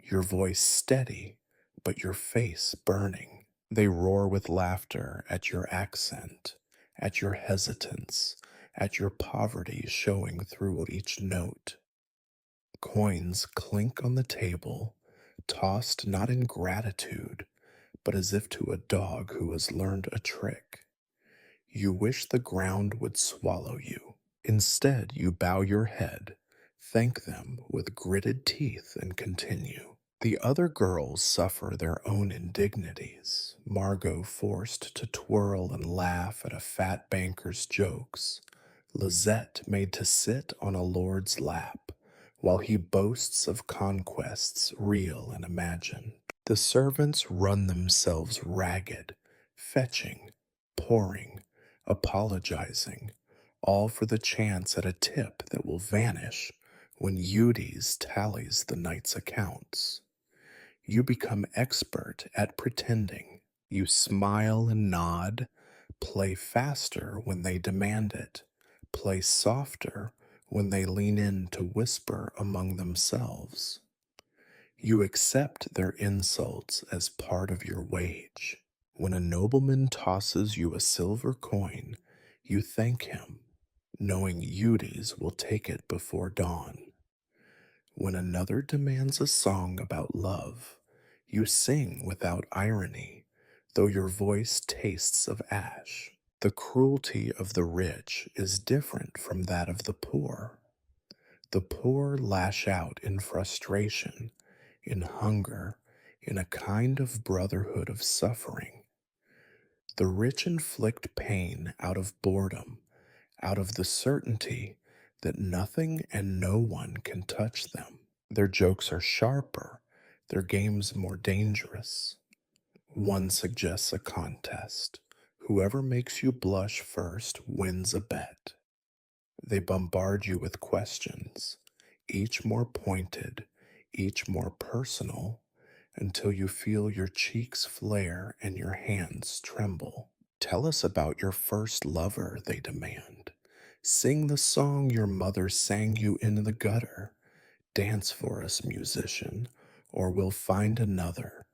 your voice steady, but your face burning. They roar with laughter at your accent, at your hesitance, at your poverty showing through each note. Coins clink on the table, tossed not in gratitude, but as if to a dog who has learned a trick. You wish the ground would swallow you. Instead, you bow your head, thank them with gritted teeth, and continue. The other girls suffer their own indignities, Margot forced to twirl and laugh at a fat banker's jokes, Lizette made to sit on a lord's lap, while he boasts of conquests real and imagined. The servants run themselves ragged, fetching, pouring, apologizing, all for the chance at a tip that will vanish when Eudes tallies the night's accounts. You become expert at pretending. You smile and nod, play faster when they demand it, play softer when they lean in to whisper among themselves. You accept their insults as part of your wage. When a nobleman tosses you a silver coin, you thank him, knowing Eudes will take it before dawn. When another demands a song about love, you sing without irony, though your voice tastes of ash. The cruelty of the rich is different from that of the poor. The poor lash out in frustration, in hunger, in a kind of brotherhood of suffering. The rich inflict pain out of boredom, out of the certainty that nothing and no one can touch them. Their jokes are sharper, their games more dangerous. One suggests a contest. Whoever makes you blush first wins a bet. They bombard you with questions, each more pointed, each more personal, until you feel your cheeks flare and your hands tremble. Tell us about your first lover, they demand. Sing the song your mother sang you in the gutter. Dance for us, musician, or we'll find another.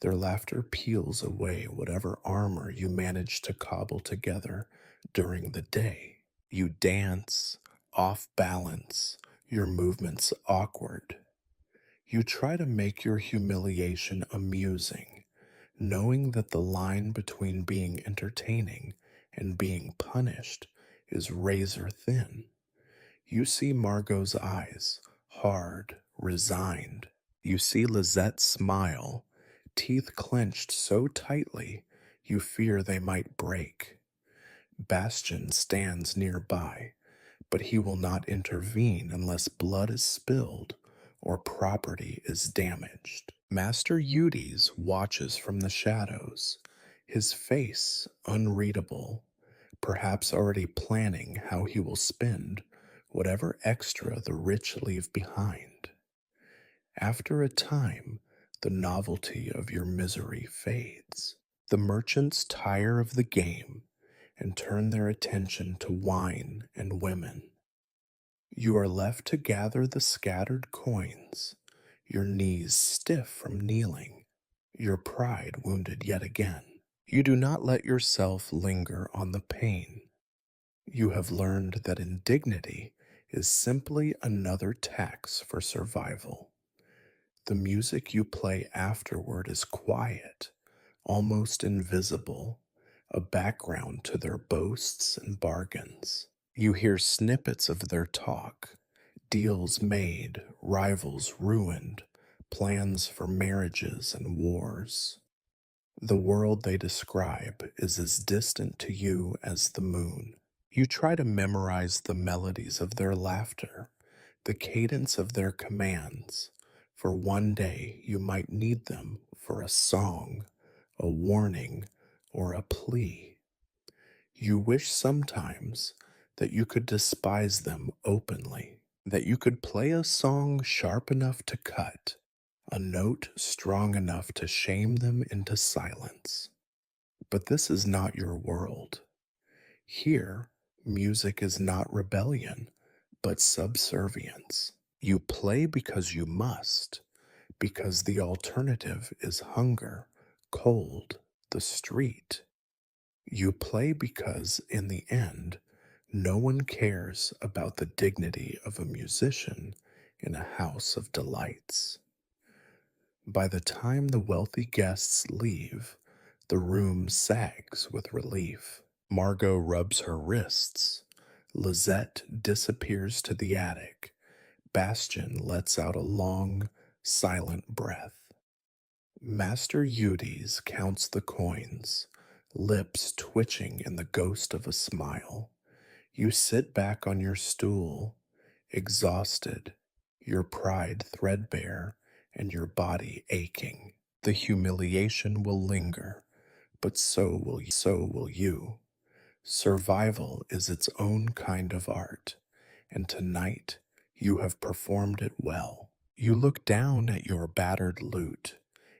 Their laughter peels away whatever armor you manage to cobble together during the day. You dance, off balance, your movements awkward. You try to make your humiliation amusing, knowing that the line between being entertaining and being punished is razor thin. You see Margot's eyes, hard, resigned. You see Lizette smile, teeth clenched so tightly you fear they might break. Bastion stands nearby, but he will not intervene unless blood is spilled or property is damaged. Master Eudes watches from the shadows, his face unreadable, perhaps already planning how he will spend whatever extra the rich leave behind. After a time, the novelty of your misery fades. The merchants tire of the game and turn their attention to wine and women. You are left to gather the scattered coins, your knees stiff from kneeling, your pride wounded yet again. You do not let yourself linger on the pain. You have learned that indignity is simply another tax for survival. The music you play afterward is quiet, almost invisible, a background to their boasts and bargains. You hear snippets of their talk, deals made, rivals ruined, plans for marriages and wars. The world they describe is as distant to you as the moon. You try to memorize the melodies of their laughter, the cadence of their commands, for one day you might need them for a song, a warning, or a plea. You wish sometimes that you could despise them openly, that you could play a song sharp enough to cut, a note strong enough to shame them into silence. But this is not your world. Here, music is not rebellion, but subservience. You play because you must, because the alternative is hunger, cold, the street. You play because, in the end, no one cares about the dignity of a musician in a house of delights. By the time the wealthy guests leave, the room sags with relief. Margot rubs her wrists. Lizette disappears to the attic. Bastian lets out a long, silent breath. Master Eudes counts the coins, lips twitching in the ghost of a smile. You sit back on your stool, exhausted, your pride threadbare and your body aching. The humiliation will linger, but so will you. Survival is its own kind of art, and tonight you have performed it well. You look down at your battered lute,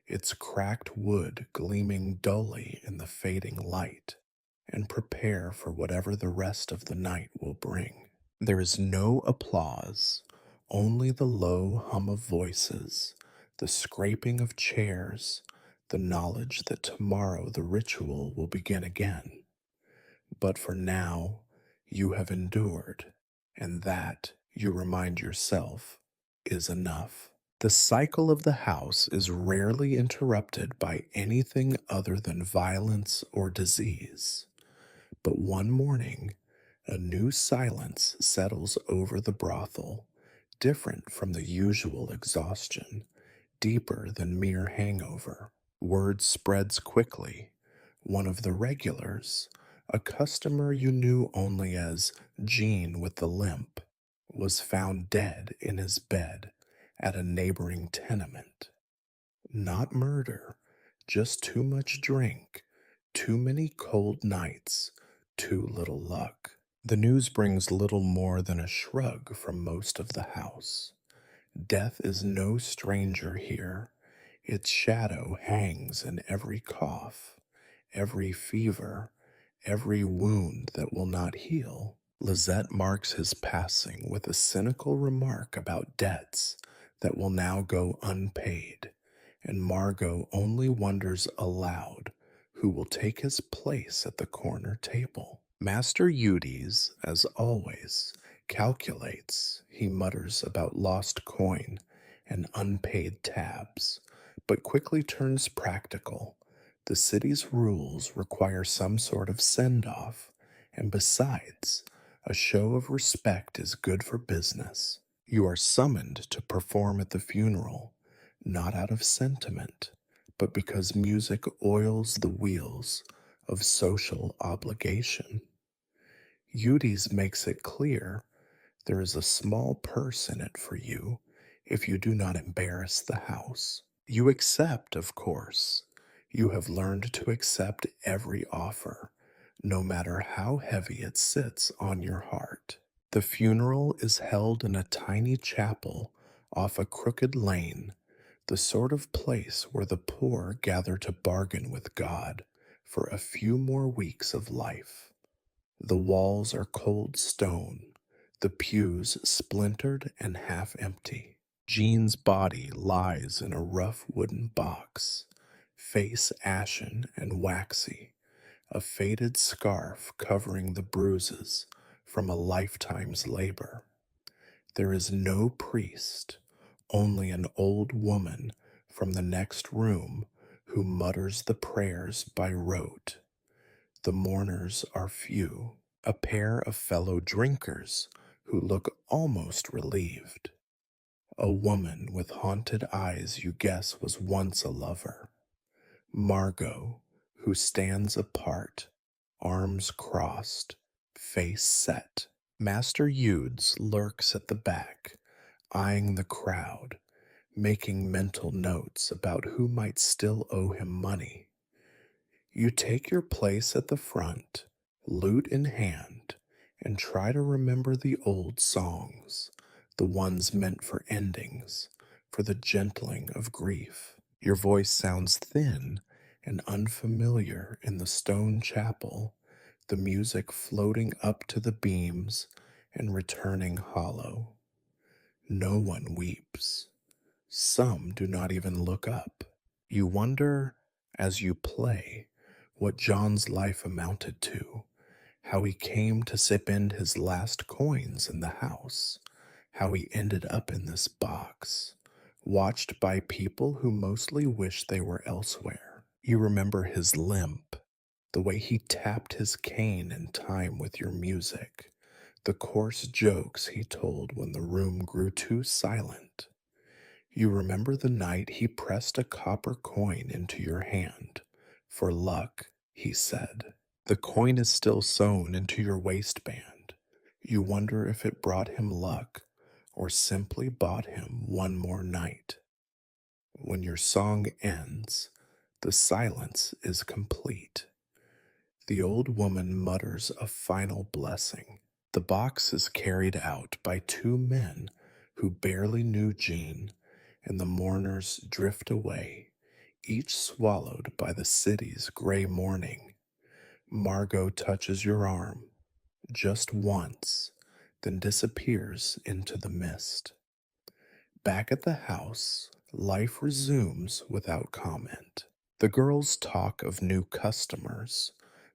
its cracked wood gleaming dully in the fading light, and prepare for whatever the rest of the night will bring. There is no applause, only the low hum of voices, the scraping of chairs, the knowledge that tomorrow the ritual will begin again. But for now, you have endured, and that, you remind yourself, is enough. The cycle of the house is rarely interrupted by anything other than violence or disease. But one morning, a new silence settles over the brothel, different from the usual exhaustion, deeper than mere hangover. Word spreads quickly. One of the regulars, a customer you knew only as Gene with the limp, was found dead in his bed at a neighboring tenement. Not murder, just too much drink, too many cold nights, too little luck. The news brings little more than a shrug from most of the house. Death is no stranger here. Its shadow hangs in every cough, every fever, every wound that will not heal. Lizette marks his passing with a cynical remark about debts that will now go unpaid, and Margot only wonders aloud who will take his place at the corner table. Master Eudes, as always, calculates, he mutters about lost coin and unpaid tabs, but quickly turns practical. The city's rules require some sort of send-off, and besides, a show of respect is good for business. You are summoned to perform at the funeral, not out of sentiment, but because music oils the wheels of social obligation. Eudes makes it clear there is a small purse in it for you if you do not embarrass the house. You accept, of course. You have learned to accept every offer, no matter how heavy it sits on your heart. The funeral is held in a tiny chapel off a crooked lane, the sort of place where the poor gather to bargain with God for a few more weeks of life. The walls are cold stone, the pews splintered and half empty. Jean's body lies in a rough wooden box, face ashen and waxy, a faded scarf covering the bruises from a lifetime's labor. There is no priest, only an old woman from the next room who mutters the prayers by rote. The mourners are few, a pair of fellow drinkers who look almost relieved. A woman with haunted eyes you guess was once a lover. Margot, who stands apart, arms crossed, face set. Master Eudes lurks at the back, eyeing the crowd, making mental notes about who might still owe him money. You take your place at the front, lute in hand, and try to remember the old songs, the ones meant for endings, for the gentling of grief. Your voice sounds thin and unfamiliar in the stone chapel, the music floating up to the beams and returning hollow. No one weeps. Some do not even look up. You wonder, as you play, what John's life amounted to, how he came to spend his last coins in the house, how he ended up in this box, watched by people who mostly wish they were elsewhere. You remember his limp, the way he tapped his cane in time with your music, the coarse jokes he told when the room grew too silent. You remember the night he pressed a copper coin into your hand. For luck, he said. The coin is still sewn into your waistband. You wonder if it brought him luck or simply bought him one more night. When your song ends, the silence is complete. The old woman mutters a final blessing. The box is carried out by two men who barely knew Jean, and the mourners drift away, each swallowed by the city's gray morning. Margot touches your arm, just once, then disappears into the mist. Back at the house, life resumes without comment. The girls talk of new customers.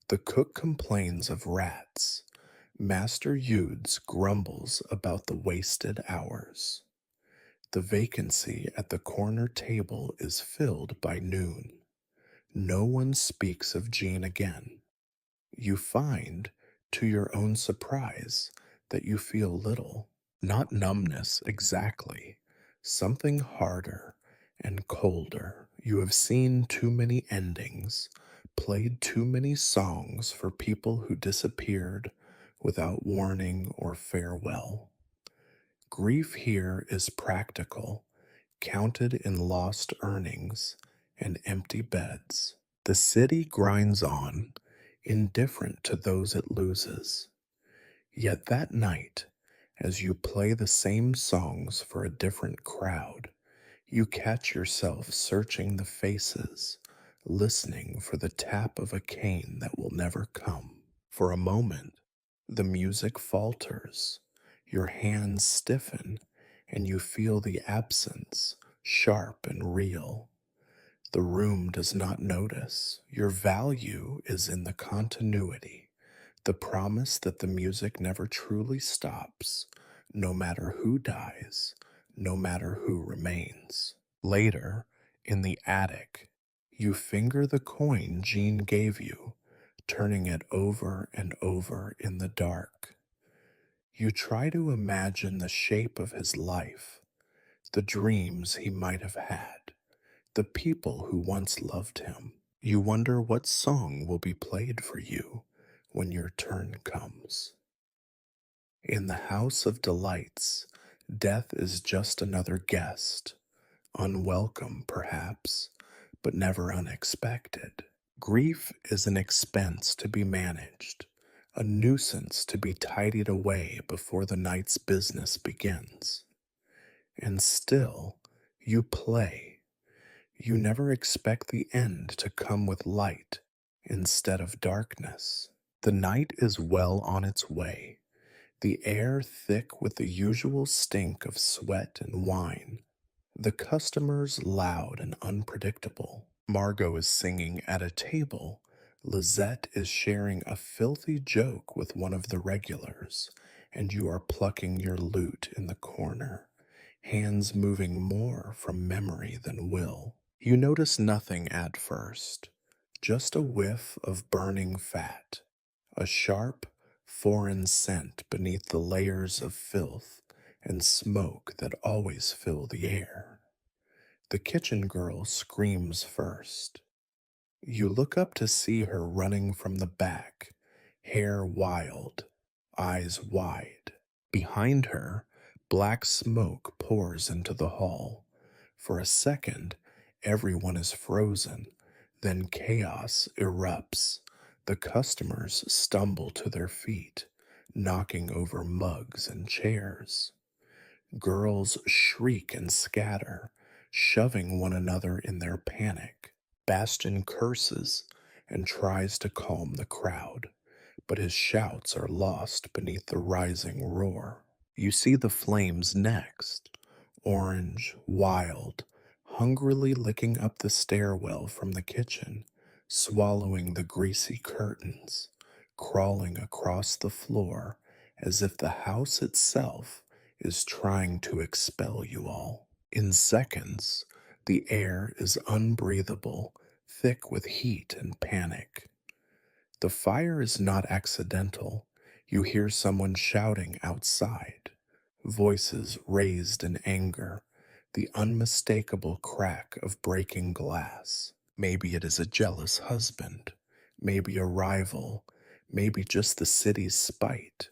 The cook complains of rats. Master Eudes grumbles about the wasted hours. The vacancy at the corner table is filled by noon. No one speaks of Jean again. You find, to your own surprise, that you feel little. Not numbness exactly, something harder and colder. You have seen too many endings, played too many songs for people who disappeared without warning or farewell. Grief here is practical, counted in lost earnings and empty beds. The city grinds on, indifferent to those it loses. Yet that night, as you play the same songs for a different crowd, you catch yourself searching the faces, listening for the tap of a cane that will never come. For a moment, the music falters, your hands stiffen, and you feel the absence, sharp and real. The room does not notice. Your value is in the continuity, the promise that the music never truly stops, no matter who dies, no matter who remains. Later, in the attic, you finger the coin Jean gave you, turning it over and over in the dark. You try to imagine the shape of his life, the dreams he might have had, the people who once loved him. You wonder what song will be played for you when your turn comes. In the house of delights, death is just another guest, unwelcome perhaps, but never unexpected. Grief is an expense to be managed, a nuisance to be tidied away before the night's business begins. And still, you play. You never expect the end to come with light instead of darkness. The night is well on its way, the air thick with the usual stink of sweat and wine, the customers loud and unpredictable. Margot is singing at a table. Lizette is sharing a filthy joke with one of the regulars, and you are plucking your lute in the corner, hands moving more from memory than will. You notice nothing at first, just a whiff of burning fat, a sharp, foreign scent beneath the layers of filth and smoke that always fill the air. The kitchen girl screams first. You look up to see her running from the back, hair wild, eyes wide. Behind her, black smoke pours into the hall. For a second, everyone is frozen. Then chaos erupts. The customers stumble to their feet, knocking over mugs and chairs. Girls shriek and scatter, shoving one another in their panic. Bastion curses and tries to calm the crowd, but his shouts are lost beneath the rising roar. You see the flames next, orange, wild, hungrily licking up the stairwell from the kitchen, swallowing the greasy curtains, crawling across the floor as if the house itself is trying to expel you all. In seconds, the air is unbreathable, thick with heat and panic. The fire is not accidental. You hear someone shouting outside, voices raised in anger, the unmistakable crack of breaking glass. Maybe it is a jealous husband, maybe a rival, maybe just the city's spite.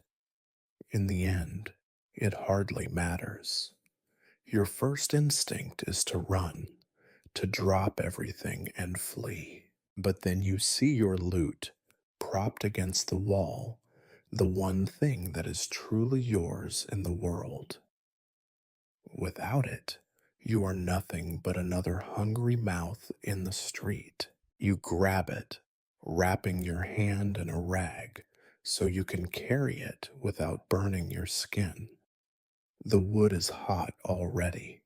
In the end, it hardly matters. Your first instinct is to run, to drop everything and flee. But then you see your lute propped against the wall, the one thing that is truly yours in the world. Without it, you are nothing but another hungry mouth in the street. You grab it, wrapping your hand in a rag so you can carry it without burning your skin. The wood is hot already,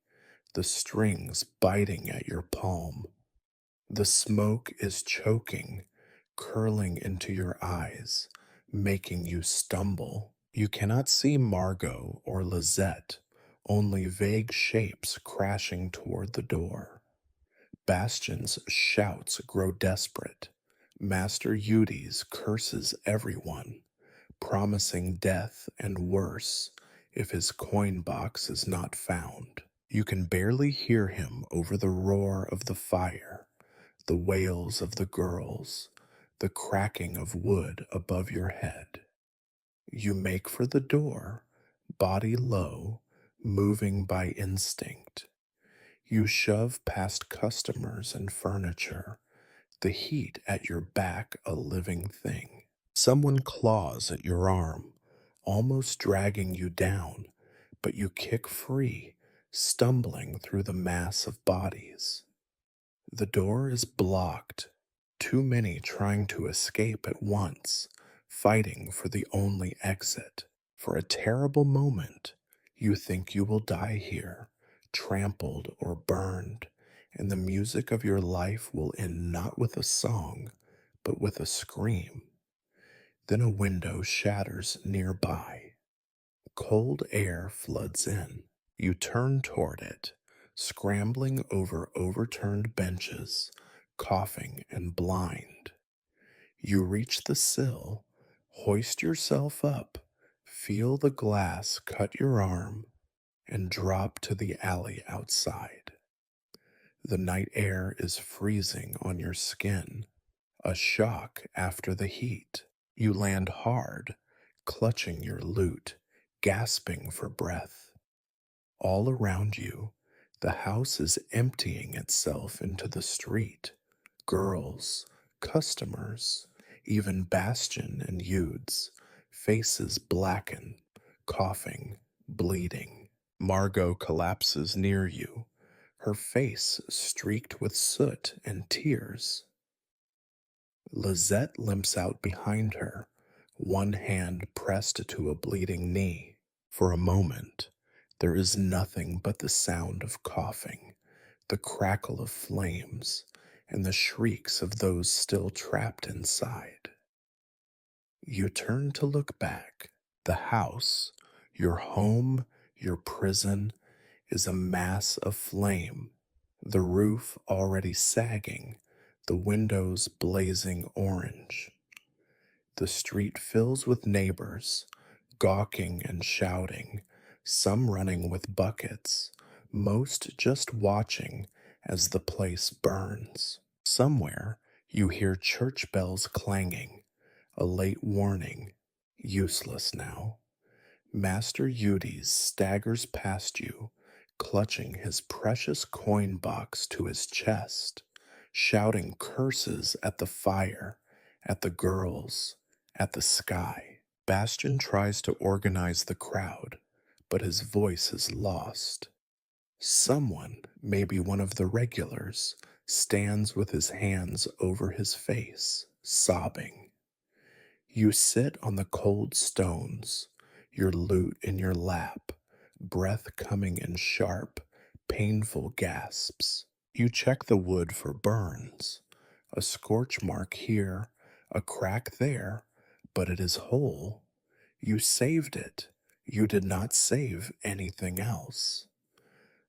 the strings biting at your palm. The smoke is choking, curling into your eyes, making you stumble. You cannot see Margot or Lizette, only vague shapes crashing toward the door. Bastion's shouts grow desperate. Master Udi's curses everyone, promising death and worse if his coin box is not found. You can barely hear him over the roar of the fire, the wails of the girls, the cracking of wood above your head. You make for the door, body low, moving by instinct. You shove past customers and furniture, the heat at your back a living thing. Someone claws at your arm, almost dragging you down, but you kick free, stumbling through the mass of bodies. The door is blocked, too many trying to escape at once, fighting for the only exit. For a terrible moment, you think you will die here, trampled or burned, and the music of your life will end not with a song, but with a scream. Then a window shatters nearby. Cold air floods in. You turn toward it, scrambling over overturned benches, coughing and blind. You reach the sill, hoist yourself up, feel the glass cut your arm, and drop to the alley outside. The night air is freezing on your skin, a shock after the heat. You land hard, clutching your lute, gasping for breath. All around you, The house is emptying itself into the street. Girls, customers, even Bastion and Eudes, faces blacken, coughing, bleeding. Margot collapses near you, her face streaked with soot and tears. Lizette limps out behind her, one hand pressed to a bleeding knee. For a moment, there is nothing but the sound of coughing, the crackle of flames, and the shrieks of those still trapped inside. You turn to look back. The house, your home, your prison, is a mass of flame, the roof already sagging, the windows blazing orange. The street fills with neighbors, gawking and shouting, some running with buckets, most just watching as the place burns. Somewhere you hear church bells clanging, a late warning, useless now. Master Eudes staggers past you, clutching his precious coin box to his chest, shouting curses at the fire, at the girls, at the sky. Bastion tries to organize the crowd, but his voice is lost. Someone, maybe one of the regulars, stands with his hands over his face, sobbing. You sit on the cold stones, your lute in your lap, breath coming in sharp, painful gasps. You check the wood for burns, a scorch mark here, a crack there, but it is whole. You saved it. You did not save anything else.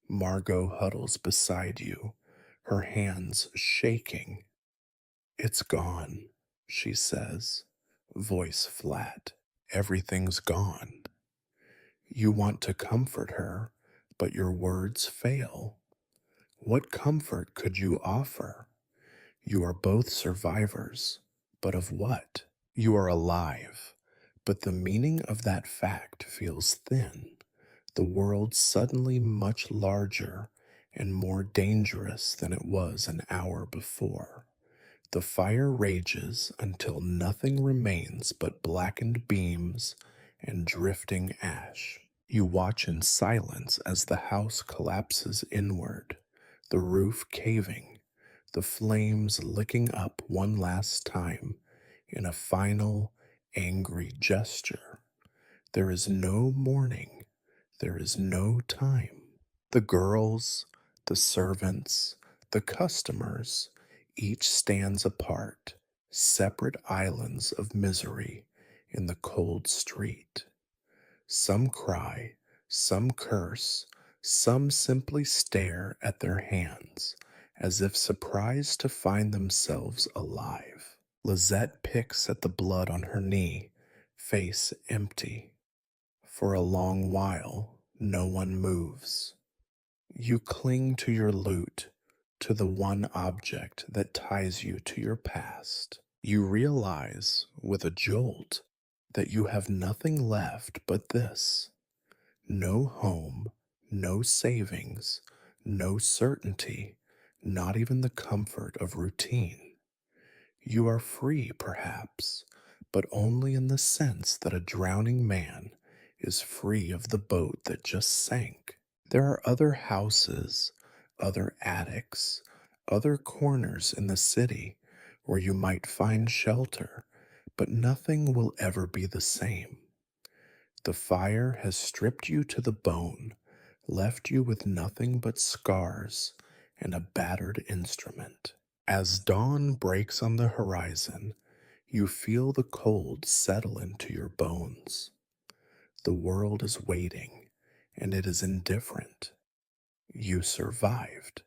Margot huddles beside you, her hands shaking. It's gone, she says, voice flat. Everything's gone. You want to comfort her, but your words fail. What comfort could you offer? You are both survivors, but of what? You are alive, but the meaning of that fact feels thin. The world suddenly much larger and more dangerous than it was an hour before. The fire rages until nothing remains but blackened beams and drifting ash. You watch in silence as the house collapses inward, the roof caving, the flames licking up one last time in a final, angry gesture. There is no mourning. There is no time. The girls, the servants, the customers, each stands apart, separate islands of misery in the cold street. Some cry, some curse, some simply stare at their hands, as if surprised to find themselves alive. Lizette picks at the blood on her knee, face empty. For a long while, no one moves. You cling to your lute, to the one object that ties you to your past. You realize, with a jolt, that you have nothing left but this. No home, no savings, no certainty, not even the comfort of routine. You are free, perhaps, but only in the sense that a drowning man is free of the boat that just sank. There are other houses, other attics, other corners in the city where you might find shelter, but nothing will ever be the same. The fire has stripped you to the bone, left you with nothing but scars and a battered instrument. As dawn breaks on the horizon, you feel the cold settle into your bones. The world is waiting, and it is indifferent. You survived.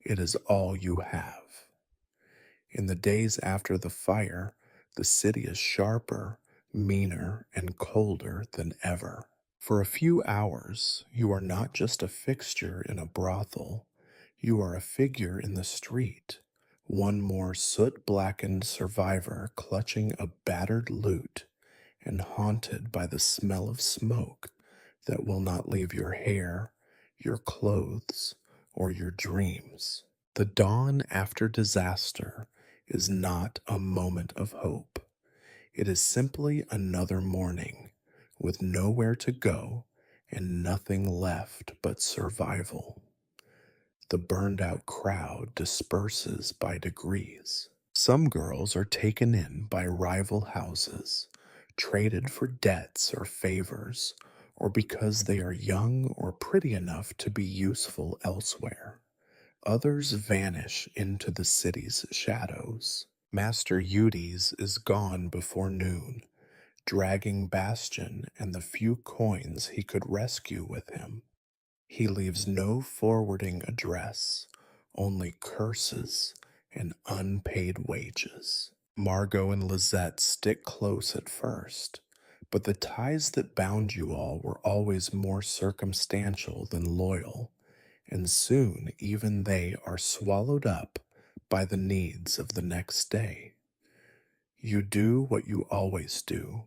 It is all you have. In the days after the fire, the city is sharper, meaner, and colder than ever. For a few hours, you are not just a fixture in a brothel, you are a figure in the street, one more soot-blackened survivor clutching a battered lute and haunted by the smell of smoke that will not leave your hair, your clothes, or your dreams. The dawn after disaster is not a moment of hope. It is simply another morning with nowhere to go and nothing left but survival. The burned out crowd disperses by degrees. Some girls are taken in by rival houses, traded for debts or favors, or because they are young or pretty enough to be useful elsewhere. Others vanish into the city's shadows. Master Eudes is gone before noon, dragging Bastion and the few coins he could rescue with him. He leaves no forwarding address, only curses and unpaid wages. Margot and Lizette stick close at first, but the ties that bound you all were always more circumstantial than loyal, and soon even they are swallowed up by the needs of the next day. You do what you always do.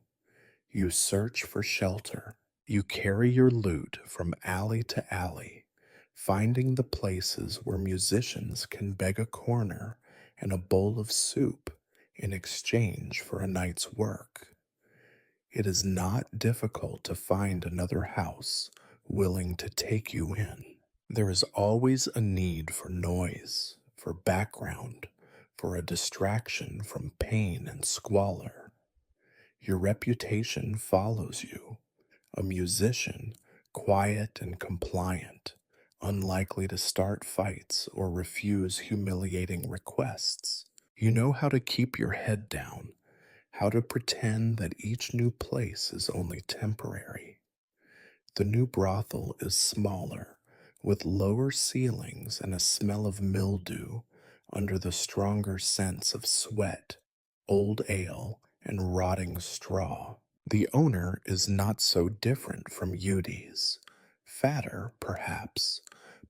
You search for shelter. You carry your lute from alley to alley, finding the places where musicians can beg a corner and a bowl of soup in exchange for a night's work. It is not difficult to find another house willing to take you in. There is always a need for noise, for background, for a distraction from pain and squalor. Your reputation follows you, a musician, quiet and compliant, unlikely to start fights or refuse humiliating requests. You know how to keep your head down, how to pretend that each new place is only temporary. The new brothel is smaller, with lower ceilings and a smell of mildew under the stronger sense of sweat, old ale, and rotting straw. The owner is not so different from Eudes, fatter, perhaps,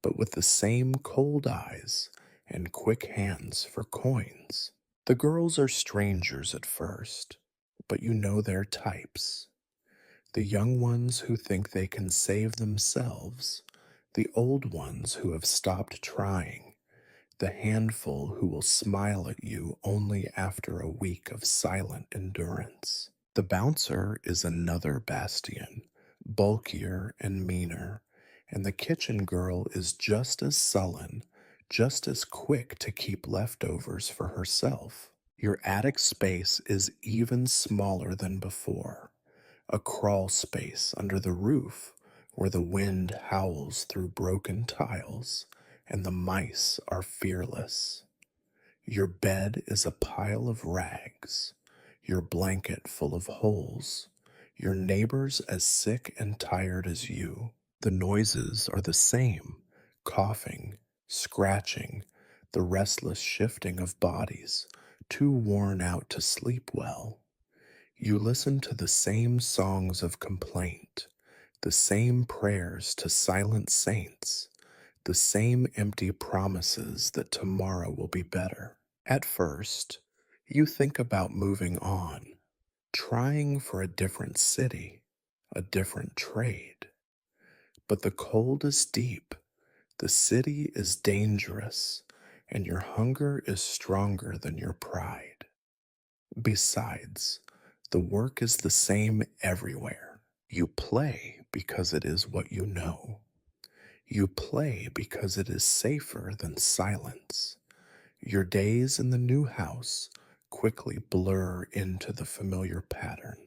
but with the same cold eyes and quick hands for coins. The girls are strangers at first, but you know their types. The young ones who think they can save themselves, the old ones who have stopped trying, the handful who will smile at you only after a week of silent endurance. The bouncer is another bastion, bulkier and meaner, and the kitchen girl is just as sullen, just as quick to keep leftovers for herself. Your attic space is even smaller than before, a crawl space under the roof where the wind howls through broken tiles and the mice are fearless. Your bed is a pile of rags, your blanket full of holes, your neighbors as sick and tired as you. The noises are the same: coughing, scratching, the restless shifting of bodies, too worn out to sleep well. You listen to the same songs of complaint, the same prayers to silent saints, the same empty promises that tomorrow will be better. At first, you think about moving on, trying for a different city, a different trade. But the cold is deep, the city is dangerous, and your hunger is stronger than your pride. Besides, the work is the same everywhere. You play because it is what you know. You play because it is safer than silence. Your days in the new house quickly blur into the familiar pattern.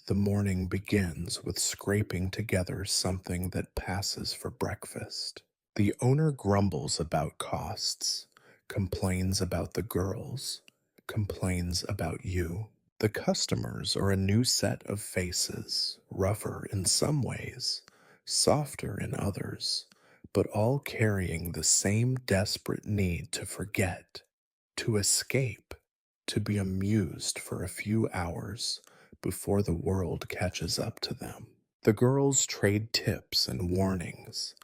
The morning begins with scraping together something that passes for breakfast. The owner grumbles about costs, complains about the girls, complains about you. The customers are a new set of faces, rougher in some ways, softer in others, but all carrying the same desperate need to forget, to escape, to be amused for a few hours before the world catches up to them. The girls trade tips and warnings,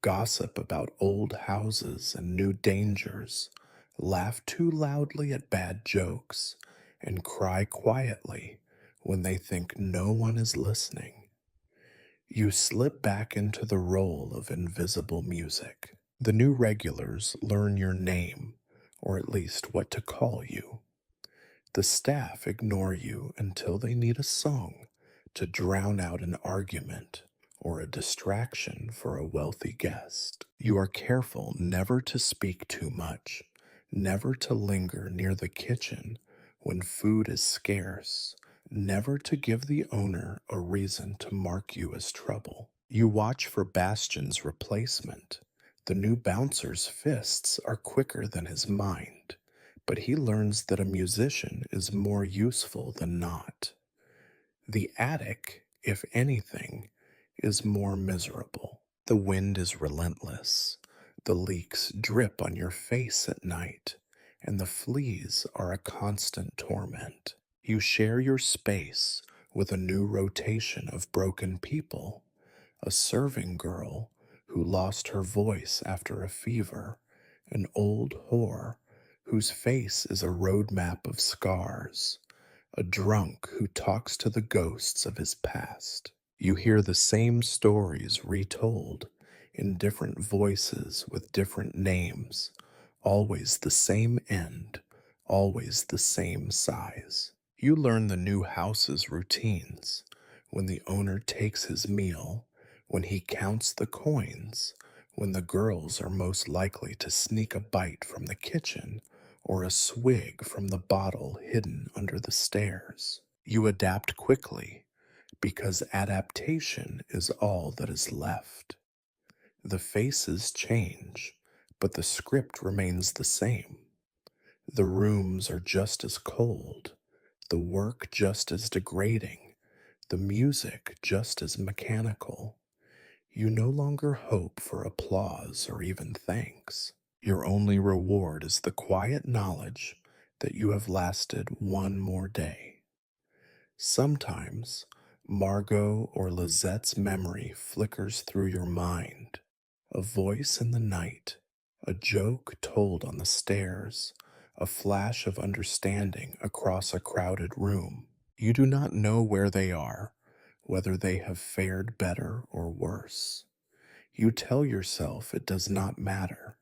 gossip about old houses and new dangers, laugh too loudly at bad jokes, and cry quietly when they think no one is listening. You slip back into the role of invisible music. The new regulars learn your name, or at least what to call you. The staff ignore you until they need a song to drown out an argument or a distraction for a wealthy guest. You are careful never to speak too much, never to linger near the kitchen when food is scarce, never to give the owner a reason to mark you as trouble. You watch for Bastion's replacement. The new bouncer's fists are quicker than his mind, but he learns that a musician is more useful than not. The attic, if anything, is more miserable. The wind is relentless. The leaks drip on your face at night, and the fleas are a constant torment. You share your space with a new rotation of broken people, a serving girl who lost her voice after a fever, an old whore whose face is a roadmap of scars, a drunk who talks to the ghosts of his past. You hear the same stories retold in different voices with different names, always the same end, always the same size. You learn the new house's routines, when the owner takes his meal, when he counts the coins, when the girls are most likely to sneak a bite from the kitchen or a swig from the bottle hidden under the stairs. You adapt quickly because adaptation is all that is left. The faces change, but the script remains the same. The rooms are just as cold, the work just as degrading, the music just as mechanical. You no longer hope for applause or even thanks. Your only reward is the quiet knowledge that you have lasted one more day. Sometimes Margot or Lizette's memory flickers through your mind, a voice in the night, a joke told on the stairs, a flash of understanding across a crowded room. You do not know where they are, whether they have fared better or worse. You tell yourself it does not matter,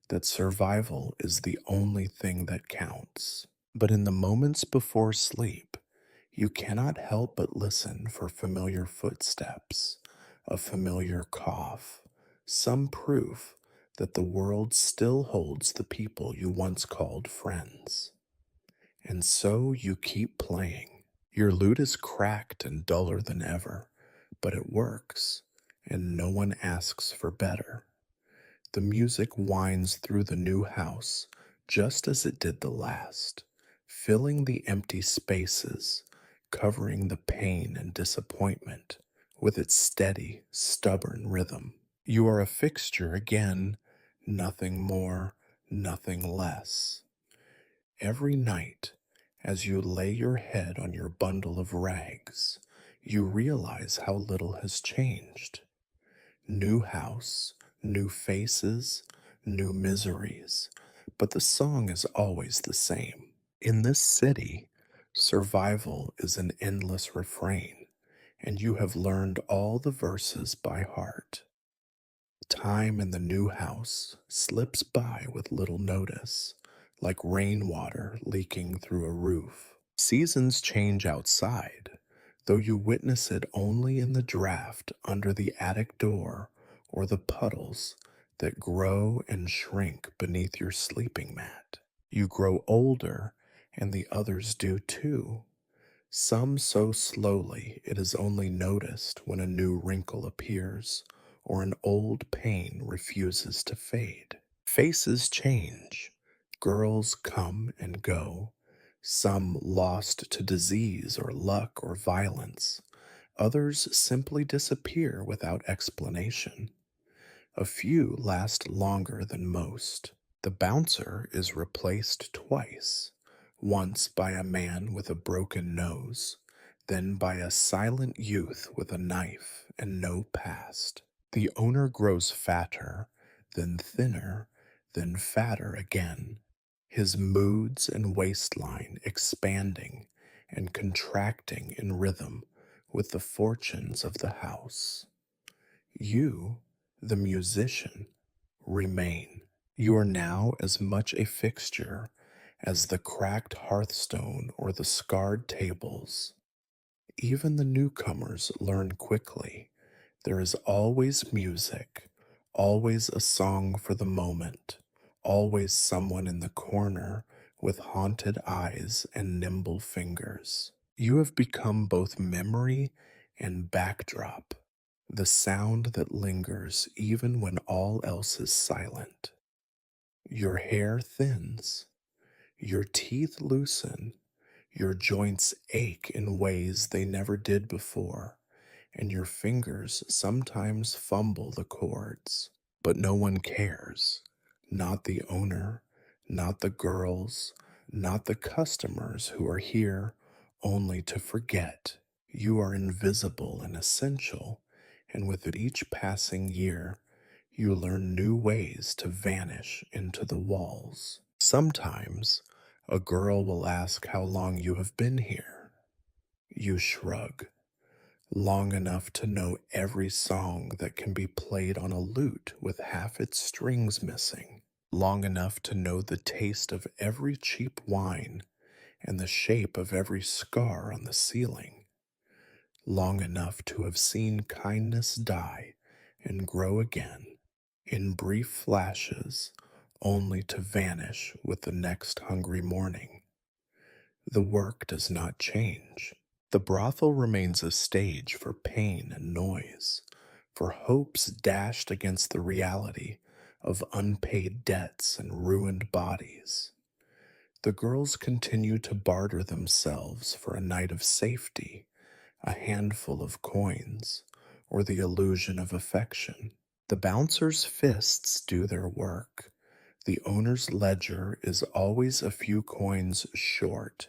that survival is the only thing that counts. But in the moments before sleep, you cannot help but listen for familiar footsteps, a familiar cough, some proof that the world still holds the people you once called friends. And so you keep playing. Your lute is cracked and duller than ever, but it works, and no one asks for better. The music winds through the new house just as it did the last, filling the empty spaces, covering the pain and disappointment with its steady, stubborn rhythm. You are a fixture again, nothing more, nothing less. Every night, as you lay your head on your bundle of rags, you realize how little has changed. New house, new faces, new miseries, but the song is always the same. In this city, survival is an endless refrain, and you have learned all the verses by heart. Time in the new house slips by with little notice, like rainwater leaking through a roof. Seasons change outside, though you witness it only in the draft under the attic door or the puddles that grow and shrink beneath your sleeping mat. You grow older, and the others do too. Some so slowly it is only noticed when a new wrinkle appears or an old pain refuses to fade. Faces change. Girls come and go, some lost to disease or luck or violence. Others simply disappear without explanation. A few last longer than most. The bouncer is replaced twice, once by a man with a broken nose, then by a silent youth with a knife and no past. The owner grows fatter, then thinner, then fatter again, his moods and waistline expanding and contracting in rhythm with the fortunes of the house. You, the musician, remain. You are now as much a fixture as the cracked hearthstone or the scarred tables. Even the newcomers learn quickly. There is always music, always a song for the moment, always someone in the corner with haunted eyes and nimble fingers. You have become both memory and backdrop, the sound that lingers even when all else is silent. Your hair thins, your teeth loosen, your joints ache in ways they never did before, and your fingers sometimes fumble the chords. But no one cares. Not the owner, not the girls, not the customers who are here only to forget. You are invisible and essential, and with each passing year, you learn new ways to vanish into the walls. Sometimes, a girl will ask how long you have been here. You shrug. Long enough to know every song that can be played on a lute with half its strings missing. Long enough to know the taste of every cheap wine and the shape of every scar on the ceiling. Long enough to have seen kindness die and grow again in brief flashes, only to vanish with the next hungry morning. The work does not change. The brothel remains a stage for pain and noise, for hopes dashed against the reality of unpaid debts and ruined bodies. The girls continue to barter themselves for a night of safety, a handful of coins, or the illusion of affection. The bouncer's fists do their work. The owner's ledger is always a few coins short,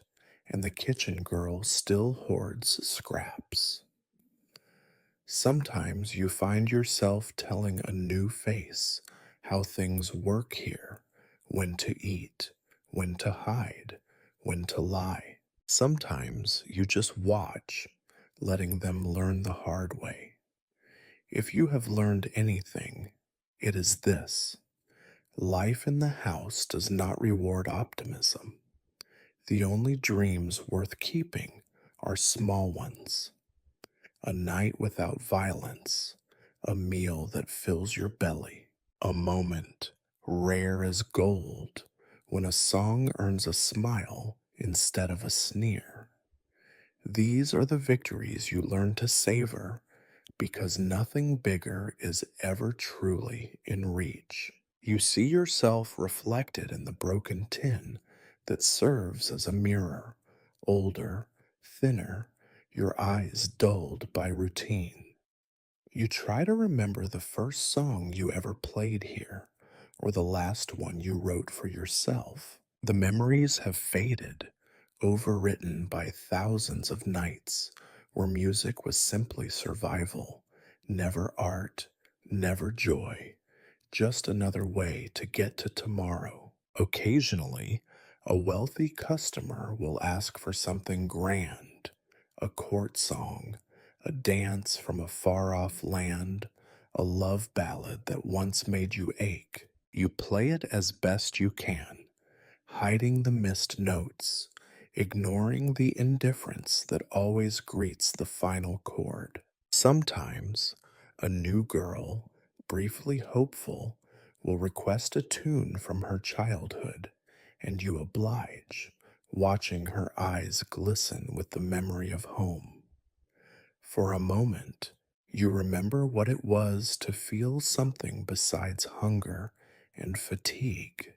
and the kitchen girl still hoards scraps. Sometimes you find yourself telling a new face how things work here, when to eat, when to hide, when to lie. Sometimes you just watch, letting them learn the hard way. If you have learned anything, it is this: life in the house does not reward optimism. The only dreams worth keeping are small ones. A night without violence, a meal that fills your belly, a moment rare as gold when a song earns a smile instead of a sneer. These are the victories you learn to savor because nothing bigger is ever truly in reach. You see yourself reflected in the broken tin that serves as a mirror, older, thinner, your eyes dulled by routine. You try to remember the first song you ever played here, or the last one you wrote for yourself. The memories have faded, overwritten by thousands of nights where music was simply survival, never art, never joy, just another way to get to tomorrow. Occasionally, a wealthy customer will ask for something grand, a court song, a dance from a far off land, a love ballad that once made you ache. You play it as best you can, hiding the missed notes, ignoring the indifference that always greets the final chord. Sometimes, a new girl, briefly hopeful, will request a tune from her childhood, and you oblige, watching her eyes glisten with the memory of home. For a moment, you remember what it was to feel something besides hunger and fatigue.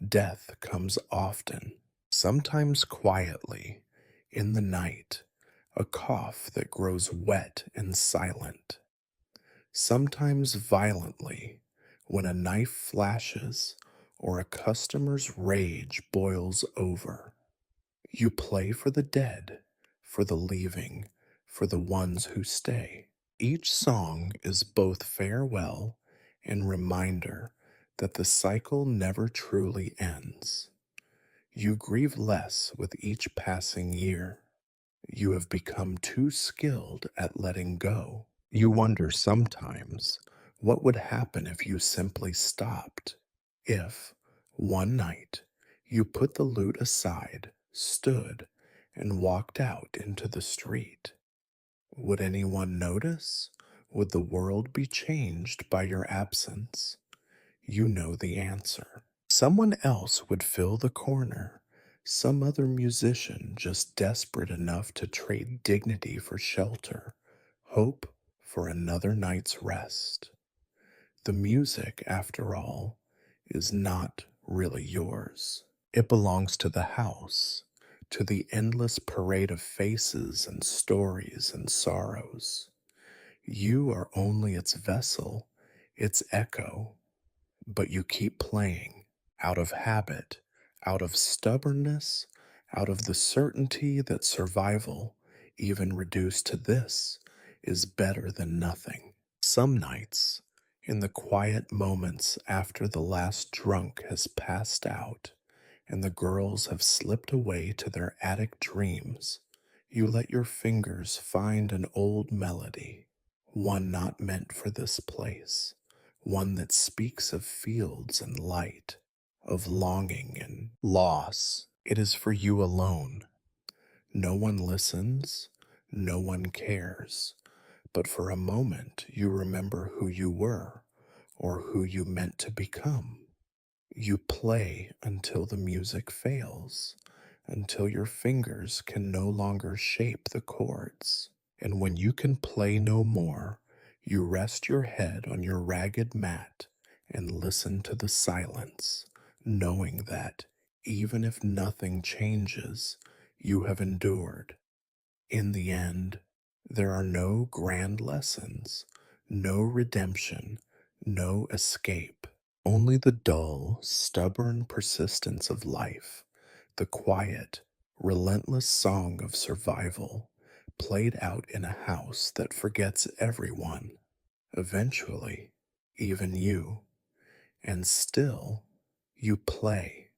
Death comes often, sometimes quietly, in the night, a cough that grows wet and silent, sometimes violently, when a knife flashes or a customer's rage boils over. You play for the dead, for the leaving, for the ones who stay. Each song is both farewell and reminder that the cycle never truly ends. You grieve less with each passing year. You have become too skilled at letting go. You wonder sometimes What would happen if you simply stopped? If, one night, you put the lute aside, stood, and walked out into the street? Would anyone notice? Would the world be changed by your absence? You know the answer. Someone else would fill the corner. Some other musician just desperate enough to trade dignity for shelter, hope for another night's rest. The music, after all, is not really yours. It belongs to the house, to the endless parade of faces and stories and sorrows. You are only its vessel, its echo, but you keep playing out of habit, out of stubbornness, out of the certainty that survival, even reduced to this, is better than nothing. Some nights, in the quiet moments after the last drunk has passed out and the girls have slipped away to their attic dreams, you let your fingers find an old melody, one not meant for this place, one that speaks of fields and light, of longing and loss. It is for you alone. No one listens, no one cares, but for a moment you remember who you were or who you meant to become. You play until the music fails, until your fingers can no longer shape the chords. And when you can play no more, you rest your head on your ragged mat and listen to the silence, knowing that even if nothing changes, you have endured. In the end, there are no grand lessons, no redemption, no escape, only the dull, stubborn persistence of life, the quiet, relentless song of survival, played out in a house that forgets everyone, eventually, even you, and still you play.